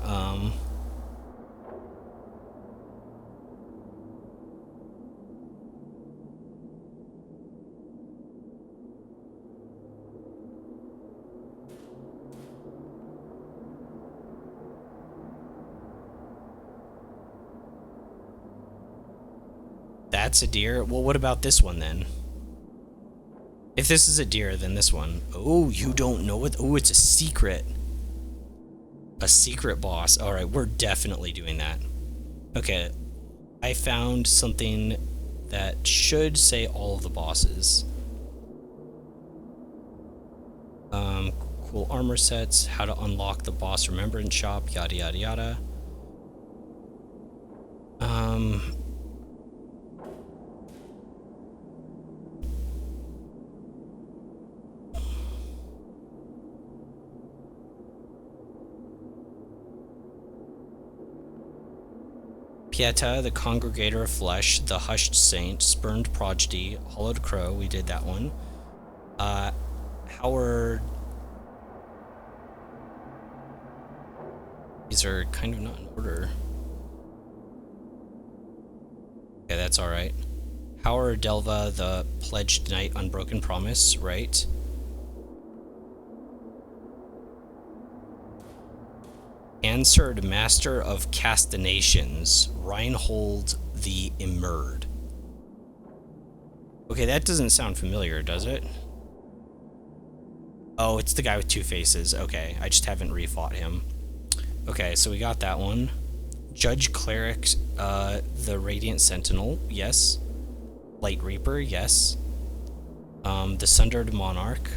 that's a deer. Well, what about this one then? If this is a deer, then this one. Oh, you don't know it? Oh, it's a secret. A secret boss. Alright, we're definitely doing that. Okay, I found something that should say all of the bosses. Cool armor sets, how to unlock the boss remembrance shop, yada yada yada. Pieta, the Congregator of Flesh, the Hushed Saint, Spurned Prodigy, Hollowed Crow, we did that one. Howard... These are kind of not in order. Okay, that's alright. Howard Delva, the Pledged Knight, Unbroken Promise, right? Answered Master of Castinations, Reinhold the Immured. Okay, that doesn't sound familiar, does it? Oh, it's the guy with two faces. Okay, I just haven't refought him. Okay, so we got that one. Judge Cleric, the Radiant Sentinel, yes. Light Reaper, yes. The Sundered Monarch.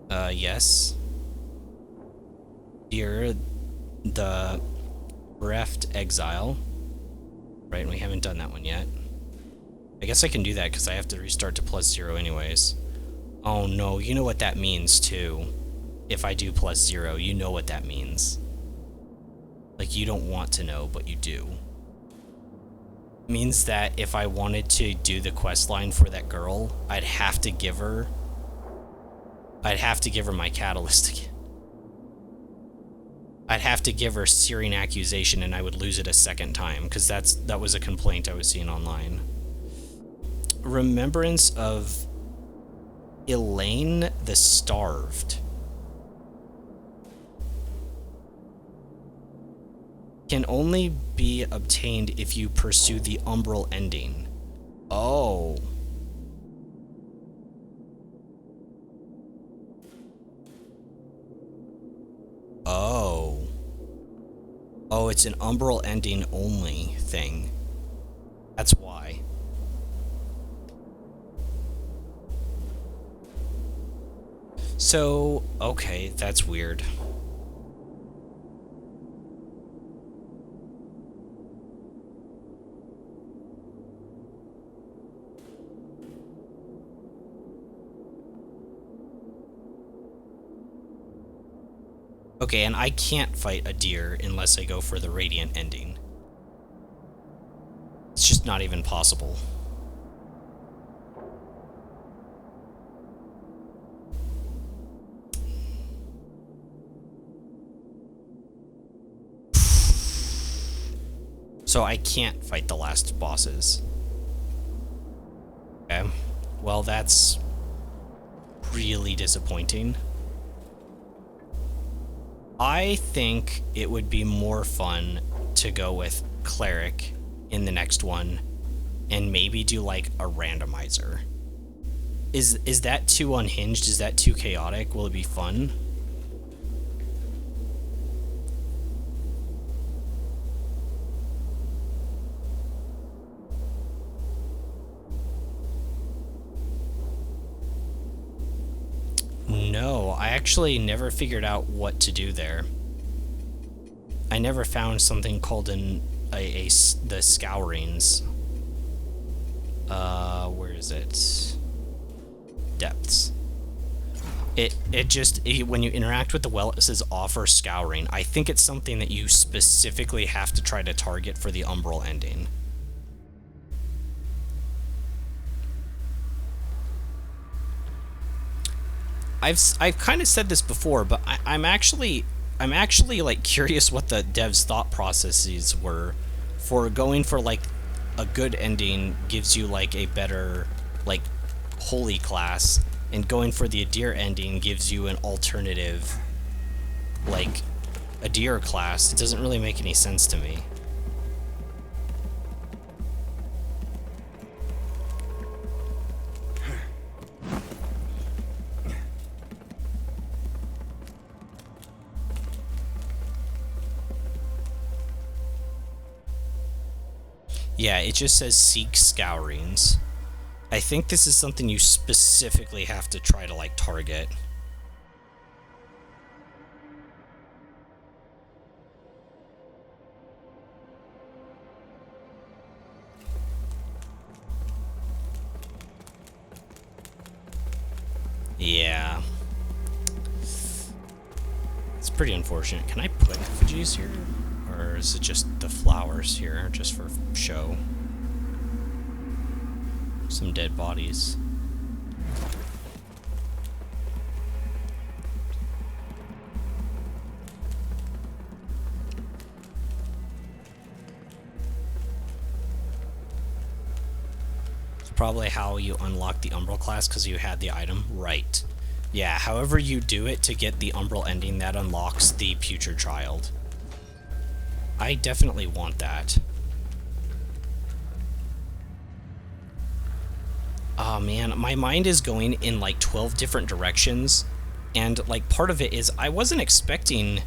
Yes. Here, the Bereft Exile. Right, and we haven't done that one yet. I guess I can do that because I have to restart to +0 anyways. Oh no, you know what that means too. If I do +0, you know what that means. Like, you don't want to know, but you do. It means that if I wanted to do the quest line for that girl, I'd have to give her my catalyst again. I'd have to give her Searing Accusation, and I would lose it a second time, because that was a complaint I was seeing online. Remembrance of Elaine the Starved. Can only be obtained if you pursue the umbral ending. Oh. Oh. Oh, it's an umbral ending only thing. That's why. So, okay, that's weird. Okay, and I can't fight a deer unless I go for the Radiant ending. It's just not even possible. So I can't fight the last bosses. Okay, well that's really disappointing. I think it would be more fun to go with Cleric in the next one and maybe do like a randomizer. Is that too unhinged? Is that too chaotic? Will it be fun? No, I actually never figured out what to do there. I never found something called the Scourings. Where is it? Depths. When you interact with the well, it says offer Scouring. I think it's something that you specifically have to try to target for the umbral ending. I've kind of said this before, but I'm actually like curious what the devs' thought processes were for going for like a good ending gives you like a better like holy class, and going for the Adir ending gives you an alternative like Adir class. It doesn't really make any sense to me. Yeah, it just says seek Scourings. I think this is something you specifically have to try to, like, target. Yeah. It's pretty unfortunate. Can I put effigies here? Or is it just the flowers here, just for show? Some dead bodies. It's probably how you unlock the Umbral class, because you had the item. Right. Yeah, however you do it to get the Umbral ending, that unlocks the Putrid Child. I definitely want that. Oh man, my mind is going in like 12 different directions, and like part of it is I wasn't expecting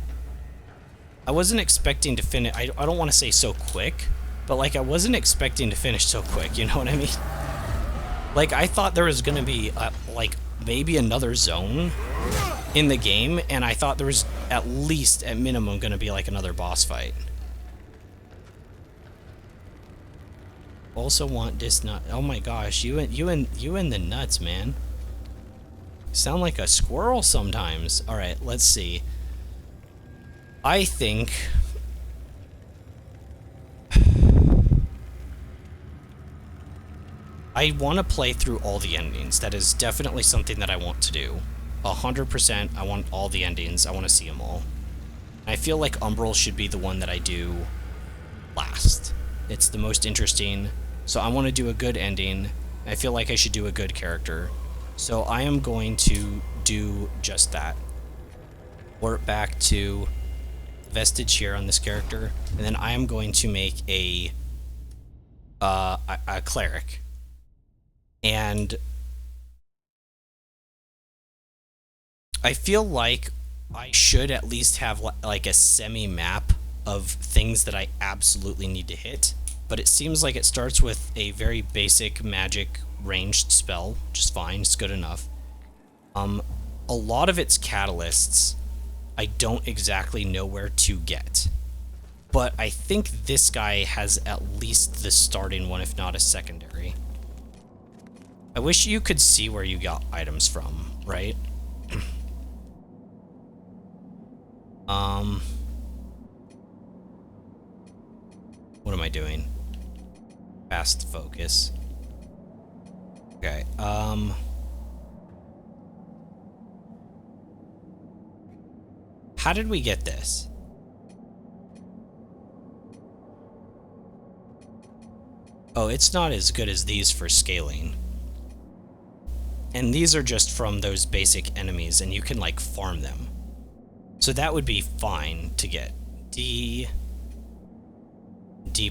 to finish. I don't want to say so quick, but like I wasn't expecting to finish so quick, you know what I mean? Like I thought there was gonna be like maybe another zone in the game, and I thought there was at least at minimum gonna be like another boss fight. Also want this nut. Oh my gosh, you and the nuts, man. Sound like a squirrel sometimes. All right, let's see. I think I want to play through all the endings. That is definitely something that I want to do. 100%. I want all the endings. I want to see them all. I feel like Umbral should be the one that I do last. It's the most interesting. So I want to do a good ending. I feel like I should do a good character. So I am going to do just that. Warp back to vestige here on this character, and then I am going to make a cleric. And I feel like I should at least have like a semi-map of things that I absolutely need to hit. But it seems like it starts with a very basic magic ranged spell, which is fine, it's good enough. A lot of its catalysts I don't exactly know where to get. But I think this guy has at least the starting one, if not a secondary. I wish you could see where you got items from, right? What am I doing? Fast focus. Okay, how did we get this? Oh, it's not as good as these for scaling. And these are just from those basic enemies, and you can, like, farm them. So that would be fine to get. D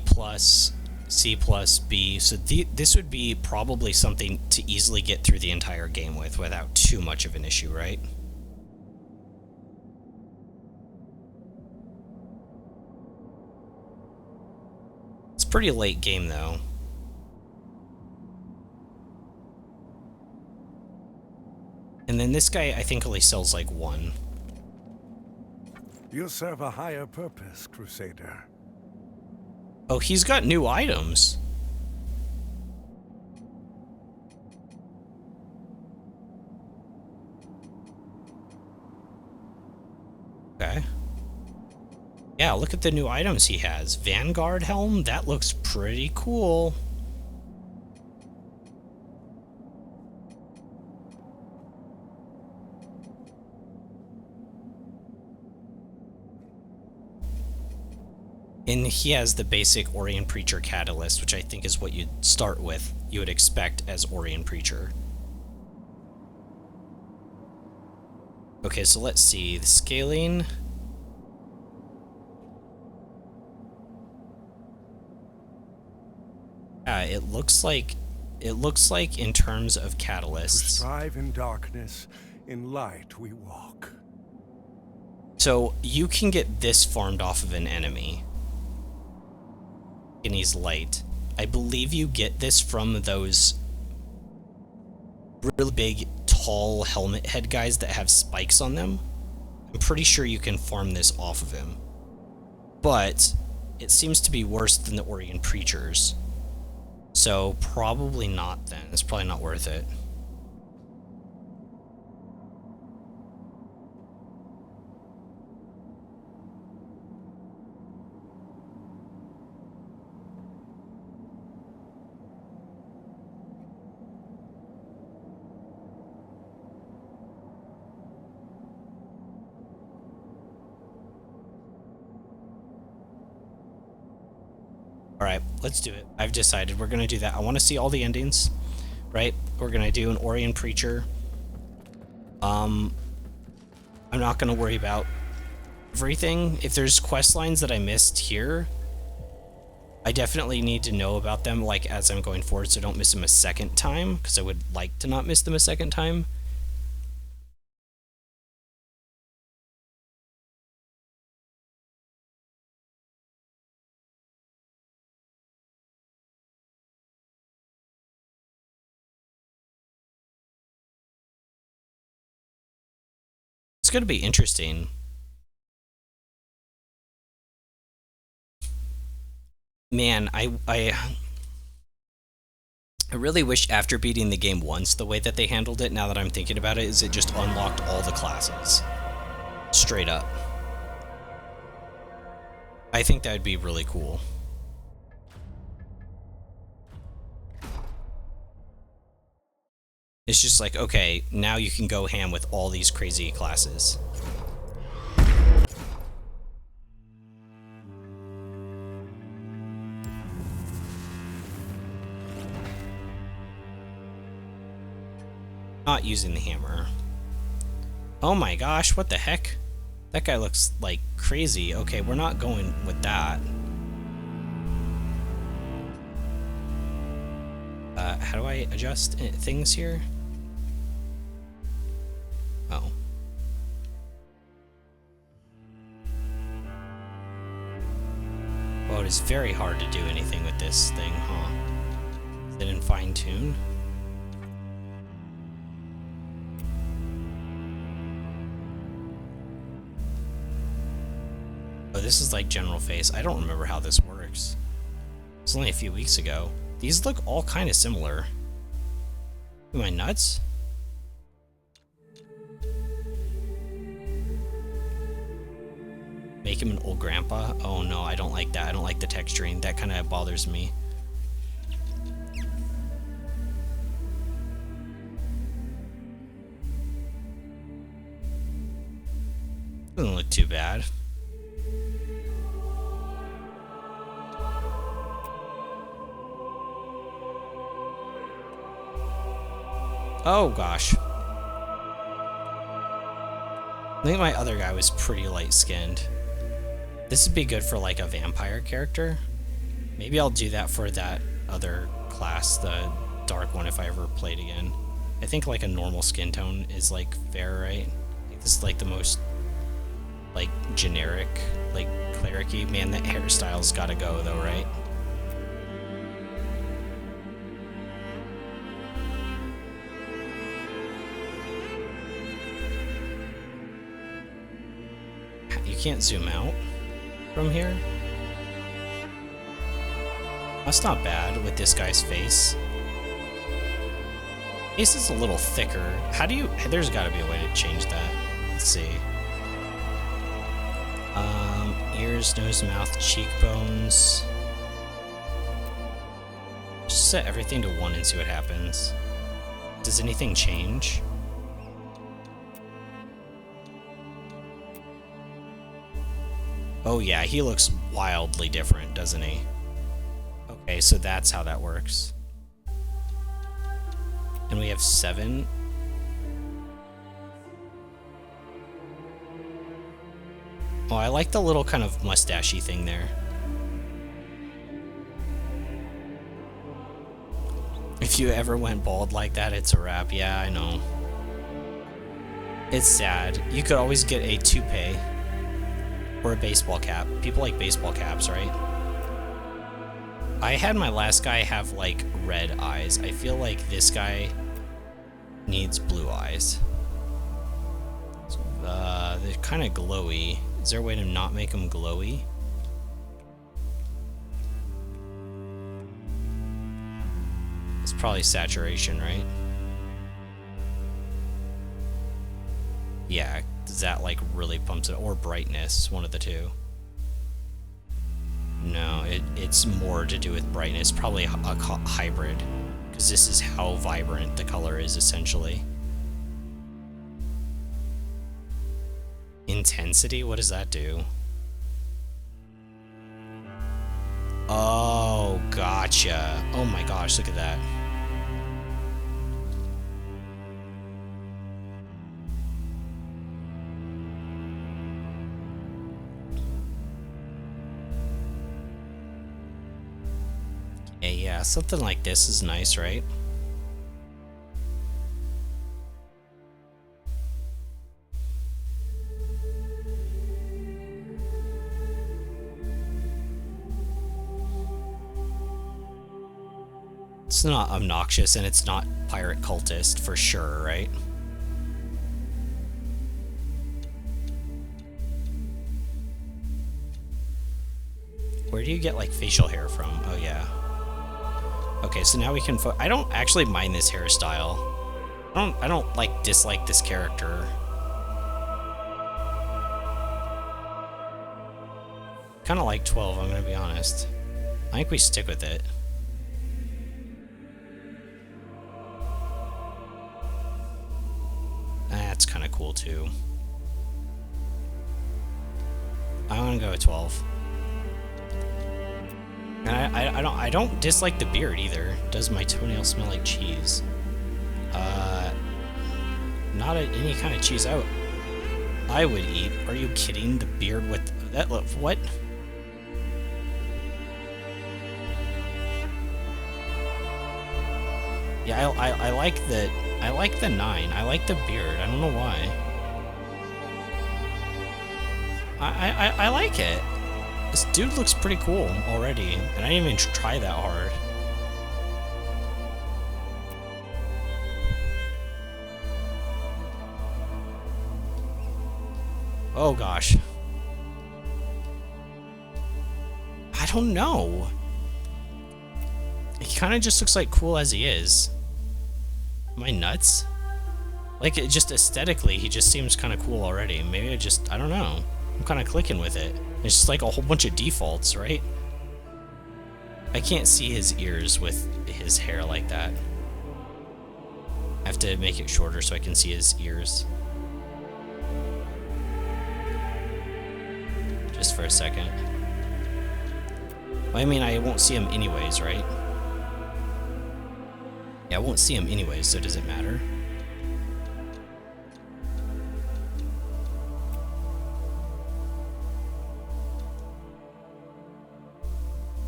plus, C plus, B. So this would be probably something to easily get through the entire game with without too much of an issue, right? It's pretty late game, though. And then this guy, I think, only sells like one. You serve a higher purpose, Crusader. Oh, he's got new items. Okay. Yeah, look at the new items he has. Vanguard helm, that looks pretty cool. And he has the basic Orion Preacher Catalyst, which I think is what you'd start with. You would expect as Orion Preacher. Okay, so let's see. The scaling. Yeah, it looks like in terms of To catalysts. strive in darkness, in light we walk. So you can get this farmed off of an enemy. And he's light. I believe you get this from those really big, tall helmet head guys that have spikes on them. I'm pretty sure you can farm this off of him. But it seems to be worse than the Orion Preachers. So probably not then. It's probably not worth it. Alright, let's do it. I've decided we're going to do that. I want to see all the endings, right? We're going to do an Orion Preacher. I'm not going to worry about everything. If there's quest lines that I missed here, I definitely need to know about them, like, as I'm going forward, so I don't miss them a second time, because I would like to not miss them a second time. It's going to be interesting. Man, I really wish after beating the game once, the way that they handled it, now that I'm thinking about it, is it just unlocked all the classes. Straight up. I think that would be really cool. It's just like, okay, now you can go ham with all these crazy classes. Not using the hammer. Oh my gosh, what the heck? That guy looks like crazy. Okay, we're not going with that. How do I adjust things here? Oh. Well, it is very hard to do anything with this thing, huh? Is it in fine tune? Oh, this is like general face. I don't remember how this works. It was only a few weeks ago. These look all kind of similar. Am I nuts? Make him an old grandpa? Oh no, I don't like that. I don't like the texturing. That kind of bothers me. Doesn't look too bad. Oh gosh. I think my other guy was pretty light-skinned. This would be good for like a vampire character. Maybe I'll do that for that other class, the dark one, if I ever played again. I think like a normal skin tone is like fair, right? This is like the most like generic, like cleric-y. Man, that hairstyle's gotta go though, right? You can't zoom out from here. That's not bad with this guy's face. Face is a little thicker. How do you... There's got to be a way to change that. Let's see. Ears, nose, mouth, cheekbones. Just set everything to 1 and see what happens. Does anything change? Oh yeah, he looks wildly different, doesn't he? Okay, so that's how that works. And we have 7. Oh, I like the little kind of mustachy thing there. If you ever went bald like that, it's a wrap. Yeah, I know. It's sad. You could always get a toupee. Or a baseball cap. People like baseball caps, right? I had my last guy have, like, red eyes. I feel like this guy needs blue eyes. They're kind of glowy. Is there a way to not make them glowy? It's probably saturation, right? Yeah, that like really pumps it, or brightness, one of the two. No, it's more to do with brightness, probably a hybrid, because this is how vibrant the color is essentially. Intensity, what does that do? Oh, gotcha. Oh my gosh, look at that. Yeah, something like this is nice, right? It's not obnoxious and it's not pirate cultist for sure, right? Where do you get like facial hair from? Oh yeah. Okay, so now we can I don't actually mind this hairstyle. I don't like dislike this character. Kind of like 12, I'm gonna be honest. I think we stick with it. That's kind of cool too. I'm gonna go with 12. And I don't dislike the beard either. Does my toenail smell like cheese? Not any kind of cheese I would eat. Are you kidding? The beard with that look, what? Yeah, I like the 9. I like the beard. I don't know why. I like it. This dude looks pretty cool already, and I didn't even try that hard. Oh gosh. I don't know. He kind of just looks like cool as he is. Am I nuts? Like, it just aesthetically, he just seems kind of cool already. Maybe I don't know. I'm kind of clicking with it. It's just like a whole bunch of defaults, right? I can't see his ears with his hair like that. I have to make it shorter so I can see his ears. Just for a second. Well, I mean, I won't see him anyways, right? Yeah, I won't see him anyways, so does it matter?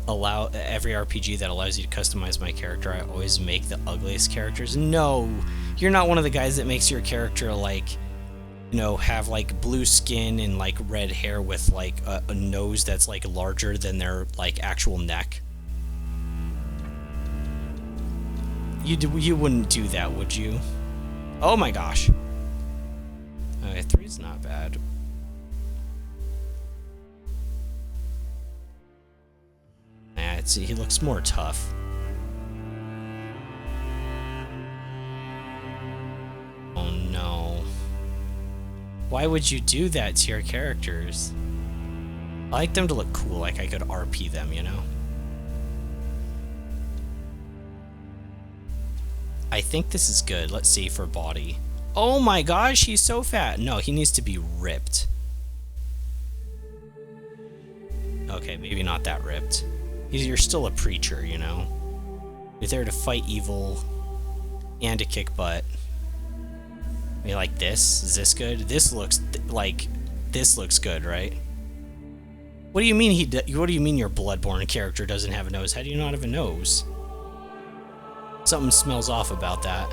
Allow every RPG that allows you to customize my character, I always make the ugliest characters. No, you're not one of the guys that makes your character like, you know, have like blue skin and like red hair with like a nose that's like larger than their like actual neck. You wouldn't do that, would you? Oh my gosh. Okay, 3's not bad. He looks more tough. Oh no. Why would you do that to your characters? I like them to look cool, like I could RP them, you know? I think this is good. Let's see for body. Oh my gosh, he's so fat. No, he needs to be ripped. Okay, maybe not that ripped. You're still a preacher, you know? You're there to fight evil and to kick butt. I mean, like this? Is this good? This looks this looks good, right? What do you mean what do you mean your Bloodborne character doesn't have a nose? How do you not have a nose? Something smells off about that.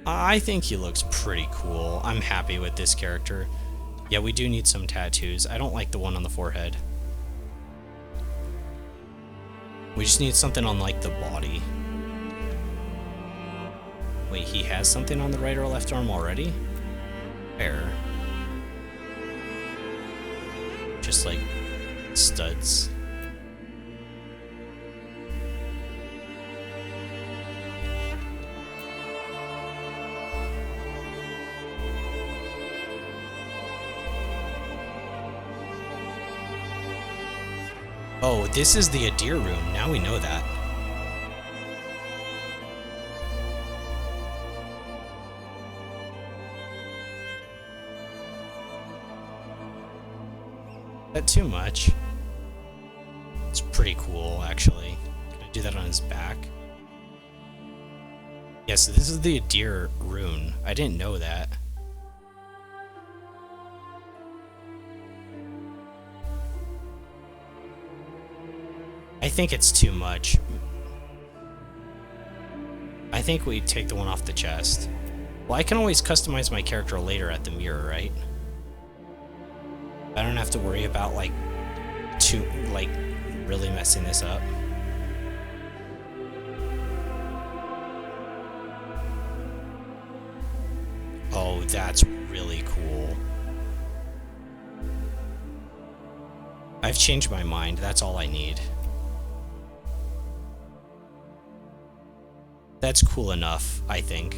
I think he looks pretty cool. I'm happy with this character. Yeah, we do need some tattoos. I don't like the one on the forehead. We just need something on, like, the body. Wait, he has something on the right or left arm already? Where? Just, like, studs. Oh, this is the Adir rune. Now we know that. That too much. It's pretty cool, actually. Can I Do that on his back. Yeah, so this is the Adir rune. I didn't know that. I think it's too much. I think we take the one off the chest. Well, I can always customize my character later at the mirror, right? I don't have to worry about, like, really messing this up. Oh, that's really cool. I've changed my mind. That's all I need. That's cool enough, I think.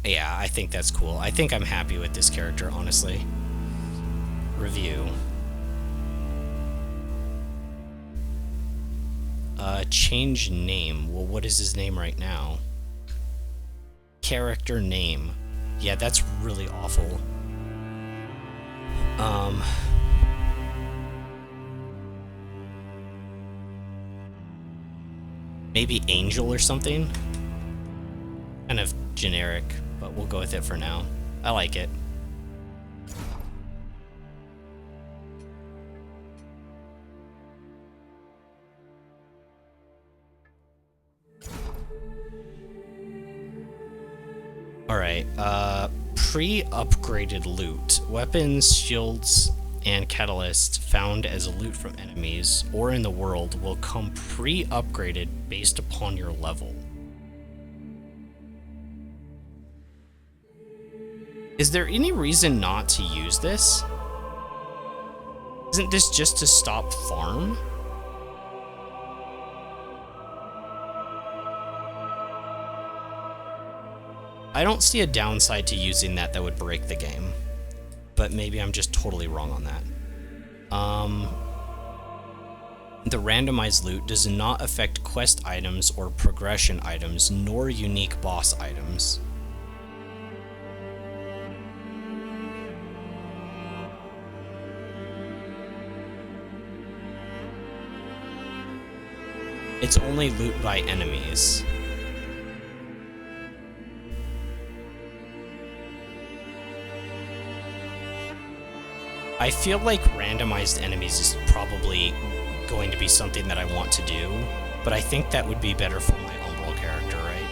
Yeah, I think that's cool. I think I'm happy with this character, honestly. Review. Change name. Well, what is his name right now? Character name. Yeah, that's really awful. Maybe Angel or something? Kind of generic, but we'll go with it for now. I like it. Alright, pre-upgraded loot. Weapons, shields, and catalysts found as loot from enemies or in the world will come pre-upgraded based upon your level. Is there any reason not to use this? Isn't this just to stop farm? I don't see a downside to using that would break the game, but maybe I'm just totally wrong on that. The randomized loot does not affect quest items or progression items, nor unique boss items. It's only loot by enemies. I feel like randomized enemies is probably going to be something that I want to do, but I think that would be better for my Umbral character, right?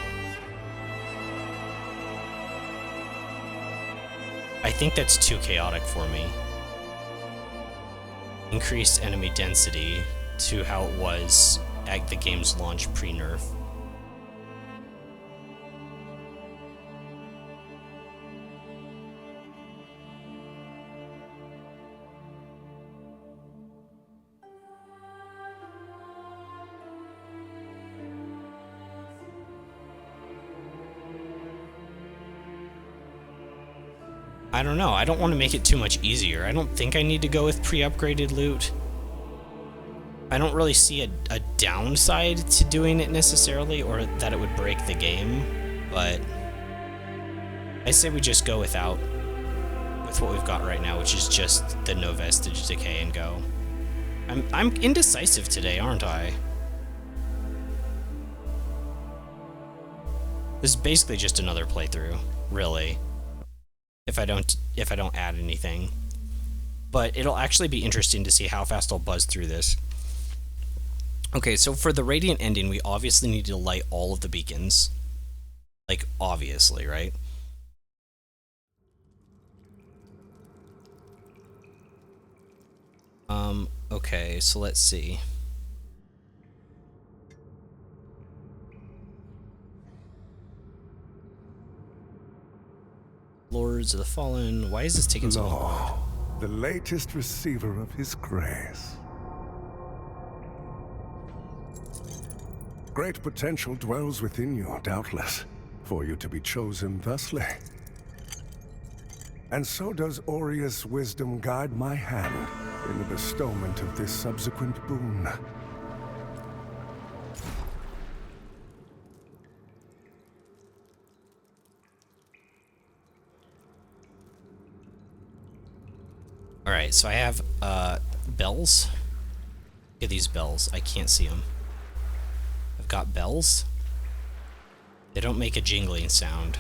I think that's too chaotic for me. Increased enemy density to how it was at the game's launch pre-nerf. I don't know, I don't want to make it too much easier. I don't think I need to go with pre-upgraded loot. I don't really see a downside to doing it necessarily, or that it would break the game, but I say we just go with what we've got right now, which is just the no vestige decay and go. I'm indecisive today, aren't I? This is basically just another playthrough, really. If I don't add anything. But it'll actually be interesting to see how fast I'll buzz through this. Okay, so for the Radiant ending, we obviously need to light all of the beacons. Like, obviously, right? Okay, so let's see. Lords of the Fallen. Why is this taking so long? The latest receiver of his grace. Great potential dwells within you, doubtless, for you to be chosen thusly. And so does Aureus' wisdom guide my hand in the bestowment of this subsequent boon. Alright, so I have bells. Look at these bells. I can't see them. I've got bells. They don't make a jingling sound.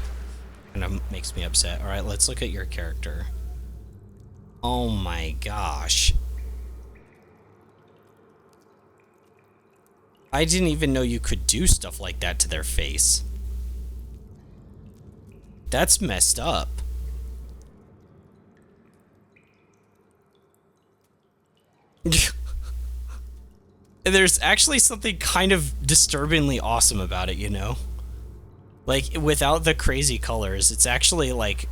Kind of makes me upset. Alright, let's look at your character. Oh my gosh. I didn't even know you could do stuff like that to their face. That's messed up. There's actually something kind of disturbingly awesome about it, you know? Like, without the crazy colors, it's actually like...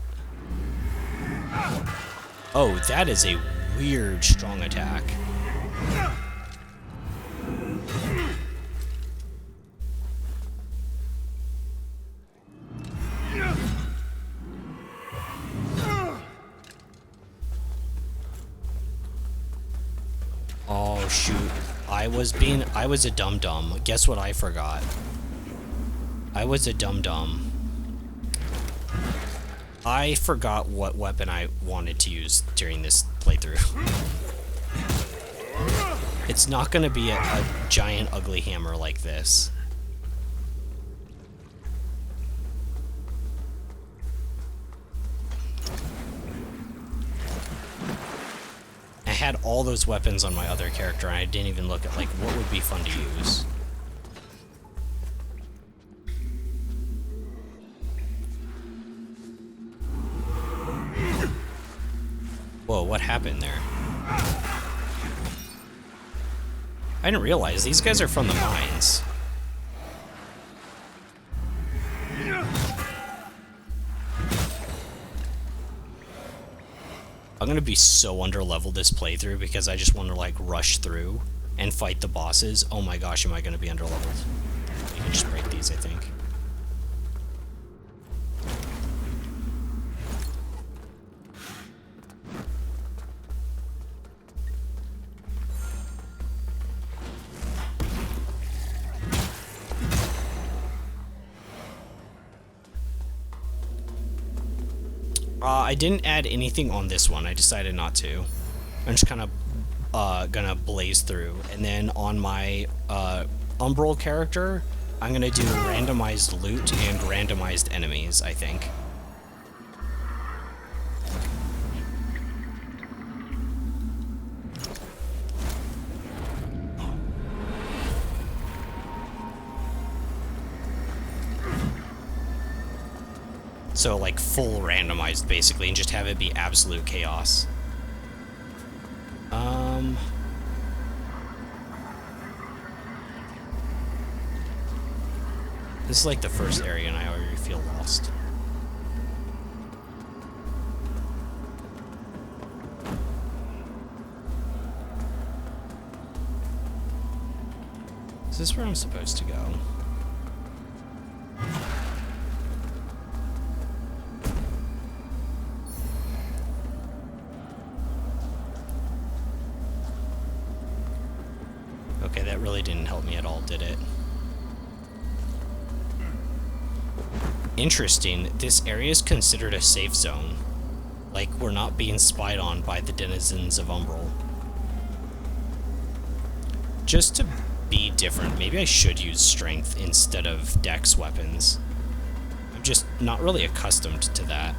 Oh, that is a weird strong attack. Oh, shoot. I was a dum-dum. Guess what I forgot? I was a dum-dum. I forgot what weapon I wanted to use during this playthrough. It's not gonna be a giant ugly hammer like this. I had all those weapons on my other character and I didn't even look at like what would be fun to use. Whoa, what happened there? I didn't realize these guys are from the mines. I'm gonna be so underleveled this playthrough because I just want to like rush through and fight the bosses. Oh my gosh, am I gonna be underleveled? You can just break these, I think. I didn't add anything on this one. I decided not to. I'm just kind of gonna blaze through. And then on my Umbral character, I'm gonna do randomized loot and randomized enemies, I think. So like full randomized basically, and just have it be absolute chaos. This is like the first area and I already feel lost. Is this where I'm supposed to go? Okay, that really didn't help me at all, did it? Interesting, this area is considered a safe zone. Like, we're not being spied on by the denizens of Umbral. Just to be different, maybe I should use strength instead of dex weapons. I'm just not really accustomed to that.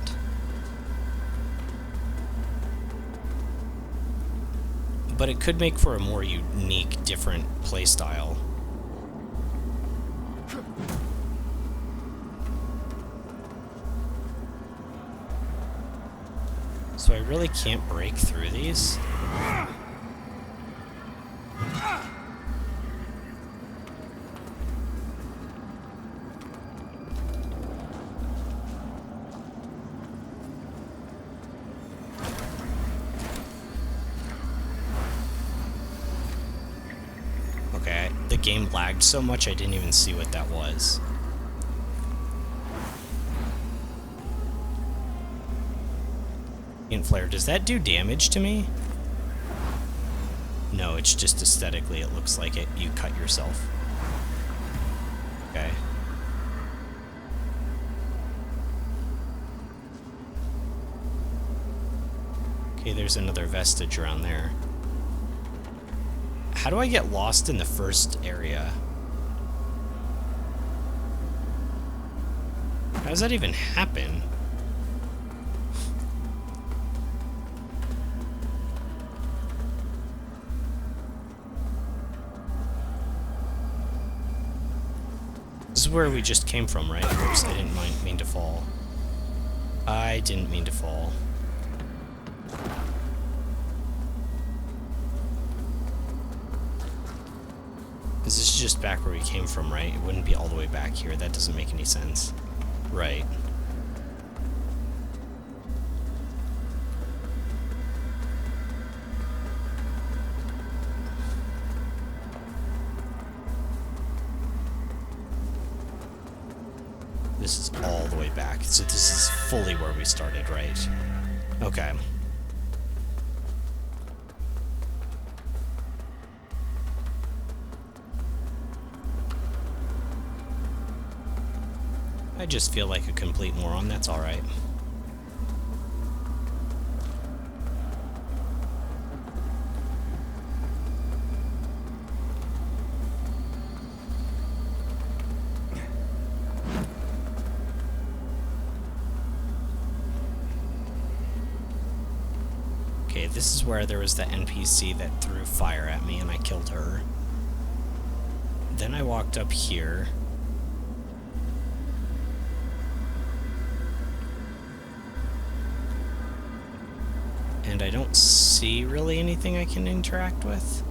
But it could make for a more unique, different playstyle. So I really can't break through these. Okay, the game lagged so much I didn't even see what that was. Flare, does that do damage to me? No, it's just aesthetically it looks like it. You cut yourself. Okay. Okay, there's another vestige around there. How do I get lost in the first area? How does that even happen? This is where we just came from, right? Oops, I didn't mean to fall. I didn't mean to fall. This is just back where we came from, right? It wouldn't be all the way back here. That doesn't make any sense. Right. This is all the way back. So this is fully where we started, right? Okay. I just feel like a complete moron. That's alright. Okay, this is where there was the NPC that threw fire at me and I killed her. Then I walked up here. And I don't see really anything I can interact with.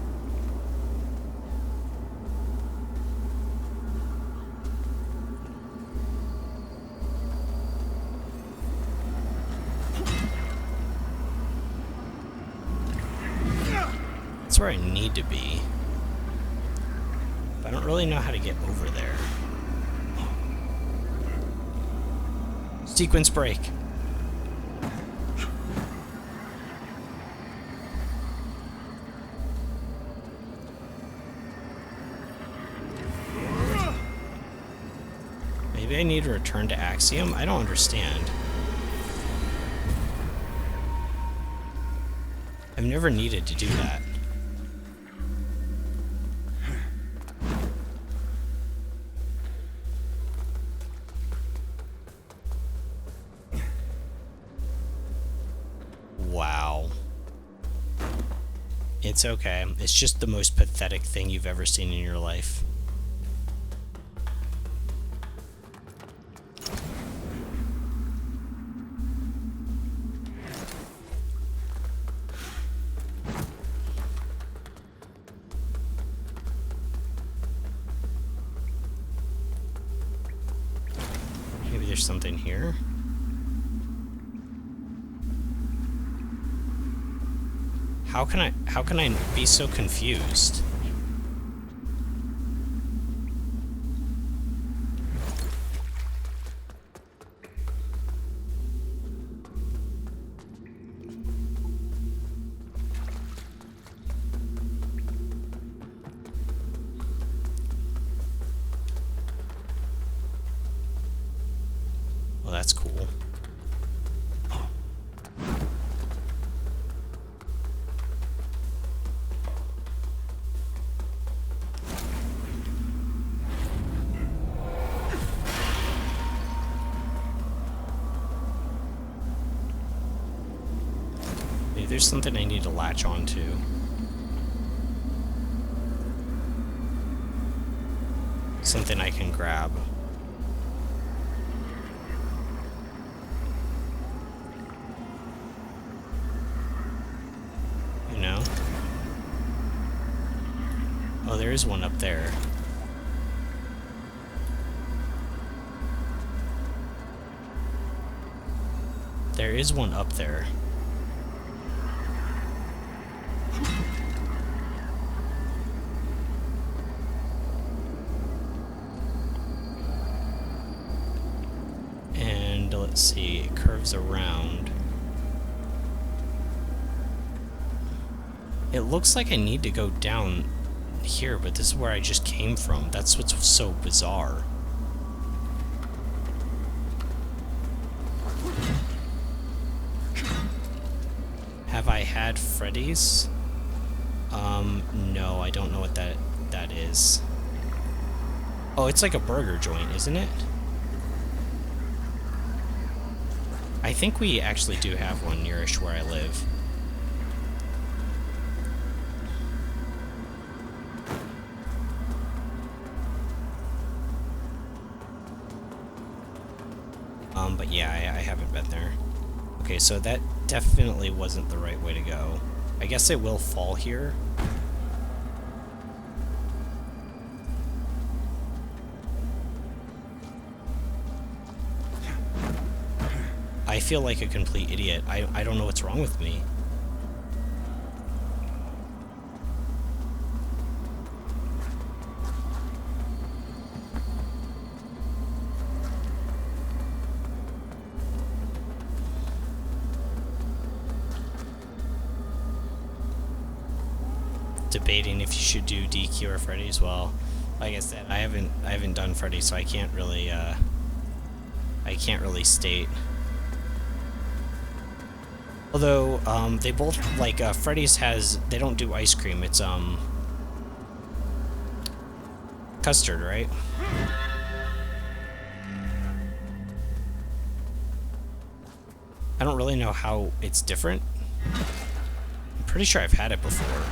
That's where I need to be. But I don't really know how to get over there. Sequence break. Maybe I need to return to Axiom? I don't understand. I've never needed to do that. Wow. It's okay. It's just the most pathetic thing you've ever seen in your life. Maybe there's something here. How can I be so confused? Well, that's cool. Maybe there's something I need to latch onto. Something I can grab. You know? Oh, there is one up there. There is one up there. And let's see, it curves around. It looks like I need to go down here, but this is where I just came from. That's what's so bizarre. Have Freddy's. No, I don't know what that is. Oh, it's like a burger joint, isn't it? I think we actually do have one nearish where I live. But yeah, I haven't been there. Okay, so that definitely wasn't the right way to go. I guess it will fall here. I feel like a complete idiot. I don't know what's wrong with me. Debating if you should do DQ or Freddy's. Well, like I said, I haven't done Freddy, so I can't really state. Although they both, like, Freddy's has, they don't do ice cream. It's custard, right? I don't really know how it's different. I'm pretty sure I've had it before.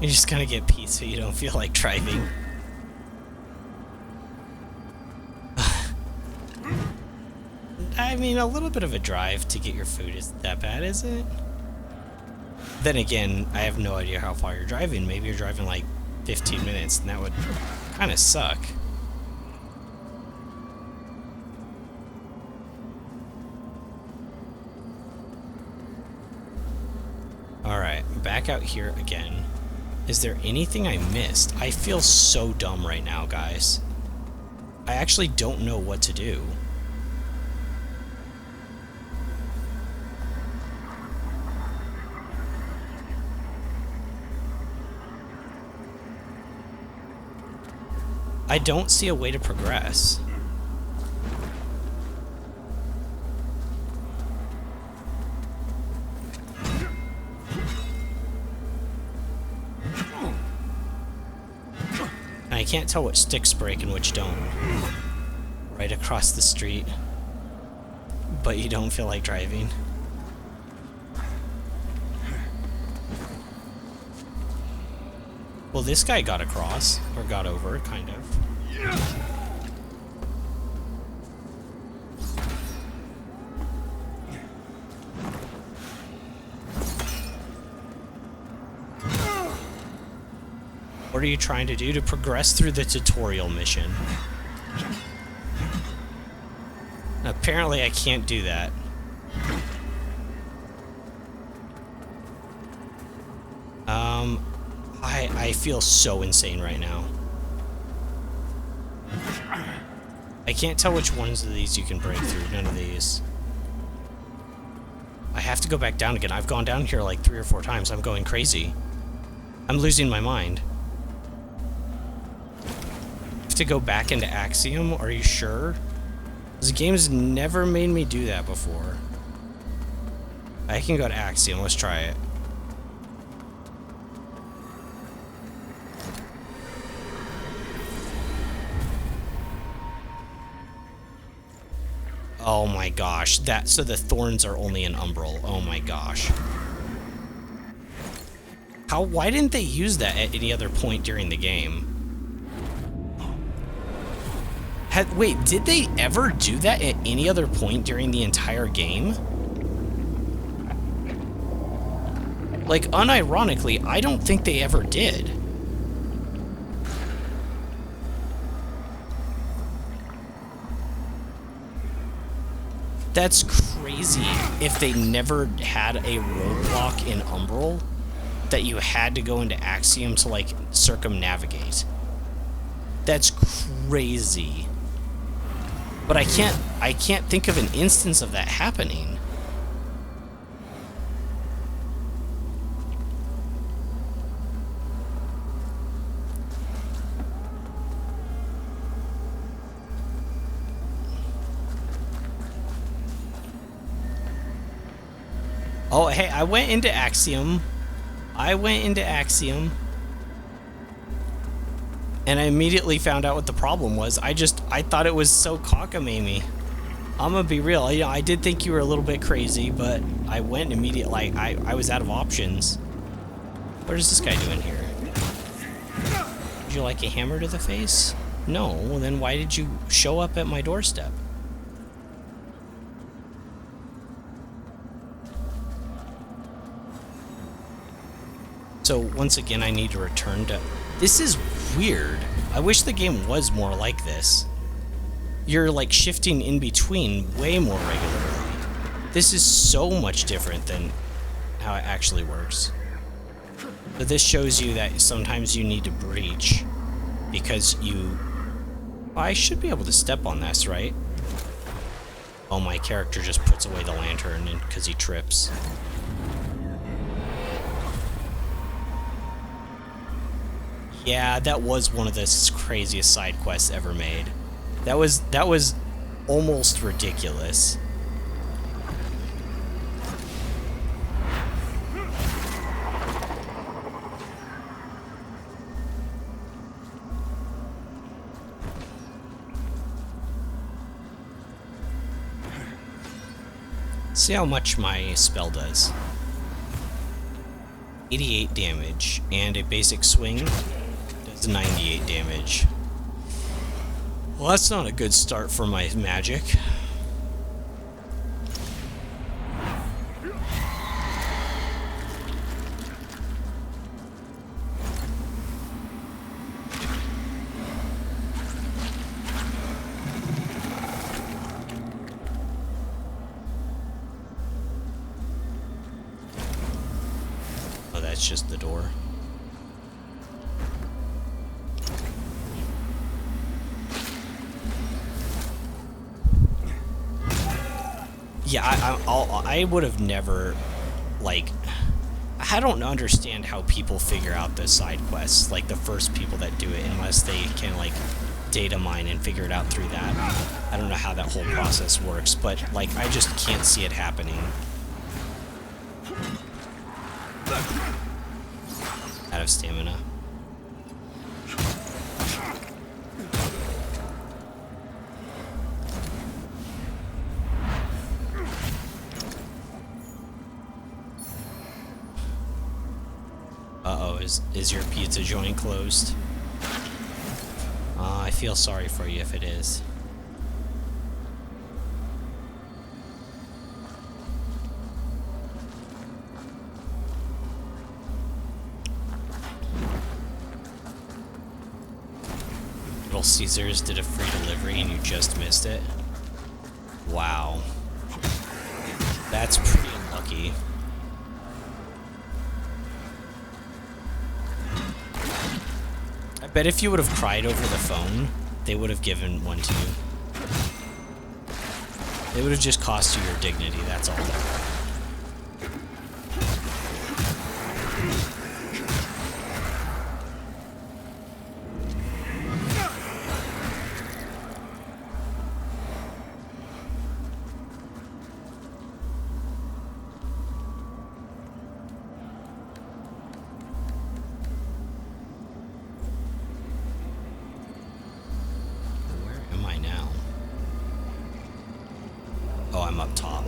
You just gotta get peace so you don't feel like driving. I mean, a little bit of a drive to get your food isn't that bad, is it? Then again, I have no idea how far you're driving. Maybe you're driving like 15 minutes, and that would kind of suck. Alright, back out here again. Is there anything I missed? I feel so dumb right now, guys. I actually don't know what to do. I don't see a way to progress. I can't tell which sticks break and which don't. Right across the street. But you don't feel like driving. Well, this guy got across, or got over, kind of. What are you trying to do to progress through the tutorial mission? Apparently I can't do that. I feel so insane right now. I can't tell which ones of these you can break through. None of these. I have to go back down again. I've gone down here like 3 or 4 times. I'm going crazy. I'm losing my mind. I have to go back into Axiom? Are you sure? This game's never made me do that before. I can go to Axiom. Let's try it. Oh my gosh, so the thorns are only an umbral. Oh my gosh. Why didn't they use that at any other point during the game? Wait, did they ever do that at any other point during the entire game? Like, unironically, I don't think they ever did. That's crazy if they never had a roadblock in Umbral that you had to go into Axiom to, like, circumnavigate. That's crazy. But I can't think of an instance of that happening. Oh, hey, I went into Axiom. And I immediately found out what the problem was. I thought it was so cockamamie. I'm gonna be real. You know, I did think you were a little bit crazy, but I went immediately. Like, I was out of options. What is this guy doing here? Would you like a hammer to the face? No. Well, then why did you show up at my doorstep? So once again, I need to return to... This is weird. I wish the game was more like this. You're like shifting in between way more regularly. This is so much different than how it actually works. But this shows you that sometimes you need to breach because you... I should be able to step on this, right? Oh, my character just puts away the lantern because he trips. Yeah, that was one of the craziest side quests ever made. That was almost ridiculous. See how much my spell does. 88 damage, and a basic swing does 98 damage. Well, that's not a good start for my magic. Oh, that's just the door. Yeah, I would have never, like, I don't understand how people figure out the side quests, like the first people that do it, unless they can, like, data mine and figure it out through that. I don't know how that whole process works, but, like, I just can't see it happening. Out of stamina. Uh-oh, is your pizza joint closed? I feel sorry for you if it is. Little Caesars did a free delivery and you just missed it? Wow. That's pretty unlucky. I bet if you would have cried over the phone, they would have given one to you. They would have just cost you your dignity, that's all. Oh, I'm up top.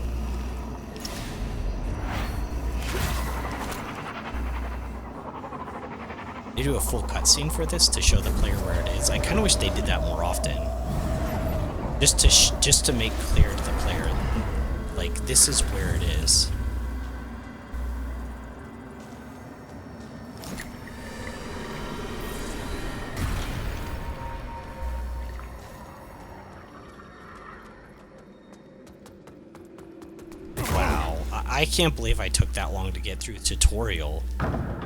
They do a full cutscene for this to show the player where it is. I kind of wish they did that more often. Just to make clear to the player, like, this is where it is. Wow, I can't believe I took that long to get through the tutorial.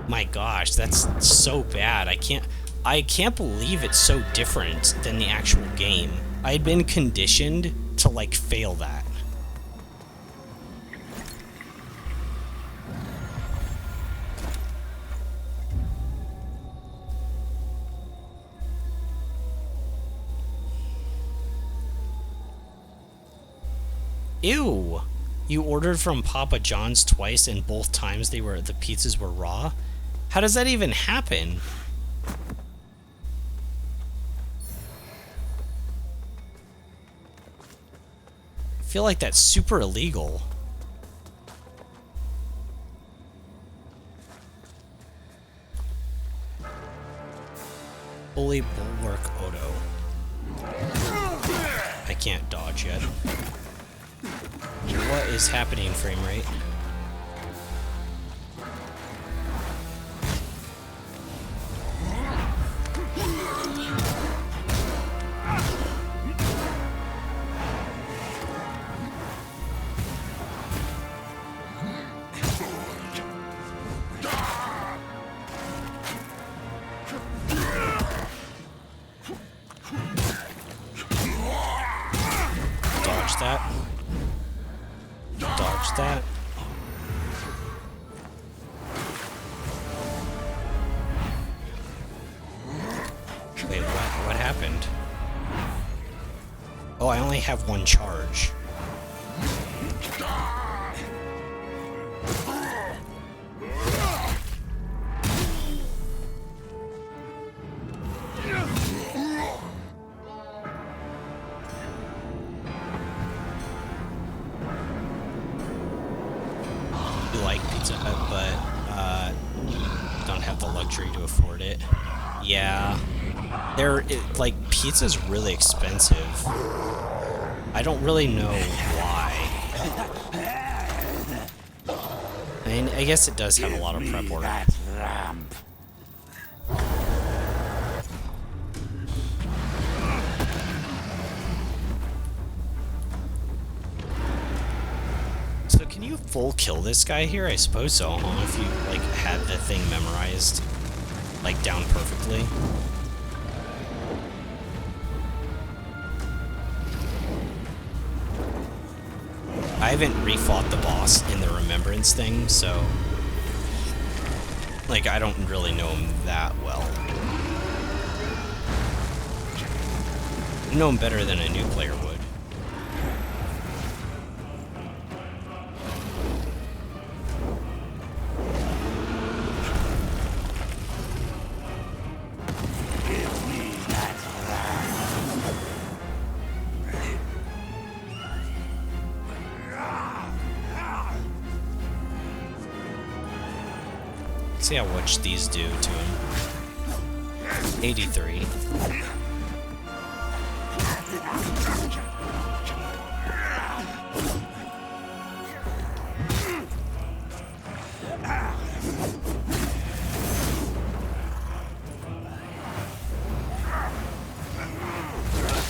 My gosh, that's so bad. I can't believe it's so different than the actual game. I had been conditioned to, like, fail that. Ew! You ordered from Papa John's twice and both times the pizzas were raw? How does that even happen? I feel like that's super illegal. Bully Bulwark Odo. I can't dodge yet. What is happening, frame rate? Dodge that. Dodge that. Wait, what happened? Oh, I only have one charge. Like Pizza Hut, but don't have the luxury to afford it. Yeah, like, pizza's really expensive. I don't really know why. I mean, I guess it does have a lot of prep work. So can you full kill this guy here? I suppose so, huh? If you, like, had the thing memorized, like, down perfectly. I haven't refought the boss in the remembrance thing, so, like, I don't really know him that well. I know him better than a new player would. See how much these do to him. 83.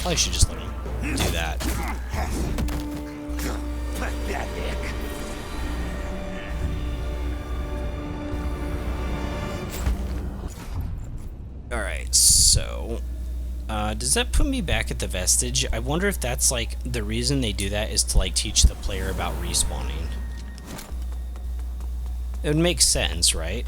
Probably should just let him do that. Alright, so does that put me back at the vestige? I wonder if that's, like, the reason they do that is to, like, teach the player about respawning. It would make sense, right?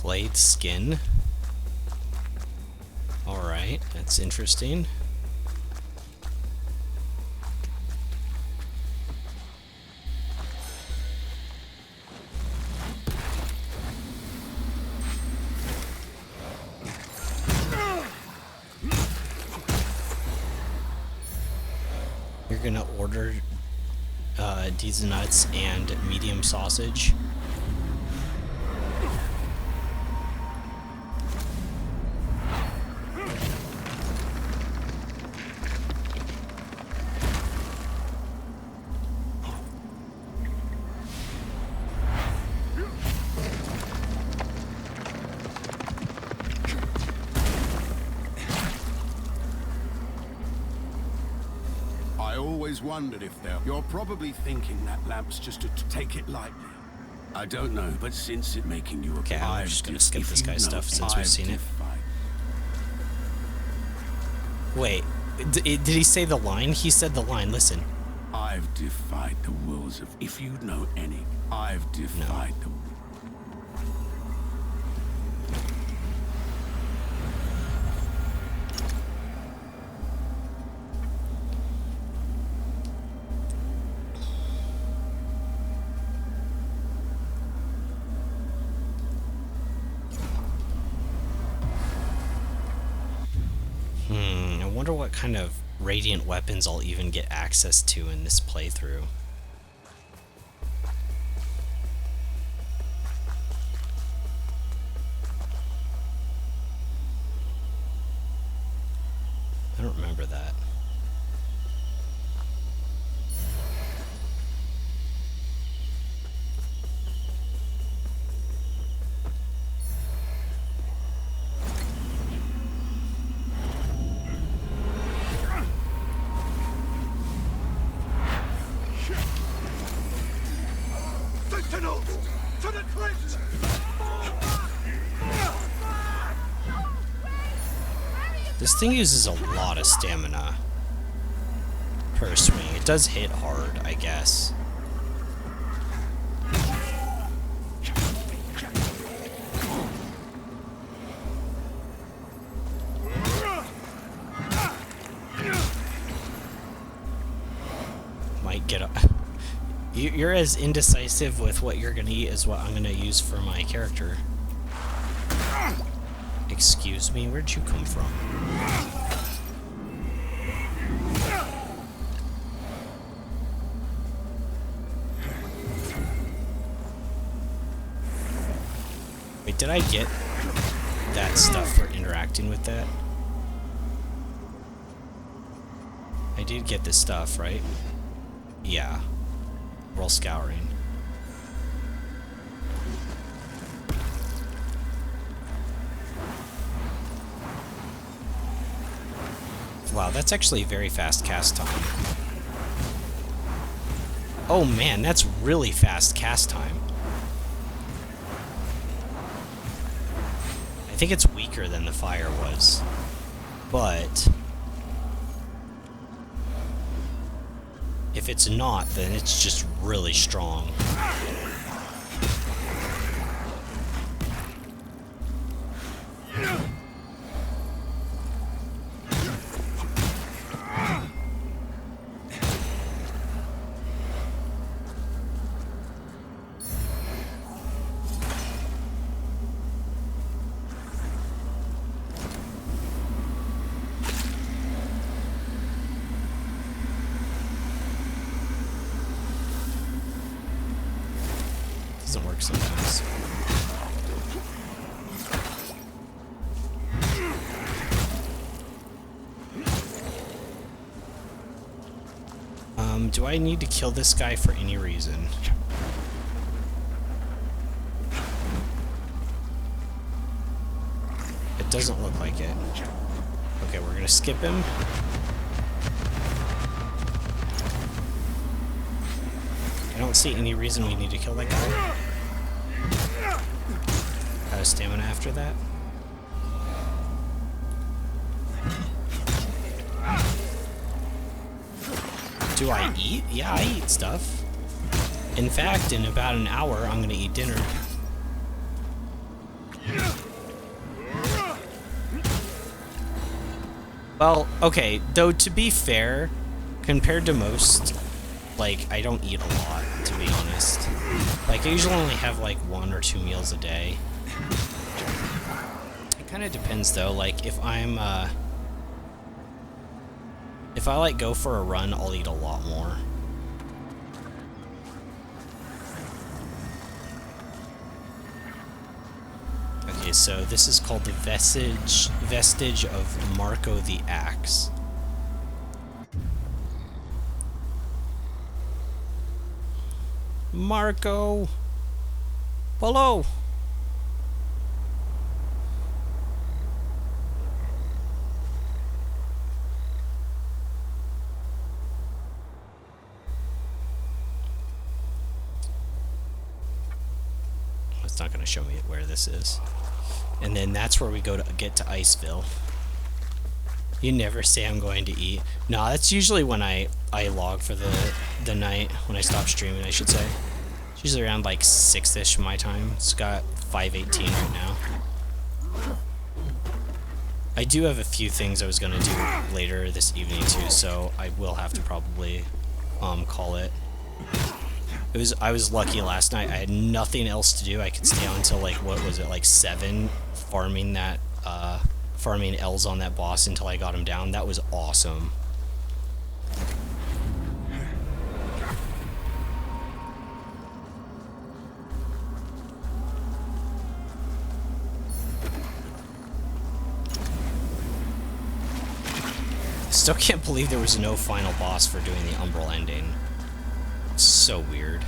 Flayed skin. Alright, that's interesting. gonna order these nuts and medium sausage. I always wondered if you're probably thinking that lamp's just to take it lightly. I don't know, but since it making you a Okay, I'm just gonna skip this guy's stuff since we've seen it. Wait, did he say the line? He said the line, listen. I've defied the wills of, if you know any, I've defied the. I wonder what kind of radiant weapons I'll even get access to in this playthrough. I don't remember that. This thing uses a lot of stamina per swing. It does hit hard, I guess. Might get up. You're as indecisive with what you're gonna eat as what I'm gonna use for my character. Excuse me, where'd you come from? Wait, did I get that stuff for interacting with that? I did get this stuff, right? Yeah. Roll scouring. Wow, that's actually very fast cast time. Oh man, that's really fast cast time. I think it's weaker than the fire was, but if it's not, then it's just really strong. Doesn't work sometimes. Do I need to kill this guy for any reason? It doesn't look like it. Okay, we're gonna skip him. I don't see any reason we need to kill that guy. Out of stamina after that. Do I eat? Yeah, I eat stuff. In fact, in about an hour, I'm gonna eat dinner. Well, okay, though to be fair, compared to most, like, I don't eat a lot, to be honest. Like, I usually only have, like, 1 or 2 meals a day. It kind of depends, though, like, if I'm, If I like go for a run, I'll eat a lot more. Okay, so this is called the vestige of Marco the Axe. Marco! Hello! It's not going to show me where this is. And then that's where we go to get to Iceville. You never say I'm going to eat. No, that's usually when I log for the night, when I stop streaming, I should say. It's usually around like 6-ish my time. It's got 5:18 right now. I do have a few things I was going to do later this evening too, so I will have to probably call it. I was lucky last night. I had nothing else to do. I could stay on until like, what was it, like 7, farming that farming L's on that boss until I got him down. That was awesome. Still can't believe there was no final boss for doing the Umbral ending. It's so weird.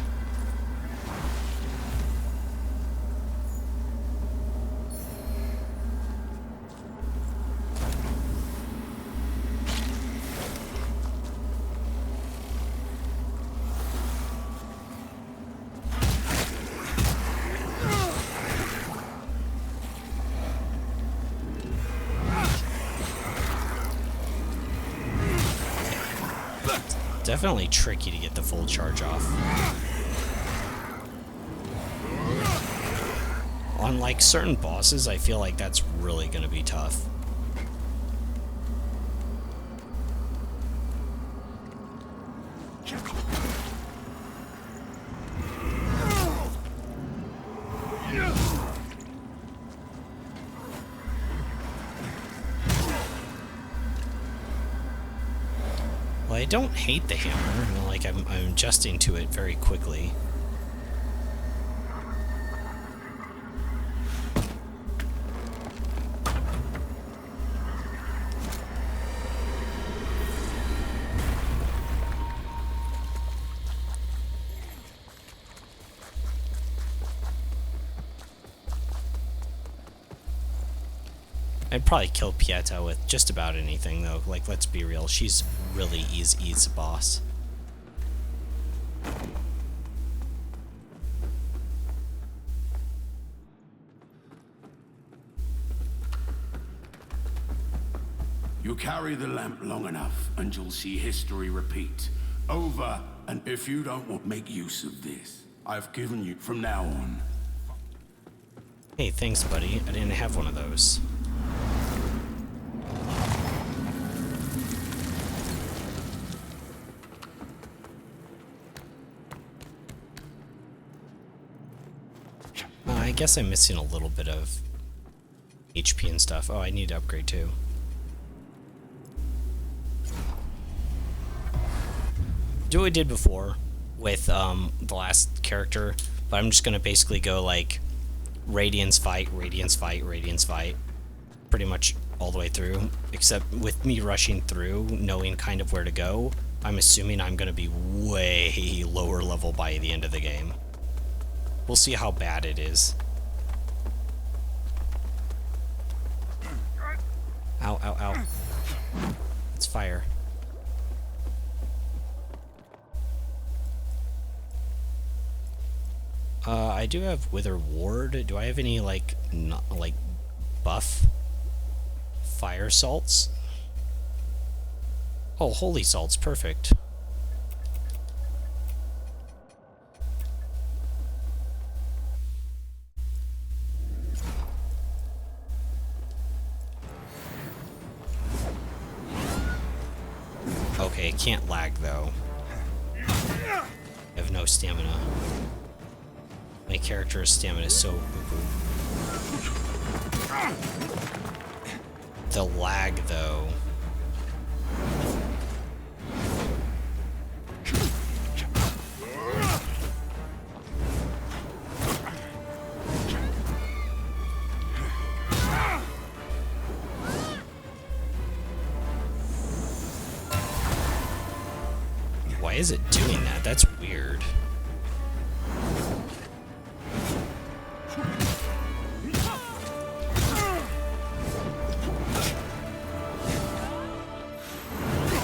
Definitely tricky to get the full charge off. On like certain bosses, I feel like that's really gonna be tough. Well, I don't hate the hammer. Like I'm adjusting to it very quickly. I'd probably kill Pieta with just about anything, though. Like, let's be real. She's really easy boss. You carry the lamp long enough, and you'll see history repeat. Over, and if you don't want make use of this, I've given you from now on. Hey, thanks, buddy. I didn't have one of those. I guess I'm missing a little bit of HP and stuff. Oh, I need to upgrade too. Do what I did before with the last character, but I'm just gonna basically go like Radiance fight, Radiance fight, Radiance fight, pretty much all the way through, except with me rushing through, knowing kind of where to go, I'm assuming I'm gonna be way lower level by the end of the game. We'll see how bad it is. Ow, ow, ow. It's fire. I do have Wither Ward. Do I have any, like, not, like, buff fire salts? Oh, holy salts. Perfect. Okay, can't lag, though. I have no stamina. My character's stamina is so poo-poo. The lag, though. is it doing that? That's weird.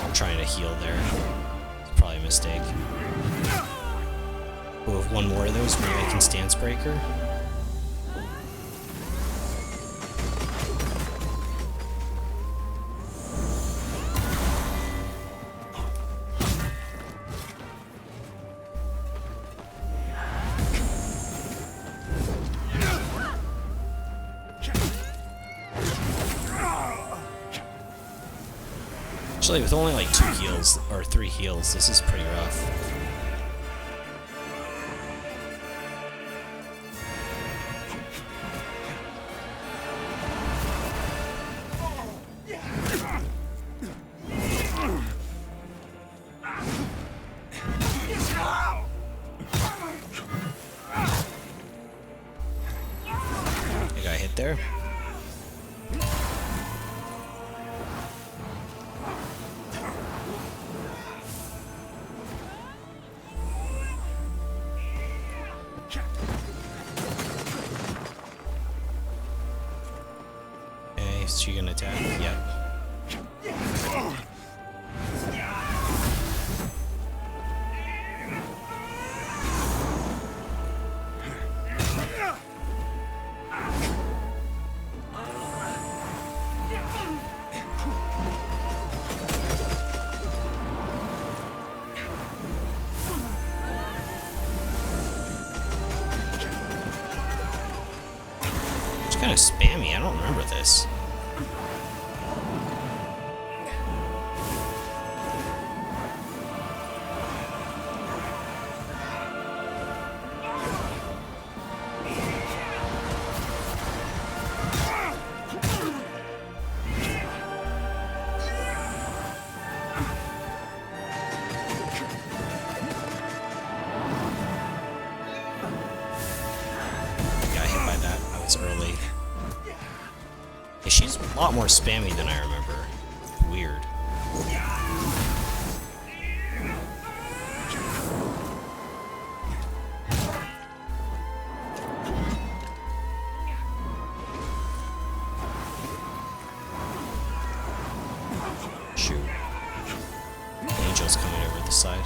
I'm trying to heal there. It's probably a mistake. Oh, with one more of those, maybe I can stance breaker. Actually, with only like 2 heals, or 3 heals, this is pretty rough. I got hit there. Okay, is she gonna attack? Yep. It's kind of spammy. I don't remember this. Got hit by that. I was early. Yeah, she's a lot more spammy than I remember. Weird. Shoot. Angel's coming over the side.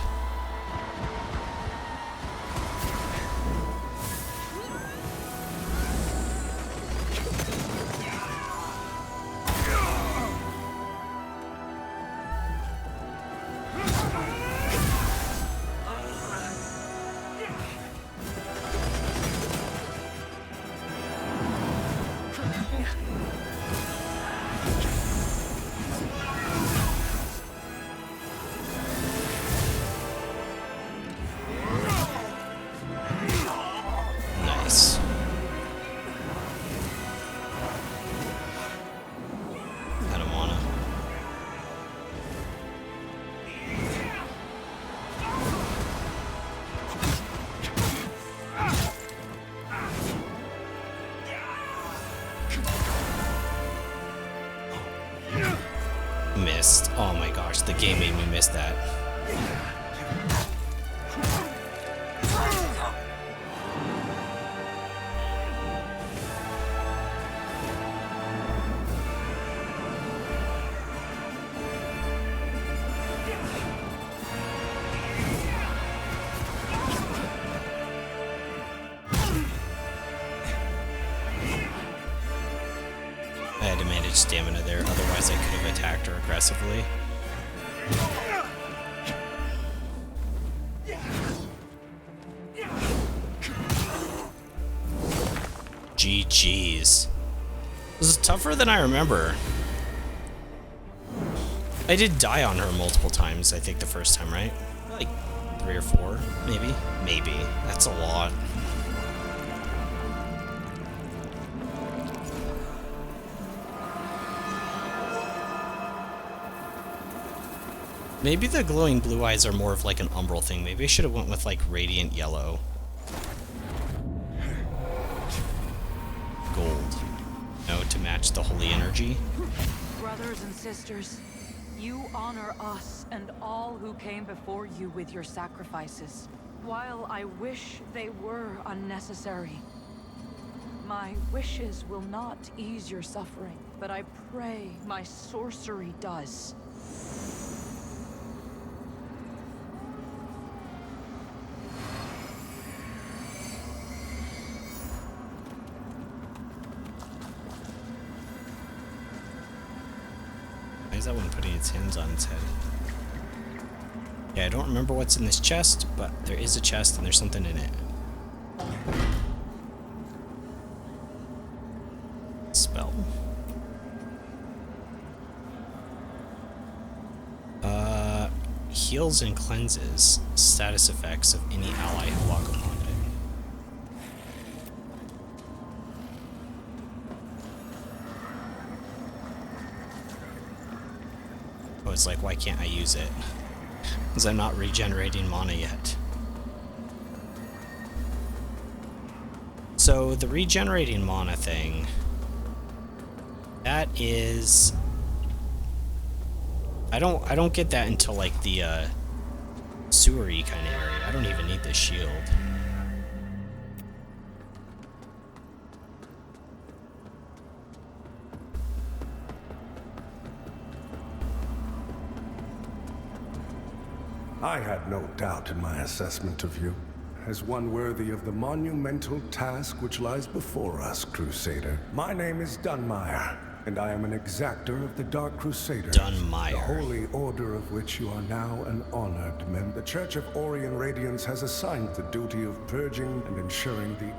Nice. Out of mana. Missed. Oh my gosh, the game made me miss that. I had to manage stamina there, otherwise I could have attacked her aggressively. GG's. This is tougher than I remember. I did die on her multiple times, I think, the first time, right? Like 3 or 4, maybe? Maybe. That's a lot. Maybe the glowing blue eyes are more of like an umbral thing. Maybe I should have went with like radiant yellow. Gold. No, to match the holy energy. Brothers and sisters, You honor us and all who came before you with your sacrifices. While I wish they were unnecessary, my wishes will not ease your suffering, but I pray my sorcery does. Why is that one putting its hands on its head? Yeah, I don't remember what's in this chest, but there is a chest and there's something in it. Spell. Heals and cleanses status effects of any ally who walk upon it. Oh, it's like, why can't I use it? Because I'm not regenerating mana yet. So the regenerating mana thing, that is, I don't get that until like the sewery kind of area. I don't even need the shield. I had no doubt in my assessment of you, as one worthy of the monumental task which lies before us, Crusader. My name is Dunmire, and I am an exactor of the Dark Crusaders. Dunmire. The holy order of which you are now an honored member. The Church of Orient Radiance has assigned the duty of purging and ensuring the...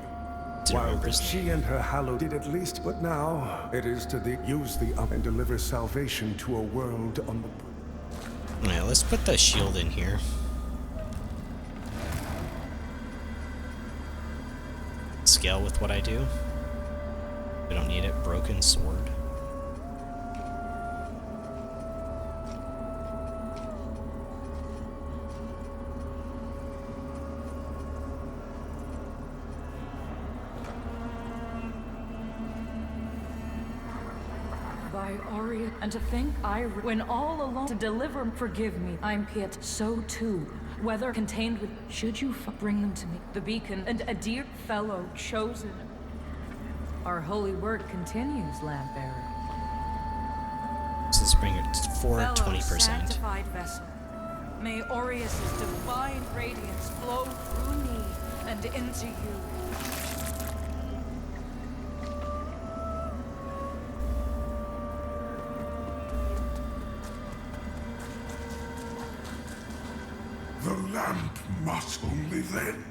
While she and her hallowed did at least, but now it is to use the and deliver salvation to a world on the... Alright, let's put the shield in here. Scale with what I do. We don't need it. Broken sword. By Aurea, and to think when all alone to deliver, forgive me. I'm Piet, so too. Whether contained with, should you bring them to me, the beacon, and a dear fellow chosen. Our holy work continues, Lampbearer. So let's bring it for Fellow 20%. sanctified vessel, may Aureus' divine radiance flow through me and into you. The lamp must only then.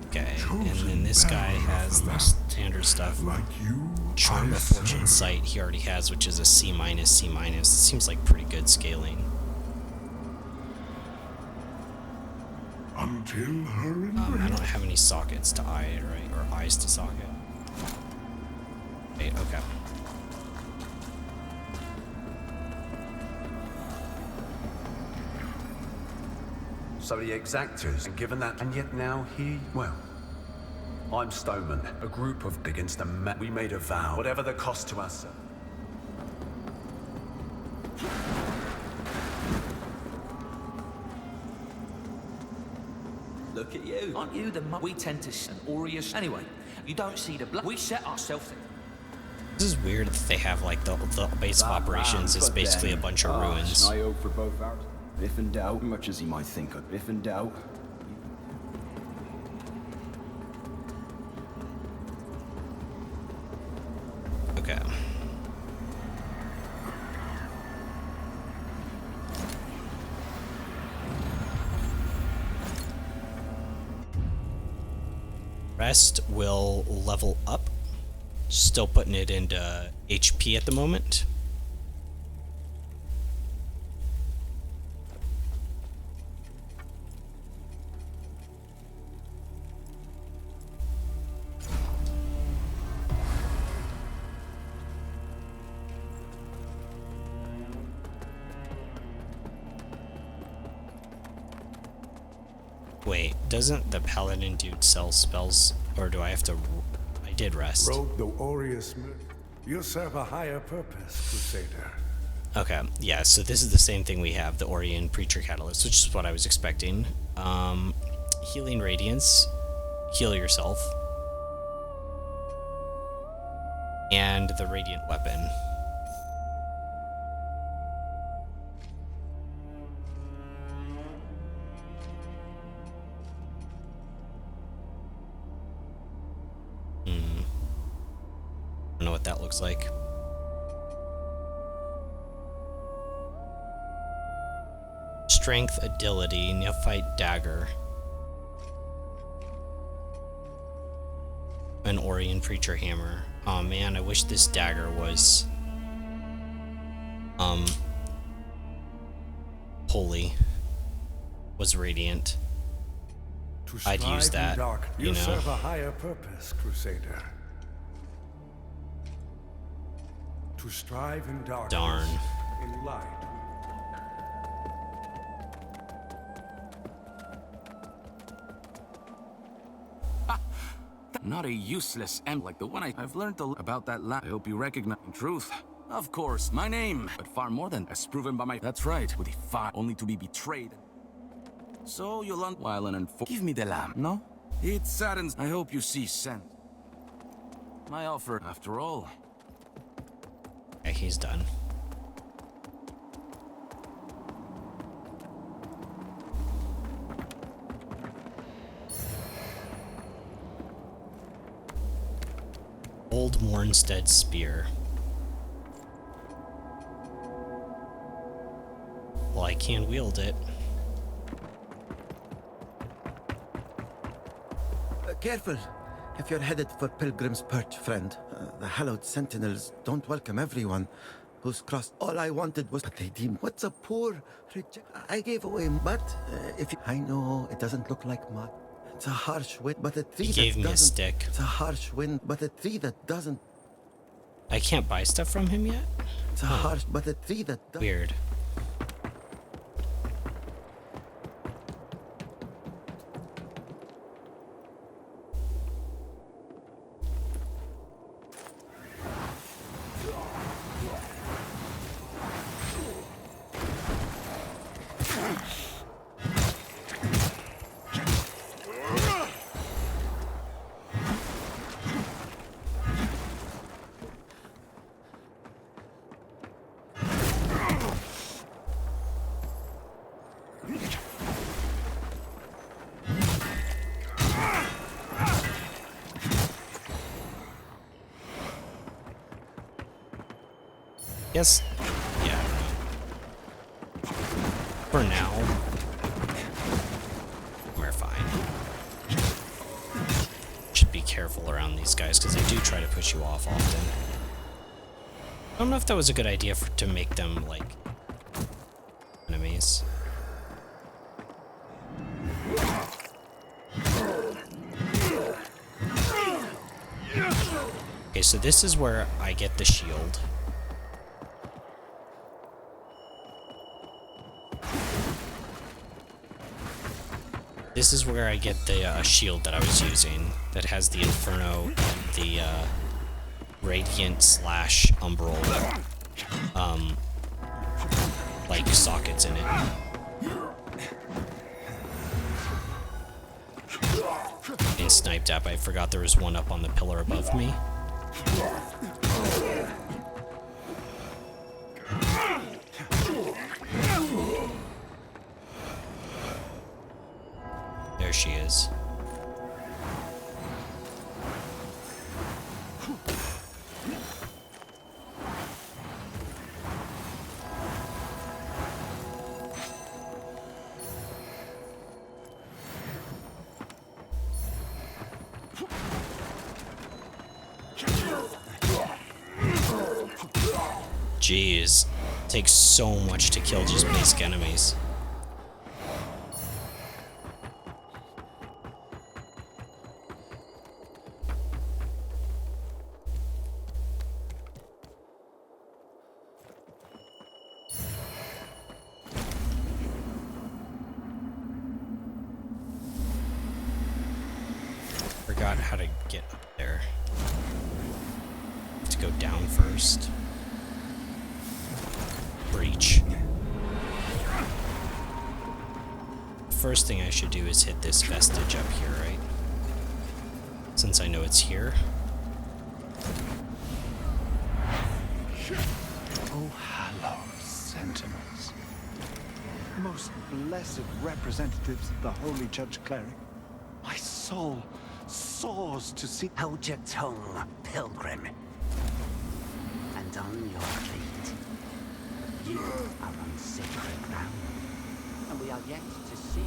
Okay, and then this guy has the standard stuff. Like you, Charm of Fortune Sight he already has, which is a C-, C-. It seems like pretty good scaling. Until her I don't have any sockets to eye, right? Or eyes to socket. Wait, okay. So the exactors, and given that, and yet now he, well, I'm Stoneman, a group of against a man. We made a vow, whatever the cost to us. Look at you. Aren't you the we tend to Aureus. Anyway, you don't see the blood. We set ourselves. This is weird that they have like the base of operations is basically a bunch of ruins. Scenario for both ours. If in doubt, much as he might think of. If in doubt. Okay. Rest will level up. Still putting it into HP at the moment. Wait, doesn't the paladin dude sell spells, or do I have to? I did rest. Rogue the Aureus, you serve a higher purpose, Crusader. Okay, yeah, so this is the same thing we have, the Orion Preacher Catalyst, which is what I was expecting. Healing Radiance, heal yourself. And the Radiant Weapon. I don't know what that looks like. Strength, Agility, Neophyte Dagger. An Orion Preacher Hammer. Oh man, I wish this dagger was holy. Was radiant. I'd use that, you you know. serve a higher purpose, Crusader. To strive in darkness, Darn. in light. Not a useless M like the one I've learned about that lab. I hope you recognize in truth. Of course, my name, but far more than as proven by my. That's right, with a fire only to be betrayed. So you'll while and give me the lamb, no? It saddens. I hope you see sense. My offer, after all. Okay, he's done. Old Mornstead Spear. Well, I can wield it. Careful. If you're headed for Pilgrim's Perch, friend, the hallowed sentinels don't welcome everyone who's crossed. All I wanted was, but they deemed what's a poor I gave away, but if you, I know it doesn't look like much. It's a harsh wind, but a tree He that gave me a doesn't. stick. It's a harsh wind, but a tree that doesn't. I can't buy stuff from him yet? It's a harsh, but a tree that doesn't. Weird. Guess, yeah, I don't know. For now, we're fine. Should be careful around these guys because they do try to push you off often. I don't know if that was a good idea to make them, like, enemies. Okay, so this is where I get the shield. This is where I get the shield that I was using that has the Inferno and the Radiant / Umbral like sockets in it. And sniped at, but I forgot there was one up on the pillar above me. There she is. Jeez, takes so much to kill just basic enemies. Forgot how to get up there. To go down first. first thing I should do is hit this vestige up here, right? Since I know it's here. Oh, hallowed sentinels. Most blessed representatives of the Holy Judge Cleric. My soul soars to see. Hold your tongue, pilgrim. And on your feet. You are on sacred ground. And we are yet to see.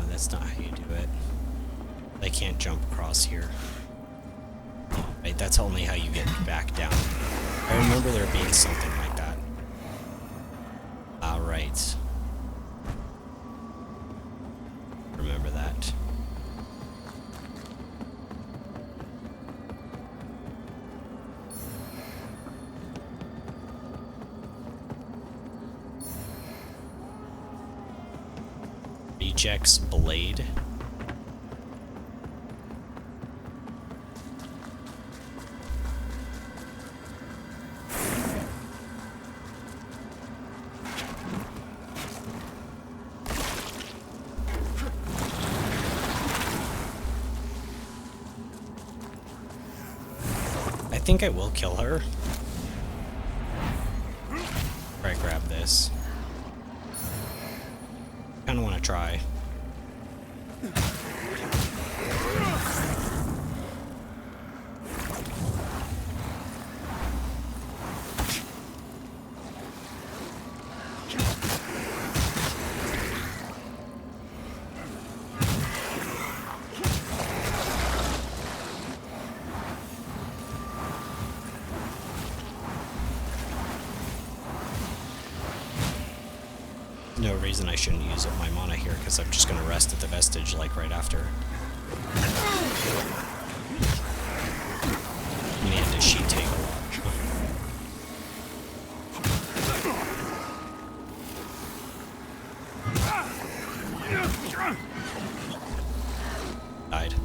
That's not how you do it. I can't jump across here. Right, that's only how you get back down. I remember there being something like that. Alright. Remember that. Rejects blade. I think I will kill her. Or I grab this. Kinda wanna try. No reason I shouldn't use up my mana here, because I'm just going to rest at the vestige, like, right after. Man, does she take a lot. Died.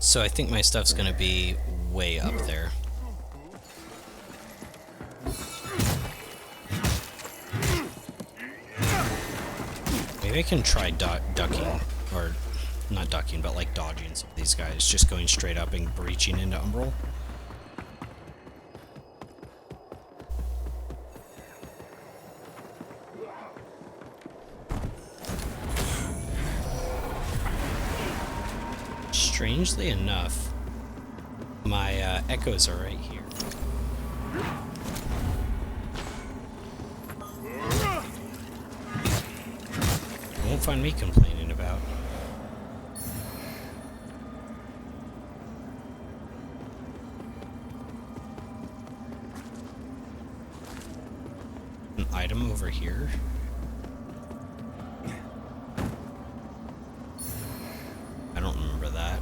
So I think my stuff's gonna be way up there. Maybe I can try ducking, or not ducking, but like dodging some of these guys, just going straight up and breaching into Umbral. Strangely enough, my echoes are right here. Won't find me complaining about. An item over here. I don't remember that.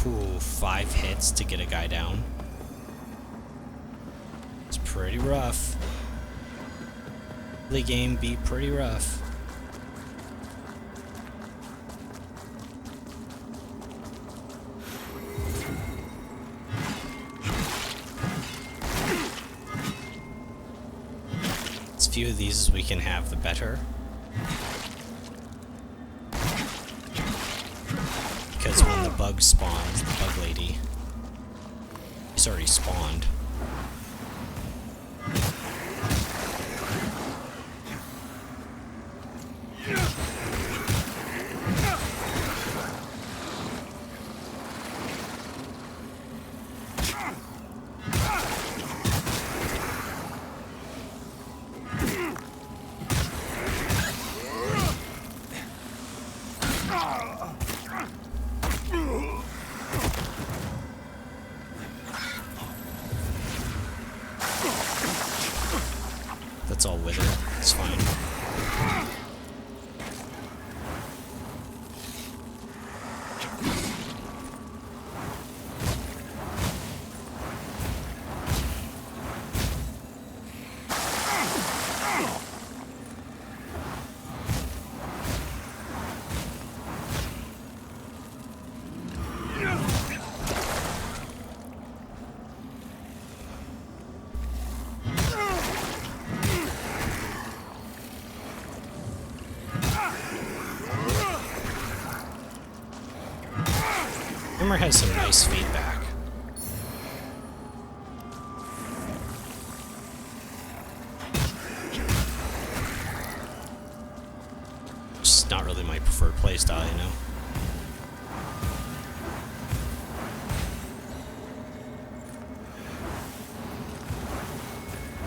Ooh, 5 hits to get a guy down. It's pretty rough. The game be pretty rough. As few of these as we can have, the better. Because bug spawns, the bug lady. He's already spawned. That's all wither. It's fine. Hammer has some nice feedback. Just not really my preferred playstyle, you know?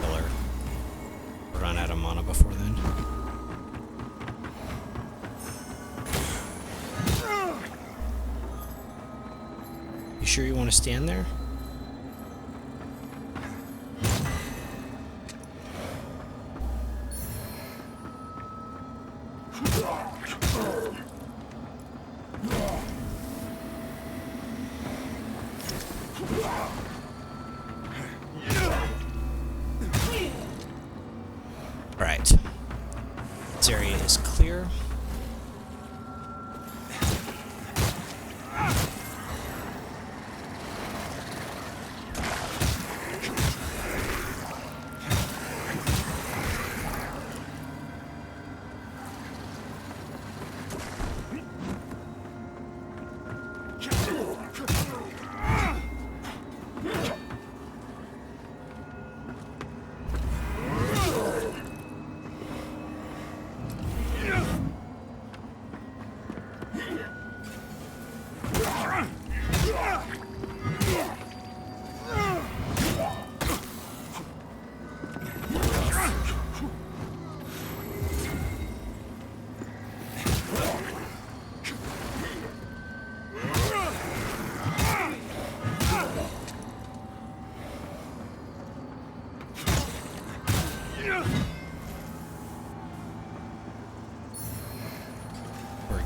Killer. Run out of mana before then. Sure you want to stand there? Right. This area is clear.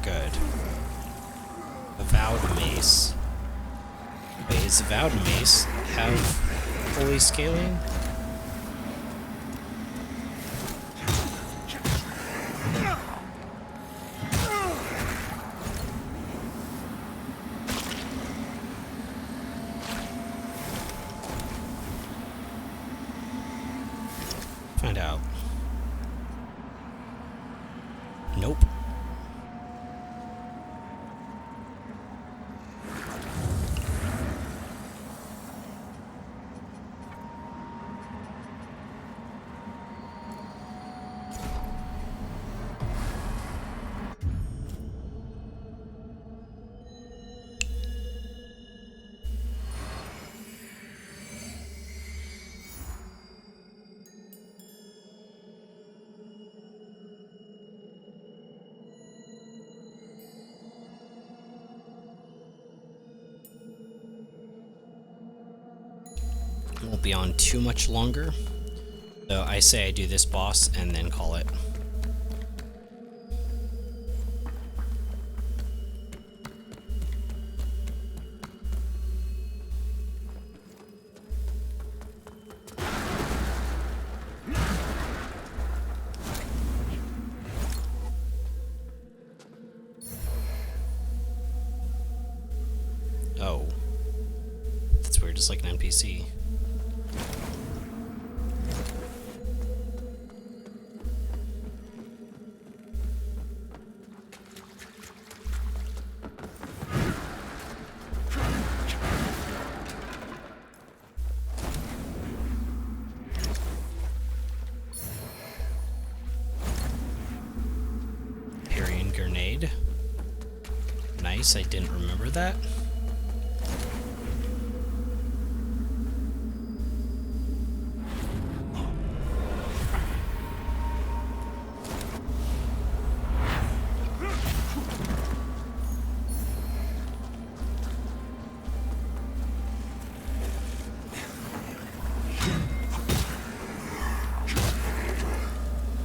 Good. Avowed Mace. Wait, does Avowed Mace have fully scaling? Find out. Nope. Won't be on too much longer. So I say I do this boss and then call it. Oh. That's weird, just like an NPC. nice. I didn't remember that.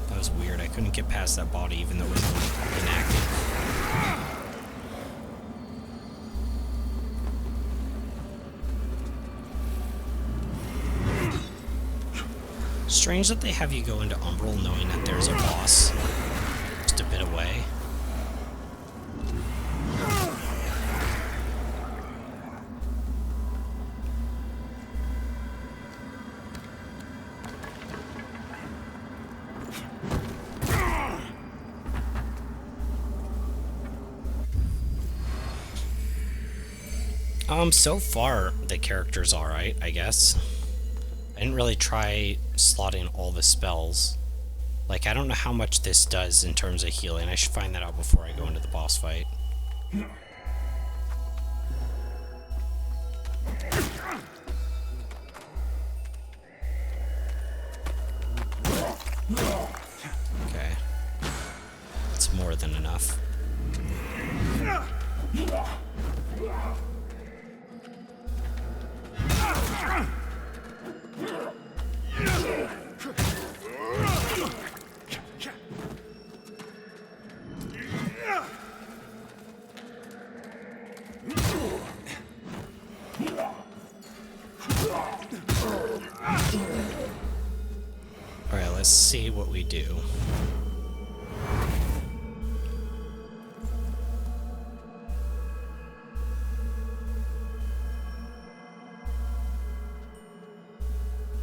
That was weird. I couldn't get past that body even though it was inactive. Strange that they have you go into Umbral knowing that there's a boss just a bit away. So far the character's alright, I guess. I didn't really try slotting all the spells. Like, I don't know how much this does in terms of healing. I should find that out before I go into the boss fight. Okay. It's more than enough. Alright, let's see what we do.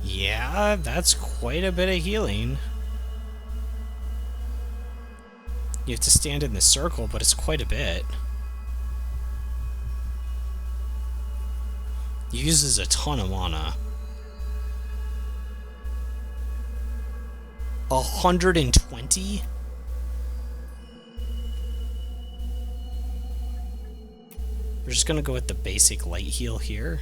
Yeah, that's quite a bit of healing. You have to stand in the circle, but it's quite a bit. Uses a ton of mana. 120? We're just gonna go with the basic light heal here.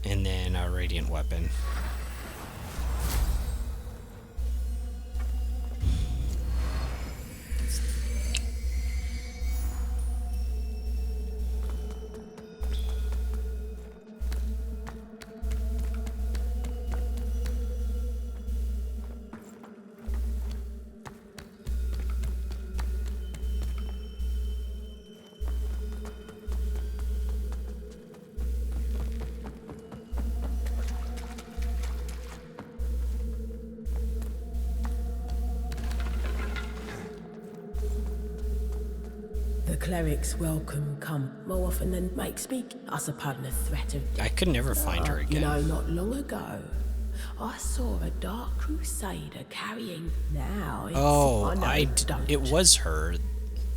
And then a radiant weapon. The cleric's welcome come more often than might speak us upon the threat of death. I could never find her again. You know, not long ago, I saw a dark crusader carrying. Now it's it was her.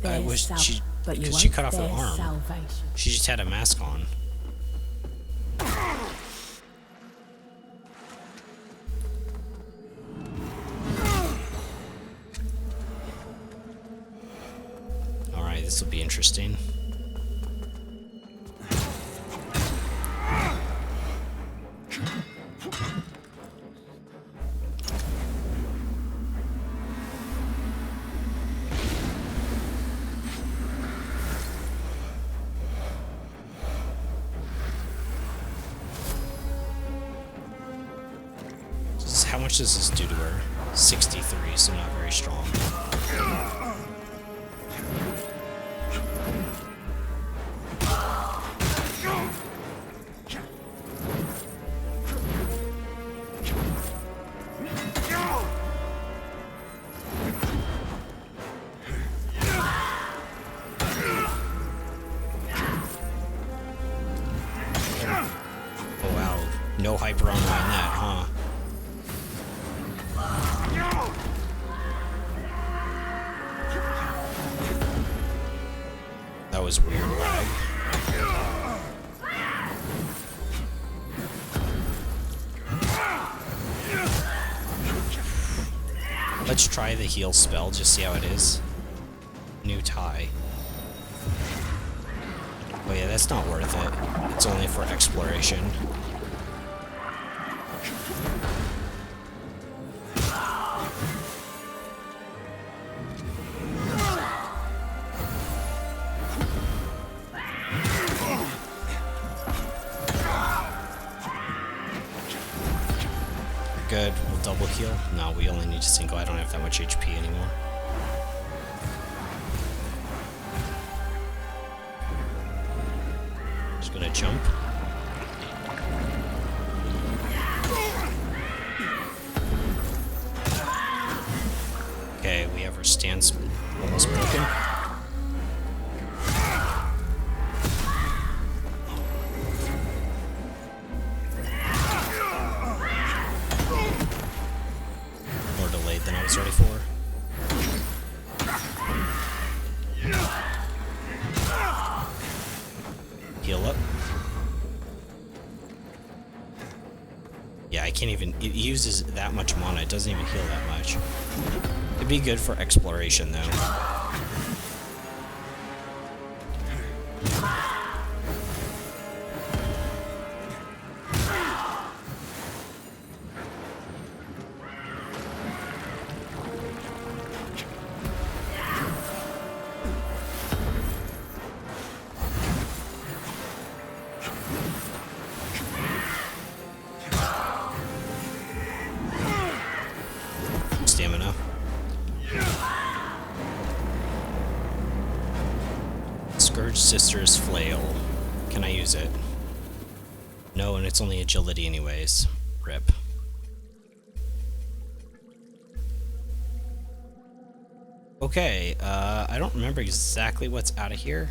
I was she because she cut off her arm. Salvation. She just had a mask on. Alright, this will be interesting. How much does this do to her? 63, so not very strong. Oh wow, no hyper armor on that, huh? That was weird lag. Let's try the heal spell, just see how it is. New tie. Oh yeah, that's not worth it. It's only for exploration. Good. We'll double heal. No, we only need a single. I don't have that much HP anymore. Just gonna jump. Okay, we have our stance almost broken. More delayed than I was ready for. Heal up. Yeah, I can't even... It uses that much mana. It doesn't even heal that much. It'd be good for exploration, though. Stamina. Scourge Sister's Flail. Can I use it? No, and it's only agility anyways. Rip. Okay, I don't remember exactly what's out of here.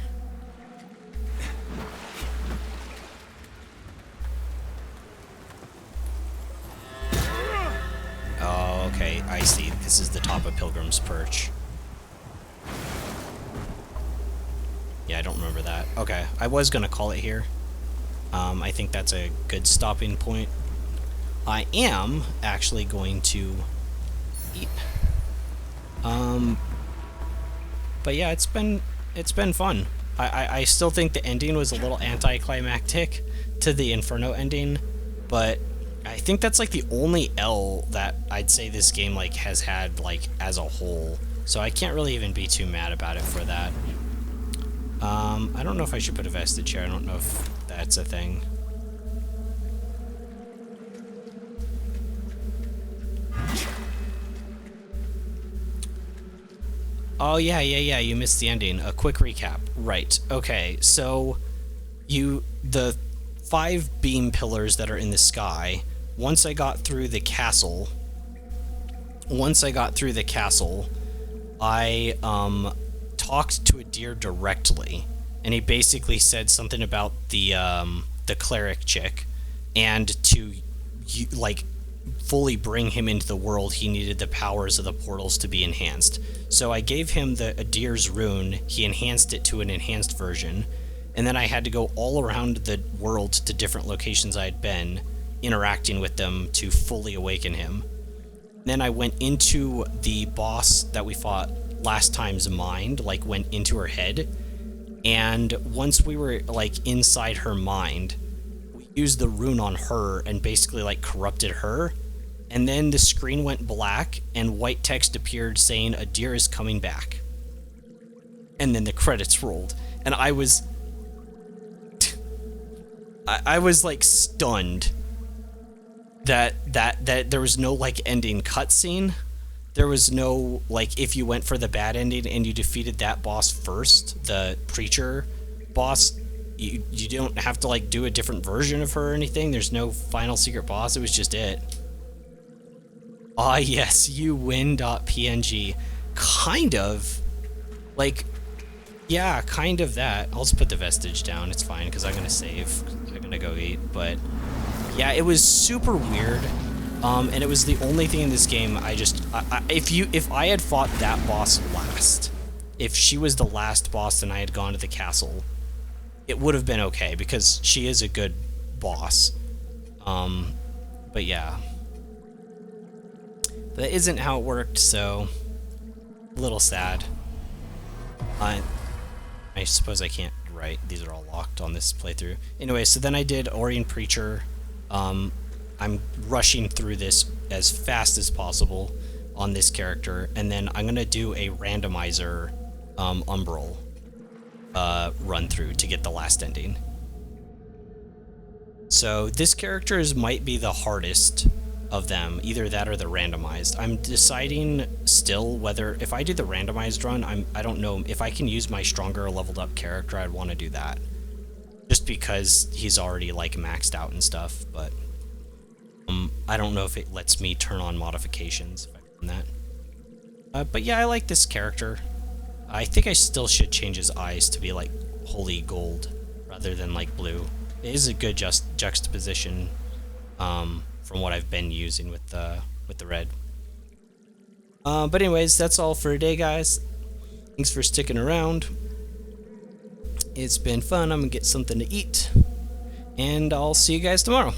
Oh, okay, I see. This is the top of Pilgrim's Perch. Yeah, I don't remember that. Okay, I was gonna call it here. I think that's a good stopping point. I am actually going to eat. But yeah, it's been fun. I still think the ending was a little anticlimactic to the Inferno ending, but I think that's like the only L that I'd say this game like has had like as a whole. So I can't really even be too mad about it for that. I don't know if I should put a vestige here. I don't know if that's a thing. Oh, yeah, you missed the ending. A quick recap. Right. Okay, so the 5 beam pillars that are in the sky, once I got through the castle, I talked to a deer directly, and he basically said something about the cleric chick, and to like fully bring him into the world, he needed the powers of the portals to be enhanced. So I gave him the Adir's rune, he enhanced it to an enhanced version, and then I had to go all around the world to different locations I had been, interacting with them to fully awaken him. Then I went into the boss that we fought last time's mind, like went into her head, and once we were like inside her mind, we used the rune on her and basically like corrupted her, and then the screen went black and white text appeared saying Adir is coming back, and then the credits rolled, and I was like stunned that there was no like ending cutscene. There was no like, if you went for the bad ending and you defeated that boss first, the preacher boss, you don't have to like do a different version of her or anything. There's no final secret boss. It was just it. Ah, yes, you win.png. Kind of. Like, yeah, kind of that. I'll just put the vestige down. It's fine, because I'm going to save. I'm going to go eat. But, yeah, it was super weird. And it was the only thing in this game if I had fought that boss last, if she was the last boss and I had gone to the castle, it would have been okay, because she is a good boss. But yeah. That isn't how it worked, so a little sad. I suppose I can't write. These are all locked on this playthrough. Anyway, so then I did Orient Preacher. I'm rushing through this as fast as possible on this character, and then I'm gonna do a randomizer Umbral run through to get the last ending. So this character might be the hardest of them, either that or the randomized. I'm deciding still whether, if I do the randomized run, I don't know if I can use my stronger leveled up character. I'd want to do that, just because he's already like maxed out and stuff. But I don't know if it lets me turn on modifications if I've done that. But yeah, I like this character. I think I still should change his eyes to be like holy gold rather than like blue. It is a good juxtaposition from what I've been using with the red. But anyways, that's all for today, guys. Thanks for sticking around. It's been fun. I'm gonna get something to eat, and I'll see you guys tomorrow.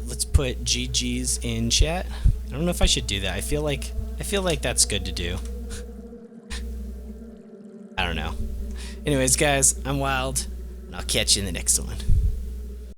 Let's put GG's in chat. I don't know if I should do that. I feel like that's good to do. I don't know. Anyways, guys, I'm Wild, and I'll catch you in the next one.